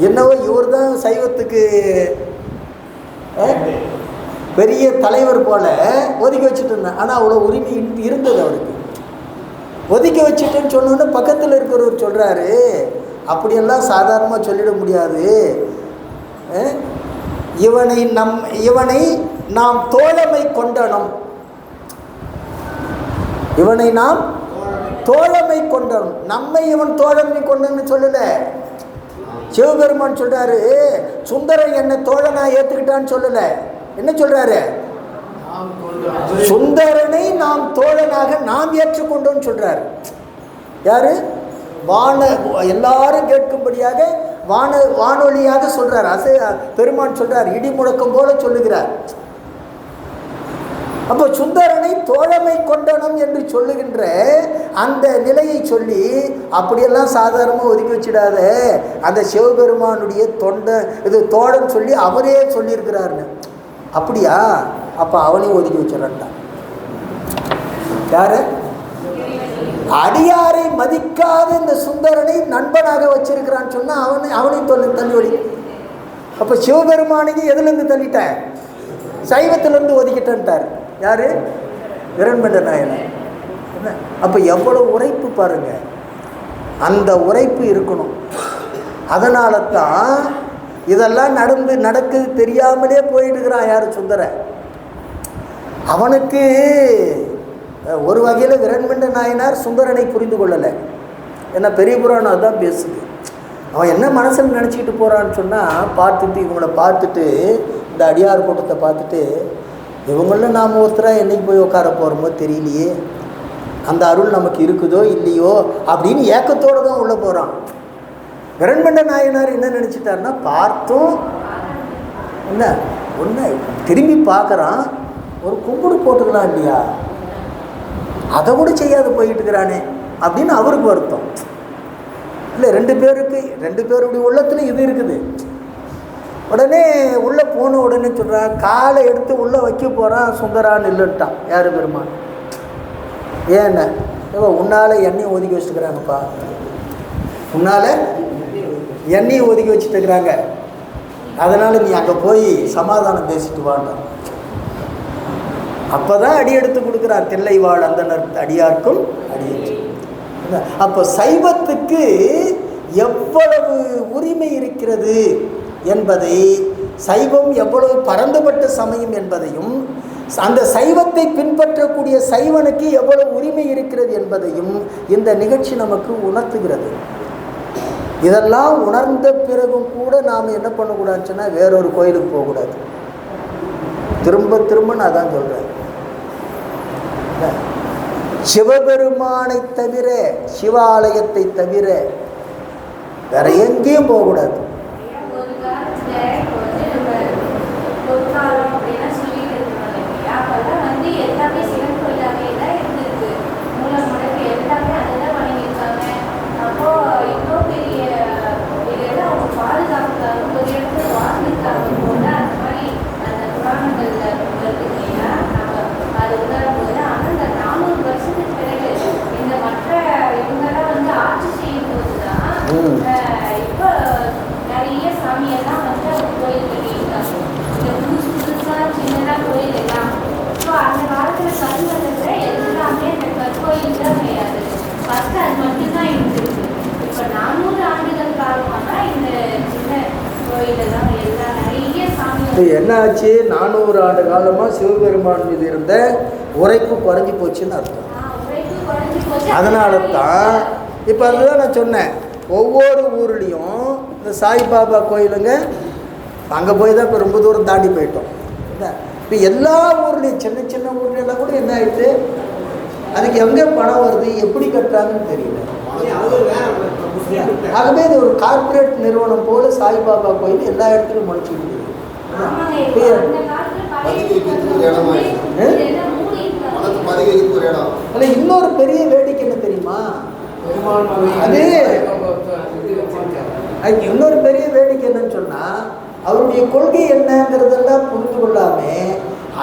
என்னவோ இவர் தான் சைவத்துக்கு பெரிய தலைவர் போல ஒதுக்கி வச்சுட்டு இருந்தார். ஆனால் அவ்வளோ உரிமை இருந்தது அவருக்கு. ஒதுக்கி வச்சுட்டேன்னு சொன்னோன்னு பக்கத்தில் இருக்கிறவர் சொல்கிறாரு, அப்படியெல்லாம் சாதாரணமாக சொல்லிட முடியாது, இவனை நாம் தோழமை கொண்டனும், இவனை நாம் தோழமை கொண்டனும், நம்மை இவன் தோழமை கொண்டன்னு சொல்லல. சிவபெருமான் சொல்றாரு, சுந்தரன் என்னை தோழனா ஏத்துக்கிட்டான்னு சொல்லல. என்ன சொல்றாரு? சுந்தரனை நாம் தோழனாக நாம் ஏற்றுக்கொண்டோன்னு சொல்றாரு. யாரு? எல்லாரும் கேட்கும்படியாக வானொலியாக சொல்றார். பெருமான் சொல்றார், இடி முழக்கம் போல சொல்லுகிறார். அப்போ சுந்தரனை தோழமை கொண்டனம் என்று சொல்லுகின்ற அந்த நிலையை சொல்லி, அப்படியெல்லாம் சாதாரணமாக ஒதுக்கி வச்சிடாத, அந்த சிவபெருமானுடைய தோழன் சொல்லி அவரே சொல்லியிருக்கிறாருன்னு. அப்படியா? அப்போ அவனையும் ஒதுக்கி வச்சிடறான். யாரு? அடியாரை மதிக்காத இந்த சுந்தரனை நண்பனாக வச்சிருக்கிறான்னு சொன்னால் அவனையும் தள்ளி ஒளி. அப்போ சிவபெருமானைக்கு எதுலேருந்து தள்ளிட்ட? சைவத்திலேருந்து ஒதுக்கிட்டார். யார்? விரண்மண்ட நாயனார். அப்போ எவ்வளோ உரைப்பு பாருங்க. அந்த உரைப்பு இருக்கணும். அதனால தான் இதெல்லாம் நடக்குது தெரியாமலே போயிட்டுருக்கிறான். யார்? சுந்தரன். அவனுக்கு ஒரு வகையில் விரண்மண்ட நாயனார் சுந்தரனை புரிந்து கொள்ளலை. ஏன்னா பெரிய புராணம் அதுதான் பேசுது. அவன் என்ன மனசில் நினச்சிக்கிட்டு போகிறான்னு சொன்னால், பார்த்துட்டு இவங்களை பார்த்துட்டு, இந்த அடியார் கூட்டத்தை பார்த்துட்டு, இவங்கள நாம் ஒருத்தராக என்றைக்கு போய் உட்கார போகிறோமோ தெரியலையே, அந்த அருள் நமக்கு இருக்குதோ இல்லையோ அப்படின்னு ஏக்கத்தோடு தான் உள்ளே போகிறான். விரண்மண்ட நாயனார் என்ன நினச்சிட்டாருன்னா, பார்த்தும் என்ன ஒன்று திரும்பி பார்க்குறான், ஒரு கும்பிடு போட்டுக்கலாம் இல்லையா, அதை கூட செய்யாது போயிட்டு இருக்கிறானே அப்படின்னு அவருக்கு வருத்தம். இல்லை, ரெண்டு பேருடைய உள்ளத்தில் இது இருக்குது. உடனே உள்ளே போன உடனே சொல்கிறான், காலை எடுத்து உள்ளே வைக்க போகிறான், சுந்தரான்னு இல்லைட்டான். யார்? பெருமான். ஏன்னா உன்னால் எண்ணெயை ஒதுக்கி வச்சுட்டுக்கிறாங்கப்பா, உன்னால் எண்ணெயை ஒதுக்கி வச்சுட்டுருக்குறாங்க, அதனால் நீ அங்கே போய் சமாதானம் பேசிட்டு வாண்டான். அப்போ தான் அடி எடுத்து கொடுக்குறார். தில்லை வாழ் அந்தனர் அடியார்க்கும் அடியேற்று. அப்போ சைவத்துக்கு எவ்வளவு உரிமை இருக்கிறது என்பதை, சைவம் எவ்வளவு பரந்துபட்ட சமயம் என்பதையும், அந்த சைவத்தை பின்பற்றக்கூடிய சைவனுக்கு எவ்வளவு உரிமை இருக்கிறது என்பதையும் இந்த நிகழ்ச்சி நமக்கு உணர்த்துகிறது. இதெல்லாம் உணர்ந்த பிறகும் கூட நாம் என்ன பண்ணக்கூடாதுன்னு சொன்னால், வேறொரு கோயிலுக்கு போகக்கூடாது. திரும்ப திரும்ப நான் தான் சொல்கிறேன், சிவபெருமானை தவிர, சிவாலயத்தை தவிர வேற எங்கேயும் போகக்கூடாது. என்ன ஆச்சு? 400 ஆண்டு காலமாக சிவபெருமான் மீது இருந்த உரைப்பு குறைஞ்சி போச்சுன்னு அர்த்தம். அதனால தான் இப்போ அதுதான் நான் சொன்னேன், ஒவ்வொரு ஊர்லேயும் இந்த சாய்பாபா கோயிலுங்க, அங்கே போய் தான் இப்போ ரொம்ப தூரம் தாண்டி போயிட்டோம். இப்போ எல்லா ஊர்லேயும் சின்ன சின்ன ஊர்லாம் கூட என்ன ஆயிடுச்சு, அதுக்கு எங்கே பணம் வருது, எப்படி கட்டுறாங்கன்னு தெரியல. ஆகவே இது ஒரு கார்பரேட் நிறுவனம் போல சாய்பாபா கோயில் எல்லா இடத்துலையும் முளைச்சிட்டு இருக்குது. இன்னொரு பெரிய வேடிக்கை என்ன தெரியுமா? அது இன்னொரு பெரிய வேடிக்கை என்னன்னு சொன்னா, அவருடைய கொள்கை என்னங்கிறதெல்லாம் புரிந்து கொள்ளாம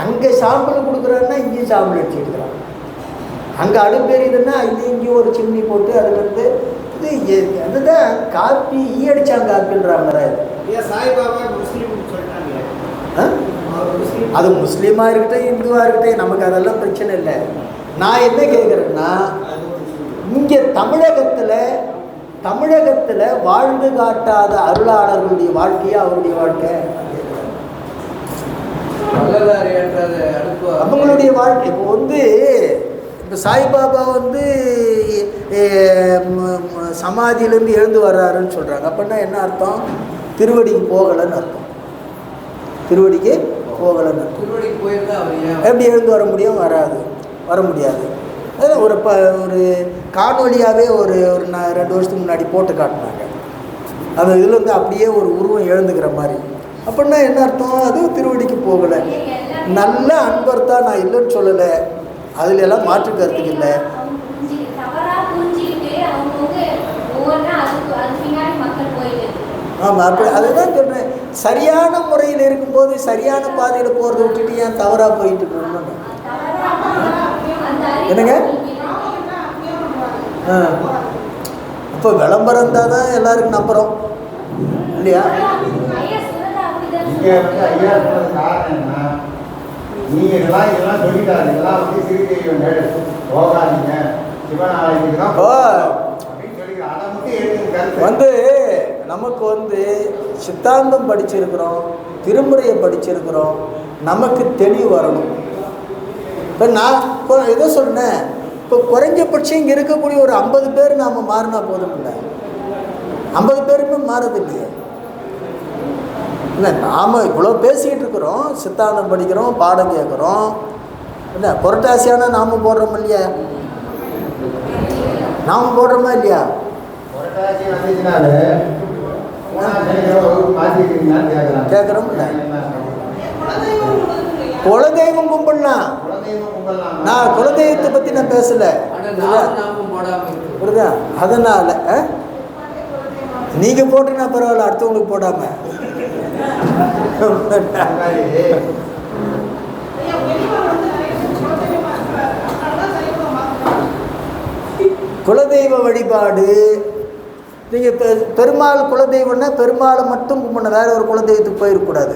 அங்கே சாம்பிள் கொடுக்குறாருன்னா இங்கேயும் சாம்பிள் அடிச்சுக்கிறாங்க. அங்கே அடுப்பெரியுதுன்னா இங்கேயும் ஒரு சிம்னி போட்டு அதில் இருந்து இது அதுதான் காப்பி அடிச்சாங்க காப்பின்றாங்க. அது முஸ்லீமாக இருக்கட்டும் இந்துவாக இருக்கட்டும் நமக்கு அதெல்லாம் பிரச்சனை இல்லை. நான் என்ன கேட்குறேன்னா, இங்கே தமிழகத்தில் வாழ்ந்து காட்டாத அருளாளர்களுடைய வாழ்க்கையா அவருடைய வாழ்க்கை, அவங்களுடைய வாழ்க்கை. இப்போ இப்போ சாய்பாபா சமாதியிலேருந்து எழுந்து வர்றாருன்னு சொல்கிறாங்க. அப்படின்னா என்ன அர்த்தம்? திருவடிக்கு போகலைன்னு அர்த்தம். திருவடிக்கு போகலைன்னு அர்த்தம். திருவடிக்கு போயிருந்தா எப்படி எழுந்து வர முடியும்? வர முடியாது. ஒரு காணொலியாகவே ஒரு 2 வருஷத்துக்கு முன்னாடி போட்டு காட்டினாங்க. அந்த இதில் அப்படியே ஒரு உருவம் எழுந்துக்கிற மாதிரி. அப்படின்னா என்ன அர்த்தம்? அது திருவடிக்கு போகலை. நல்ல அன்பர் தான், நான் இல்லைன்னு சொல்லலை, அதுல எல்லாம் மாற்று கருத்துக்கு இல்லை. ஆமாம், அப்படி அதுதான் சொல்கிறேன். சரியான முறையில் இருக்கும்போது சரியான பாதையில் போகிறத விட்டுட்டு ஏன் தவறாக போயிட்டு இருக்கணும்? என்னங்க? இப்போ விளம்பரம் இருந்தால் தான் எல்லாருக்கும் நம்புகிறோம் இல்லையா? இதெல்லாம் சொல்லிட்டாரு, இதெல்லாம் போகாதீங்க நமக்கு சித்தாந்தம் படிச்சிருக்கிறோம், திருமுறையை படிச்சிருக்கிறோம், நமக்கு தெளிவு வரணும். இப்போ நான் எதோ சொன்னேன், இப்போ குறைஞ்சபட்சம் இங்கே இருக்கக்கூடிய ஒரு 50 பேர் நாம் மாறினா போதும் இல்லை? 50 பேருமே மாறது இல்லையே. இல்லை, நாம் இவ்வளோ பேசிக்கிட்டு இருக்கிறோம், சித்தாந்தம் படிக்கிறோம், பாடம் கேட்குறோம். இல்லை, புரட்டாசியானா நாம் போடுறோம் இல்லையா? நாம் போடுறோமா இல்லையா? கேட்குறோம். குலதெய்வம் கும்பிடலாம். நான் குலதெய்வத்தை பற்றி நான் பேசலை. புரியுதா? அதனால் நீங்கள் போட்டுனா பரவாயில்ல, அடுத்தவங்களுக்கு போடாமல். குலதெய்வ வழிபாடு நீங்கள் பெருமாள் குலதெய்வம்னா பெருமாளை மட்டும் கும்பிடணும், வேற ஒரு குலதெய்வத்துக்கு போயிடக்கூடாது.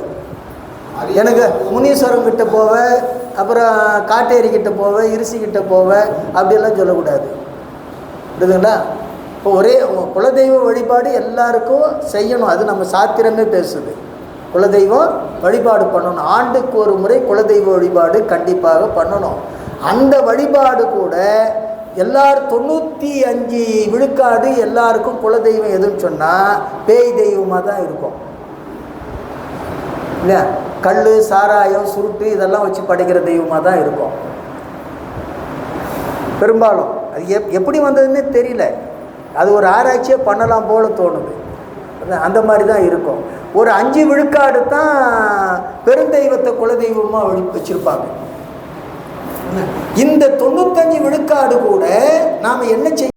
எனக்கு முனீஸ்வரம் கிட்ட போவேன், அப்புறம் காட்டேரி கிட்ட போவேன், இருசி கிட்ட போவேன், அப்படியெல்லாம் சொல்லக்கூடாது. புரியுதுங்களா? இப்போ ஒரே குலதெய்வ வழிபாடு எல்லாருக்கும் செய்யணும், அது நம்ம சாத்திரமே பேசுது. குலதெய்வம் வழிபாடு பண்ணணும், ஆண்டுக்கு ஒரு முறை குலதெய்வ வழிபாடு கண்டிப்பாக பண்ணணும். அந்த வழிபாடு கூட எல்லாரும் 95 விழுக்காடு எல்லாருக்கும் குலதெய்வம் எதுன்னு சொன்னால் பேய் தெய்வமாக தான் இருக்கும் இல்லையா? கல், சாராயம், சுருட்டு இதெல்லாம் வச்சு படைக்கிற தெய்வமாக தான் இருக்கும் பெரும்பாலும். அது எப்படி வந்ததுன்னே தெரியல, அது ஒரு ஆராய்ச்சியே பண்ணலாம் போல தோணுது. அந்த மாதிரி தான் இருக்கும். ஒரு 5 விழுக்காடு தான் பெருந்தெய்வத்தை குலதெய்வமாக வச்சுருப்பாங்க. இந்த 95 விழுக்காடு கூட நாம் என்ன செய்ய